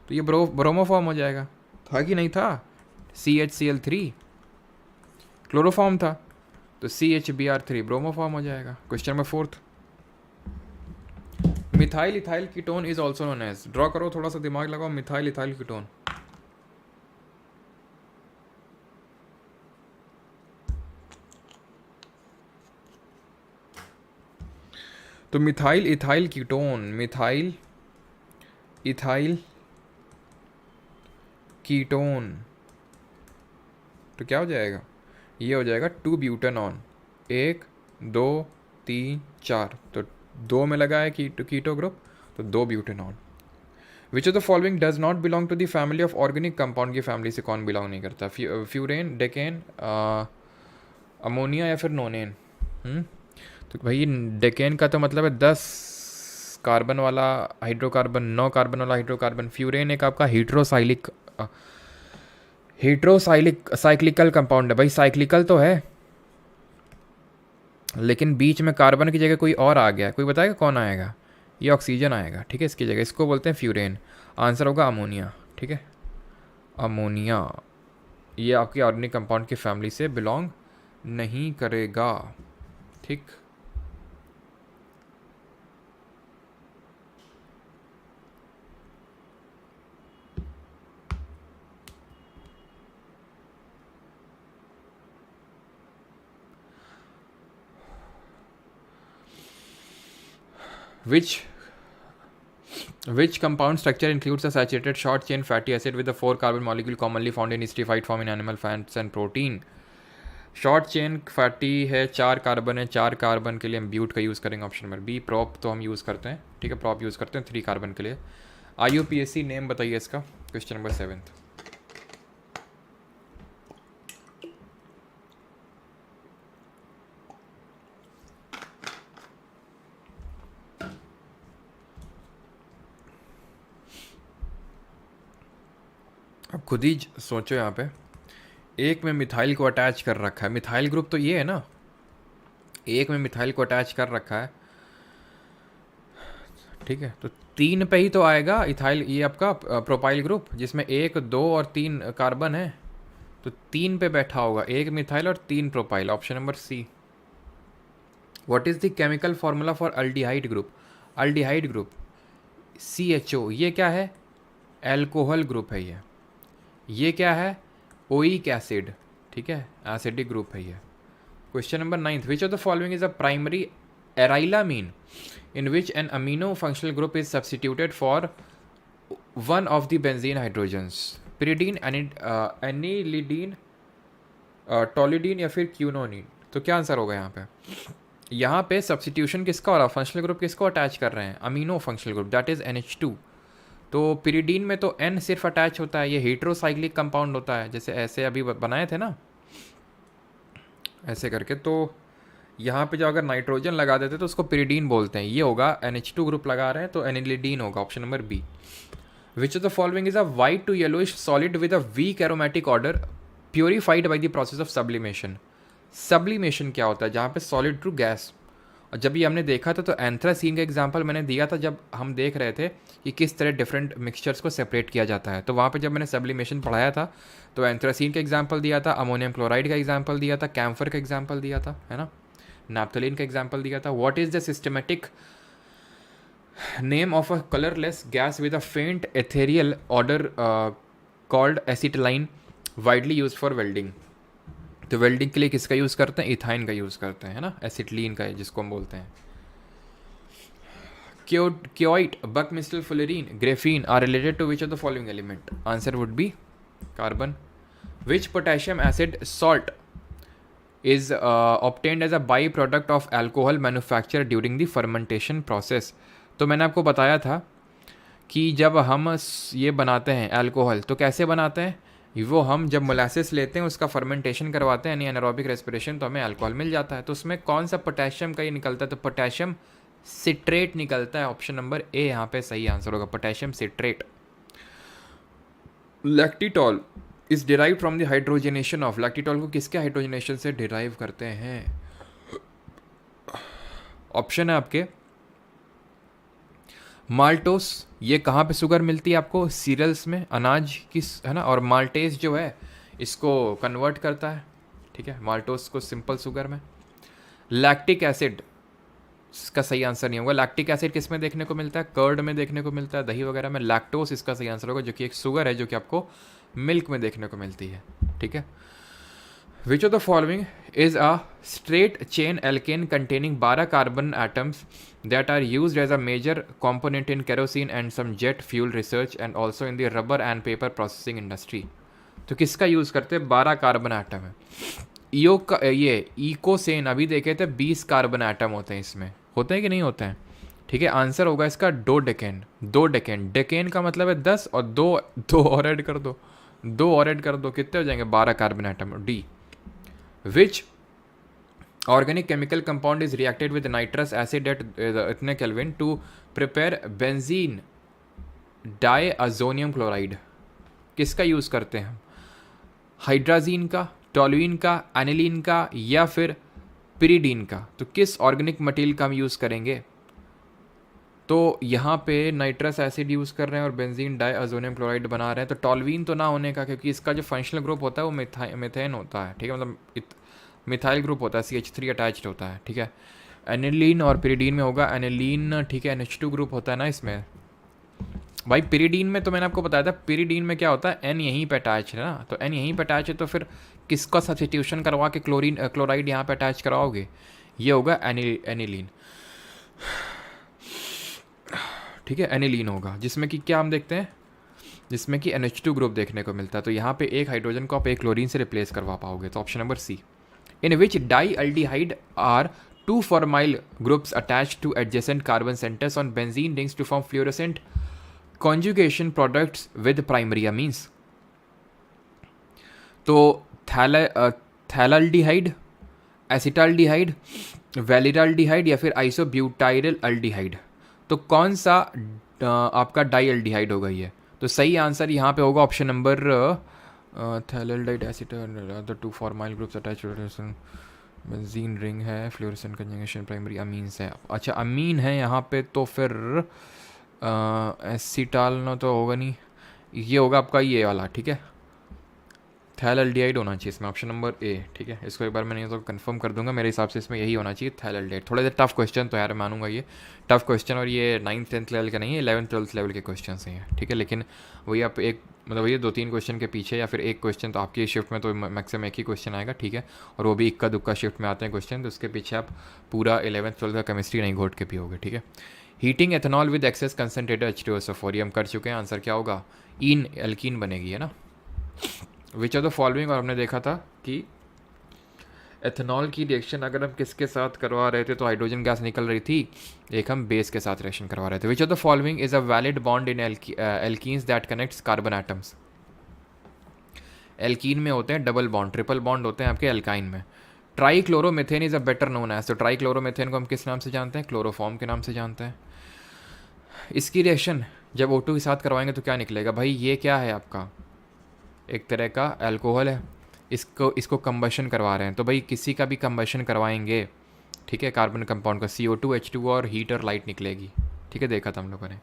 तो ये ब्रोमोफॉर्म हो जाएगा। था कि नहीं था? CHCl3 क्लोरोफॉर्म था, तो CHBr3 ब्रोमोफॉर्म हो जाएगा। Question number 4, methyl ethyl ketone is also known as, draw करो, थोड़ा सा दिमाग लगाओ। मिथाइल इथाइल कीटोन, तो methyl ethyl ketone, methyl ethyl ketone, तो क्या हो जाएगा? ये हो जाएगा 2 ब्यूटानॉन, 1 2 3 4, तो 2 में लगा है कीटो ग्रुप, तो 2 butanone. Which of the following does not belong to the family of organic compound? की फैमिली से कौन बिलोंग नहीं करता? फ्यूरेन, डेकेन, अमोनिया, या फिर नोनेन? तो भाई डेकेन का तो मतलब है 10 कार्बन वाला हाइड्रोकार्बन, 9 कार्बन वाला हाइड्रोकार्बन। फ्यूरेन एक आपका साइक्लिकल कंपाउंड है भाई, साइक्लिकल तो है। लेकिन बीच में कार्बन की जगह कोई और आ गया, कोई बताएगा कौन आएगा? ये ऑक्सीजन आएगा, ठीक है, इसकी जगह। इसको बोलते हैं फ्यूरेन। आंसर होगा अमोनिया, ठीक है, अमोनिया। ये आपकी ऑर्गेनिक कंपाउंड की फैमिली से बिलोंग नहीं करेगा, ठीक। Which compound structure includes a saturated short chain fatty acid with a 4 carbon molecule commonly found in esterified form in animal fats and protein? Short chain fatty है, 4 carbon है, 4 carbon के लिए हम ब्यूट का यूज़ करेंगे, ऑप्शन नंबर बी। प्रॉप तो हम use करते हैं, ठीक है, प्रॉप यूज़ करते हैं 3 कार्बन के लिए। IUPAC नेम बताइए इसका, क्वेश्चन नंबर 7। अब खुद ही सोचो, यहाँ पे एक में मिथाइल को अटैच कर रखा है, मिथाइल ग्रुप तो ये है ना, एक में मिथाइल को अटैच कर रखा है, ठीक है, तो 3 पे ही तो आएगा इथाइल, ये आपका प्रोपाइल ग्रुप जिसमें 1, 2 और 3 कार्बन है, तो 3 पे बैठा होगा, 1 मिथाइल और 3 propyl, option number C. What is the chemical formula for aldehyde group? Aldehyde group CHO, ये क्या है? एल्कोहल ग्रुप है ये क्या है? ओइक एसिड, ठीक है, एसिडिक ग्रुप है ये। Question number 9, which of the following is a primary arylamine in which an amino functional group is substituted for one of the benzene hydrogens? pyridine, anilidine, toluidine या फिर क्यूनोनिन? तो क्या answer होगा यहाँ पे? यहाँ पे सब्सटीट्यूशन किसका हो रहा है? फंक्शनल ग्रुप किसको अटैच कर रहे हैं? Amino functional group, that is NH2। तो पिरिडीन में तो N सिर्फ अटैच होता है, ये हेट्रोसाइक्लिक कंपाउंड होता है, जैसे ऐसे अभी बनाए थे ना, ऐसे करके। तो यहाँ पे जो अगर नाइट्रोजन लगा देते तो उसको पिरिडीन बोलते हैं, ये होगा NH2 ग्रुप लगा रहे हैं तो एनिलिडीन होगा, option number B. Which of the following is a white to yellowish solid with a weak aromatic order purified by the process of sublimation? Sublimation क्या होता है? जहाँ पे सॉलिड टू गैस। और जब ये हमने देखा था तो एंथ्रासीन का एग्जाम्पल मैंने दिया था, जब हम देख रहे थे कि किस तरह डिफरेंट मिक्सचर्स को सेपरेट किया जाता है, तो वहाँ पे जब मैंने सब्लिमेशन पढ़ाया था तो एंथ्रासीन का एग्जाम्पल दिया था, अमोनियम क्लोराइड का एग्जाम्पल दिया था, कैम्फर का एग्जाम्पल दिया था, है ना, नैप्थलीन का एग्जाम्पल दिया था। What is the systematic name of a colourless gas with a faint ethereal odour called acetylene, widely use for welding? तो वेल्डिंग के लिए किसका यूज़ करते हैं? इथाइन का यूज़ करते हैं, है ना, एसिटिलीन का, जिसको हम बोलते हैं। क्योइट, buckminster, fullerene, graphene are related to which of the following element? Answer would be carbon. Which potassium acid salt is obtained as a byproduct of alcohol manufactured during the fermentation process? तो मैंने आपको बताया था कि जब हम ये बनाते हैं अल्कोहल तो कैसे बनाते हैं, वो हम जब मोलासेस लेते हैं उसका फर्मेंटेशन करवाते हैं, यानी एनारोबिक रेस्पिरेशन, तो हमें अल्कोहल मिल जाता है। तो उसमें कौन सा पोटेशियम का ये निकलता है? तो पोटेशियम सिट्रेट निकलता है, ऑप्शन नंबर ए यहाँ पे सही आंसर होगा, potassium citrate. Lactitol is derive from the hydrogenation of, lactitol को किसके हाइड्रोजनेशन से डिराइव करते हैं? ऑप्शन है आपके माल्टोस, ये कहाँ पे शुगर मिलती है आपको? सीरियल्स में, अनाज की, है ना, और माल्टेस जो है इसको कन्वर्ट करता है, ठीक है, माल्टोस को सिंपल शुगर में। लैक्टिक एसिड इसका सही आंसर नहीं होगा। लैक्टिक एसिड किस में देखने को मिलता है? कर्ड में देखने को मिलता है, दही वगैरह में। लैक्टोस इसका सही आंसर होगा, जो कि एक शुगर है जो कि आपको मिल्क में देखने को मिलती है, ठीक है। Which of the following is a straight chain alkane containing 12 carbon atoms that are used as a major component in kerosene and some jet fuel research and also in the rubber and paper processing industry? तो किसका use करते हैं? 12 carbon atom है। ये इकोसेन अभी देखे थे 20 carbon atom होते हैं इसमें, होते हैं कि नहीं होते हैं, ठीक है। आंसर होगा इसका डोडेकेन। डोडेकेन, डेकेन का मतलब है 10 और दो और ऐड कर दो, 2 और ऐड कर दो, कितने हो जाएंगे? 12 carbon atom. D, which organic chemical compound is reacted with nitrous acid at इतने kelvin to prepare benzene diazonium chloride? किसका यूज़ करते हैं हम? हाइड्राजीन का, टोलुइन का, एनिलीन का, या फिर पिरीडीन का, तो किस ऑर्गेनिक मटेरियल का हम यूज़ करेंगे? तो यहाँ पे नाइट्रस एसिड यूज़ कर रहे हैं और बेंजीन डाइअज़ोनियम क्लोराइड बना रहे हैं, तो टॉल्वीन तो ना होने का, क्योंकि इसका जो फंक्शनल ग्रुप होता है वो मिथेन होता है, ठीक है, मतलब मिथाइल ग्रुप होता है, CH3 अटैच्ड होता है, ठीक है। एनिलीन और पिरीडीन में होगा एनिलीन, ठीक है, NH2 ग्रुप होता है ना इसमें। भाई पिरीडीन में तो मैंने आपको बताया था, पिरीडीन में क्या होता है, N यहीं पे अटैच है ना, तो N यहीं पे अटैच है, तो फिर किसका सब्स्टिट्यूशन करवा के क्लोराइड यहाँ पे अटैच कराओगे? ये होगा एनिलीन, ठीक है, एनिलीन होगा, जिसमें कि क्या हम देखते हैं, जिसमें कि NH2 ग्रुप देखने को मिलता है। तो यहाँ पे एक हाइड्रोजन को आप एक क्लोरीन से रिप्लेस करवा पाओगे, तो option number C. In which dialdehyde are two formyl groups attach to adjacent carbon centres on benzene rings to form fluorescent conjugation products with primary amines। तो थैलाल्डिहाइड, एसिटाल्डिहाइड, वैलिडाल्डिहाइड या फिर आइसोब्यूटाइल अल्डिहाइड, तो कौन सा आपका डाइअल्डिहाइड होगा ये? तो सही आंसर यहाँ पे होगा option number phthalaldehyde, acetal, the two formyl groups attach benzene ring है, फ्लोरेसेंट कंजंगेशन प्राइमरी अमीन्स है। अच्छा अमीन है यहाँ पे, तो फिर एसिटाल तो होगा नहीं, ये होगा आपका ये वाला, ठीक है, थैलाल्डिहाइड होना चाहिए इसमें, ऑप्शन नंबर ए, ठीक है। इसको एक बार मैं नहीं तो कंफर्म कर दूंगा, मेरे हिसाब से इसमें यही होना चाहिए, थैलाल्डिहाइड। थोड़ा सा टफ क्वेश्चन तो यार मानूंगा, ये टफ क्वेश्चन, और ये 9th-10th लेवल का नहीं है, 11th-12th लेवल के क्वेश्चन हैं, ठीक है। लेकिन वही आप एक मतलब वही 2-3 क्वेश्चन के पीछे या फिर एक क्वेश्चन, तो आपकी शिफ्ट में तो मैक्सिमम एक ही क्वेश्चन आएगा, ठीक है, और वो भी इक्का दुक्का शिफ्ट में आते हैं क्वेश्चन, तो उसके पीछे आप पूरा 11th-12th का केमिस्ट्री नहीं घोट के पियोगे, ठीक है। Heating ethanol with excess concentrated H2SO4, ये हम कर चुके हैं, आंसर क्या होगा, इन एल्कीन बनेगी, है ना। विच ऑफ द फॉलोइंग, और हमने देखा था कि एथेनॉल की रिएक्शन अगर हम किसके साथ करवा रहे थे तो हाइड्रोजन गैस निकल रही थी, एक हम बेस के साथ रिएक्शन करवा रहे थे। विच of the following is a valid bond in alkenes that connects carbon atoms. Alkene में होते हैं डबल बॉन्ड, ट्रिपल बॉन्ड होते हैं आपके एल्काइन में। Trichloromethane is a better known as, तो ट्राईक्लोरोमीथेन को हम किस नाम से जानते हैं, क्लोरोफॉर्म के नाम से जानते हैं। इसकी रिएक्शन जब O2 के साथ करवाएंगे तो क्या निकलेगा भाई, ये क्या है आपका, एक तरह का अल्कोहल है, इसको कंबशन करवा रहे हैं, तो भाई किसी का भी कंबशन करवाएंगे, ठीक है, कार्बन कंपाउंड का CO2 H2O और हीट और लाइट निकलेगी, ठीक है, देखा था हम लोगों ने।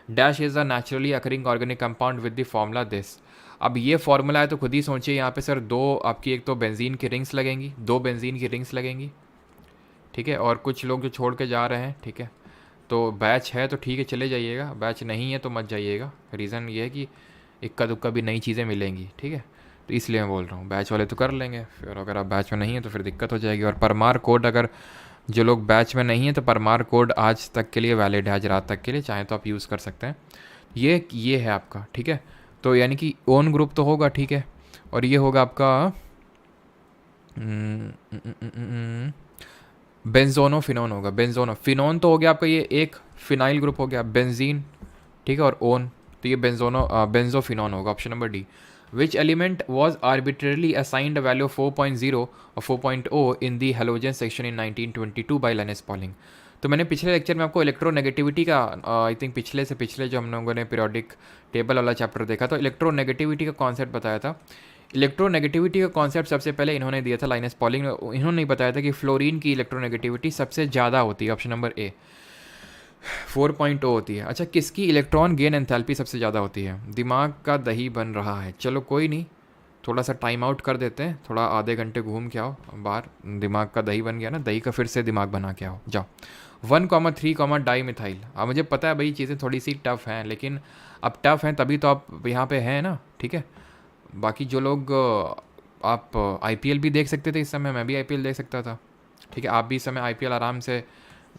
Dash is a naturally occurring organic compound with the formula this. अब ये फॉर्मूला है तो खुद ही सोचिए, यहाँ पे सर दो आपकी एक तो बेंजीन की रिंग्स लगेंगी, 2 बेंजीन की रिंग्स लगेंगी, ठीक है, और कुछ लोग जो छोड़ के जा रहे हैं, ठीक है, तो बैच है तो ठीक है चले जाइएगा, बैच नहीं है तो मत जाइएगा। रीज़न ये है कि इक्का दुक्का भी नई चीज़ें मिलेंगी, ठीक है, तो इसलिए मैं बोल रहा हूँ, बैच वाले तो कर लेंगे, फिर अगर आप बैच में नहीं है तो फिर दिक्कत हो जाएगी। और परमार कोड, अगर जो लोग बैच में नहीं है तो परमार कोड आज तक के लिए वैलिड है, आज रात तक के लिए, चाहे तो आप यूज़ कर सकते हैं। ये है आपका, ठीक है, तो यानी कि ओन ग्रुप तो होगा, ठीक है, और ये होगा आपका बेंजोनोफिनोन होगा, बेंजोनोफिनोन तो हो गया आपका, ये एक फिनाइल ग्रुप हो गया, बेंजीन, ठीक है, और ओन, तो ये बेंजोफिनोन होगा, option number D. Which element was arbitrarily assigned a value of 4.0 और 4.0 in the halogen section in 1922 by Linus Pauling. तो मैंने पिछले लेक्चर में आपको इलेक्ट्रोनेगेटिविटी का आई थिंक पिछले जो हम लोगों ने पीरियोडिक टेबल वाला चैप्टर देखा, तो इलेक्ट्रोनेगेटिविटी का कॉन्सेप्ट बताया था। इलेक्ट्रोनेगेटिविटी का कॉन्सेप्ट सबसे पहले इन्होंने दिया था, लाइनस पॉलिंग, इन्होंने नहीं बताया था कि फ्लोरीन की इलेक्ट्रोनेगेटिविटी सबसे ज़्यादा होती है, ऑप्शन नंबर ए 4.0 होती है। अच्छा, किसकी इलेक्ट्रॉन गेन एंथैल्पी सबसे ज़्यादा होती है? दिमाग का दही बन रहा है, चलो कोई नहीं, थोड़ा सा टाइम आउट कर देते हैं, थोड़ा आधे घंटे घूम के आओ बाहर, दिमाग का दही बन गया ना, दही का फिर से दिमाग बना के आओ, जाओ। 1,3, डाई मिथाइल। अब मुझे पता है भाई चीज़ें थोड़ी सी टफ हैं, लेकिन अब टफ हैं तभी तो आप यहाँ पे हैं ना, ठीक है। बाकी जो लोग आप IPL भी देख सकते थे इस समय, मैं भी IPL देख सकता था, ठीक है, आप भी इस समय IPL आराम से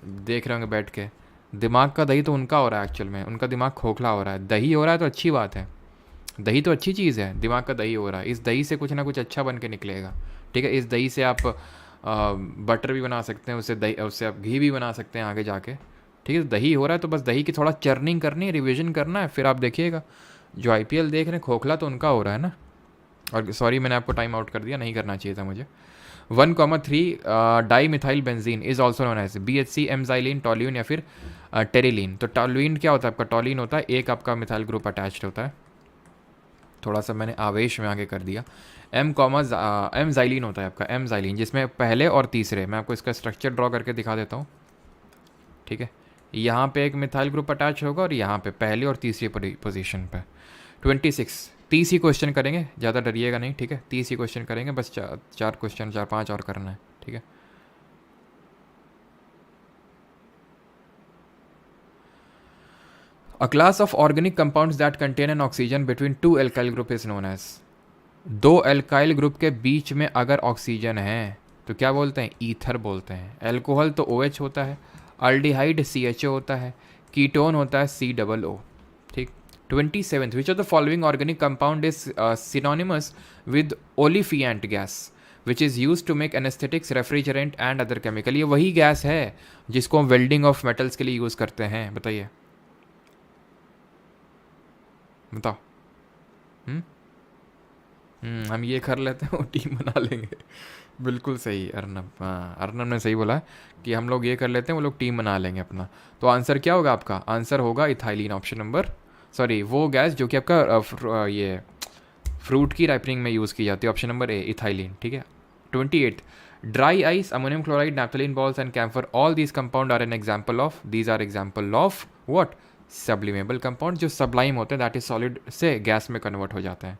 देख रहे होंगे बैठ के। दिमाग का दही तो उनका हो रहा है, एक्चुअल में उनका दिमाग खोखला हो रहा है। दही हो रहा है तो अच्छी बात है, दही तो अच्छी चीज़ है, दिमाग का दही हो रहा है, इस दही से कुछ ना कुछ अच्छा बन के निकलेगा, ठीक है। इस दही से आप बटर भी बना सकते हैं, उससे आप घी भी बना सकते हैं आगे जाके, ठीक है। दही हो रहा है तो बस दही की थोड़ा चर्निंग करनी है, रिविजन करना है, फिर आप देखिएगा। जो IPL देख रहे हैं खोखला तो उनका हो रहा है ना। और सॉरी मैंने आपको टाइम आउट कर दिया, नहीं करना चाहिए था मुझे। 1,3 di methyl benzene is also known as BHC, m xylene, toluene या फिर टेरिलीन। तो टॉल्यून क्या होता है आपका, टॉलिन होता है, एक आपका मिथाइल ग्रुप अटैच्ड होता है, थोड़ा सा मैंने आवेश में आगे कर दिया। एम जाइलिन होता है आपका, एम जाइलिन, जिसमें पहले और तीसरे, मैं आपको इसका स्ट्रक्चर ड्रॉ करके दिखा देता हूँ, ठीक है। यहाँ पे एक मिथाइल ग्रुप अटैच होगा और यहाँ पे पहली और तीसरी पोजीशन पे। 26 30 ही क्वेश्चन करेंगे, ज़्यादा डरिएगा नहीं, ठीक है। 30 ही क्वेश्चन करेंगे बस, चार क्वेश्चन, 4-5 और करना है, ठीक है। A class of organic compounds that contain an oxygen between two alkyl group is known as। दो एल्काइल ग्रुप के बीच में अगर ऑक्सीजन है तो क्या बोलते हैं? ईथर बोलते हैं। एल्कोहल तो OH होता है, अल्डिहाइड CHO होता है, कीटोन होता है COO, ठीक। 27 which of the following organic compound is synonymous with olefiant gas which is use to make anaesthetics, refrigerant and other chemical. ये वही गैस है जिसको हम वेल्डिंग ऑफ मेटल्स के लिए यूज़ करते हैं, बताइए, बताओ। हम ये कर लेते हैं, वो टीम बना लेंगे। बिल्कुल सही अर्नब, हाँ अर्नब ने सही बोला कि हम लोग ये कर लेते हैं, वो लोग टीम बना लेंगे अपना। तो आंसर क्या होगा आपका? आंसर होगा इथाइलिन, ऑप्शन नंबर, सॉरी वो गैस जो कि आपका ये फ्रूट की राइपनिंग में यूज़ की जाती है, ऑप्शन नंबर ए इथाइलिन, ठीक है। 28 dry ice, ammonium chloride, naphthalene balls and camphor, all these compound are an example of, these are example of what? Sublimable compound, जो सबलाइम होते हैं, दैट इज सॉलिड से gas में convert हो जाते हैं।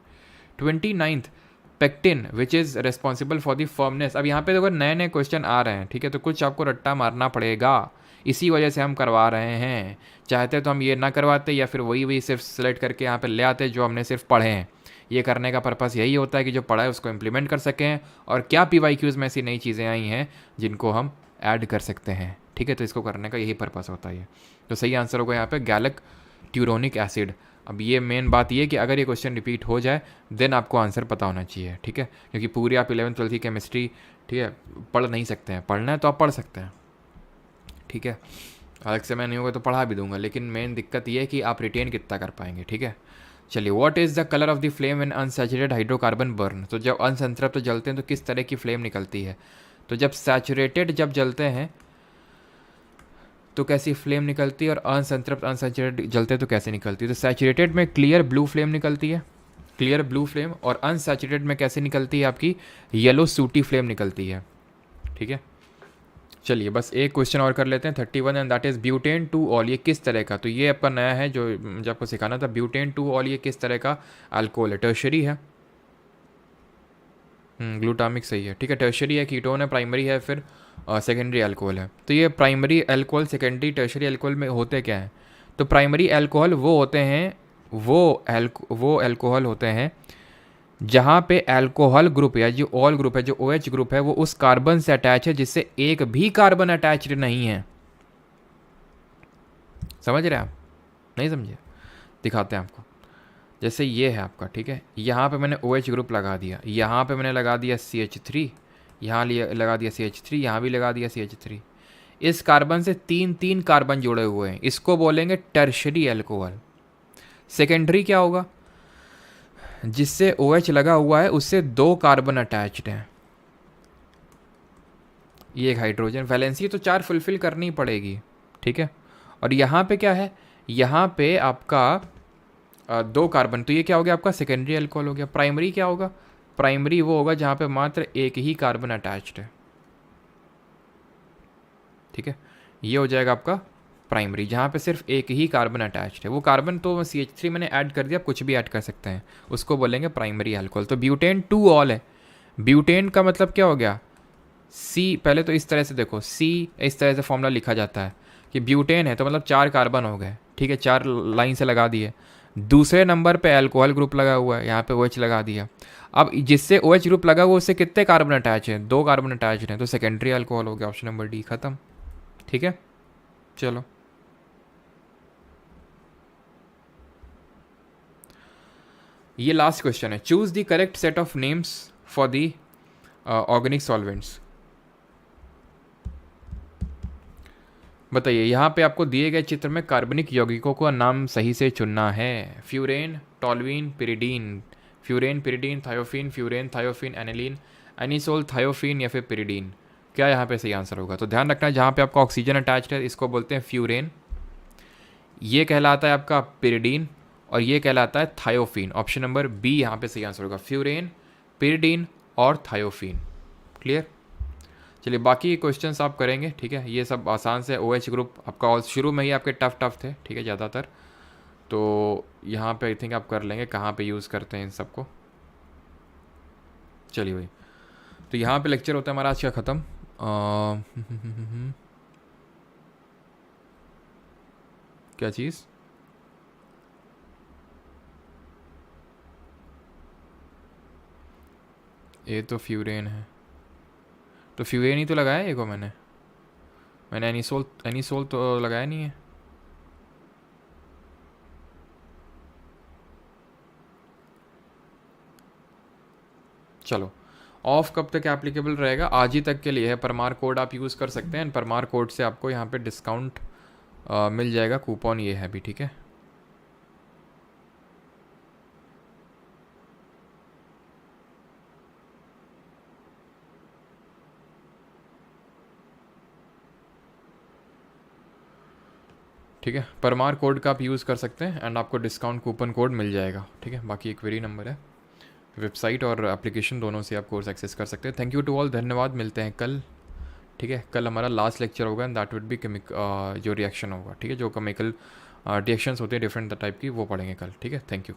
29 pectin which is responsible for the firmness. अब यहाँ पे अगर नए नए क्वेश्चन आ रहे हैं, ठीक है, तो कुछ आपको रट्टा मारना पड़ेगा, इसी वजह से हम करवा रहे हैं। चाहते तो हम ये ना करवाते, या फिर वही सिर्फ सेलेक्ट करके यहाँ पे ले आते जो हमने सिर्फ पढ़े हैं। ये करने का पर्पस यही होता है कि जो पढ़ा है उसको इम्प्लीमेंट कर सकें, और क्या PYQs में ऐसी नई चीज़ें आई हैं जिनको हम ऐड कर सकते हैं, ठीक है। तो इसको करने का यही पर्पस होता है। तो सही आंसर होगा यहाँ पे गैलिक ट्यूरोनिक एसिड। अब ये मेन बात ये कि अगर ये क्वेश्चन रिपीट हो जाए देन आपको आंसर पता होना चाहिए, ठीक है, क्योंकि पूरी आप 11th-12th की केमिस्ट्री, ठीक है, पढ़ नहीं सकते हैं। पढ़ना है तो आप पढ़ सकते हैं, ठीक है, अलग से मैं नहीं होगा तो पढ़ा भी दूंगा, लेकिन मेन दिक्कत ये है कि आप रिटेन कितना कर पाएंगे, ठीक है। चलिए, what is the colour of the flame when unsaturated hydrocarbon burn. तो जब अनसंतृप्त जलते हैं तो किस तरह की फ्लेम निकलती है? तो जब सैचुरेटेड जब जलते हैं तो कैसी फ्लेम निकलती है, और अनसंतृप्त अनसैचुरेटेड जलते हैं तो कैसे निकलती है? तो सैचुरेटेड में क्लियर ब्लू फ्लेम निकलती है, क्लियर ब्लू फ्लेम, और अनसैचुरेटेड में कैसे निकलती है? आपकी येलो सूटी फ्लेम निकलती है, ठीक है। चलिए बस एक क्वेश्चन और कर लेते हैं, 31, and that is butane two all. ये किस तरह का? तो ये आपका नया है जो मुझे आपको सिखाना था। ब्यूटेन टू ऑल ये किस तरह का अल्कोहल है? टर्शरी है, ग्लूटामिक सही है, ठीक है। टर्शरी है, कीटोन है, प्राइमरी है, फिर सेकेंडरी अल्कोहल है। तो ये primary alcohol, secondary, tertiary alcohol में होते क्या हैं? तो प्राइमरी अल्कोहल वो होते हैं, वो अल्कोहल होते हैं जहाँ पे अल्कोहल ग्रुप या जो ऑल ग्रुप है, जो OH ग्रुप है, वो उस कार्बन से अटैच है जिससे एक भी कार्बन अटैच्ड नहीं है। समझ रहे हैं आप? नहीं समझे? दिखाते हैं आपको। जैसे ये है आपका, ठीक है, यहाँ पे मैंने OH ग्रुप लगा दिया, यहाँ पे मैंने लगा दिया CH3, यहाँ लगा दिया CH3, यहाँ भी लगा दिया CH3। इस कार्बन से 3 कार्बन जुड़े हुए हैं, इसको बोलेंगे टर्शरी अल्कोहल। सेकेंडरी क्या होगा? जिससे OH लगा हुआ है उससे 2 कार्बन अटैच्ड हैं, ये एक हाइड्रोजन, वैलेंसी तो 4 फुलफिल करनी पड़ेगी, ठीक है। और यहाँ पे क्या है? यहाँ पे आपका 2 कार्बन, तो ये क्या हो गया? आपका सेकेंडरी अल्कोहल हो गया। प्राइमरी क्या होगा? प्राइमरी वो होगा जहाँ पे मात्र एक ही कार्बन अटैच्ड है, ठीक है। ये हो जाएगा आपका प्राइमरी, जहाँ पे सिर्फ एक ही कार्बन अटैच्ड है। वो कार्बन तो CH3 मैंने ऐड कर दिया, आप कुछ भी ऐड कर सकते हैं, उसको बोलेंगे प्राइमरी अल्कोहल। तो ब्यूटेन टू ऑल है। ब्यूटेन का मतलब क्या हो गया? C, पहले तो इस तरह से देखो, C इस तरह से फॉर्मूला लिखा जाता है कि ब्यूटेन है तो मतलब 4 कार्बन हो गए, ठीक है, 4 लाइन से लगा दिए। दूसरे नंबर पे अल्कोहल ग्रुप लगा हुआ है, यहाँ पे OH लगा दिया। अब जिससे OH ग्रुप लगा हुआ उससे कितने कार्बन अटैच हैं? 2 कार्बन अटैच हैं, तो सेकेंडरी अल्कोहल हो गया, ऑप्शन नंबर डी, खत्म, ठीक है। चलो ये लास्ट क्वेश्चन है। Choose the correct set of names for the organic solvents. बताइए, यहाँ पे आपको दिए गए चित्र में कार्बनिक यौगिकों का नाम सही से चुनना है। Furan, toluene, pyridine, furan, pyridine, thiophene, furan, thiophene, aniline, anisole, thiophene या फिर पिरिडीन। क्या यहाँ पे सही आंसर होगा? तो ध्यान रखना, जहाँ पे आपका ऑक्सीजन अटैच्ड है इसको बोलते हैं फ्यूरेन, ये कहलाता है आपका पिरिडीन, और ये कहलाता है थायोफीन। ऑप्शन नंबर बी यहाँ पे सही आंसर होगा, फ्यूरेन, पिरिडीन और थायोफीन। क्लियर? चलिए बाकी क्वेश्चंस आप करेंगे, ठीक है। ये सब आसान से OH ग्रुप आपका शुरू में ही आपके टफ थे, ठीक है, ज़्यादातर। तो यहाँ पे आई थिंक आप कर लेंगे कहाँ पे यूज़ करते हैं इन सबको। चलिए भाई, तो यहाँ पे लेक्चर होता है हमारा आज का ख़त्म। क्या चीज़? ये तो फ्यूरेन है, तो फ्यूरेन ही तो लगाया ये को मैंने एनिसोल तो लगाया नहीं है। चलो, ऑफ कब तक एप्लीकेबल रहेगा? आज ही तक के लिए है। परमार कोड आप यूज़ कर सकते हैं, परमार कोड से आपको यहाँ पे डिस्काउंट मिल जाएगा। कूपन ये है भी, ठीक है। ठीक है, परमार कोड का आप यूज़ कर सकते हैं एंड आपको डिस्काउंट कूपन कोड मिल जाएगा, ठीक है। बाकी एक क्वेरी नंबर है, वेबसाइट और एप्लीकेशन दोनों से आप कोर्स एक्सेस कर सकते हैं। थैंक यू टू ऑल, धन्यवाद। मिलते हैं कल, ठीक है। कल हमारा लास्ट लेक्चर होगा एंड दैट वुड बी जो रिएक्शन होगा, ठीक है, जो केमिकल रिएक्शंस होते हैं डिफरेंट टाइप की, वो पढ़ेंगे कल, ठीक है। Thank you.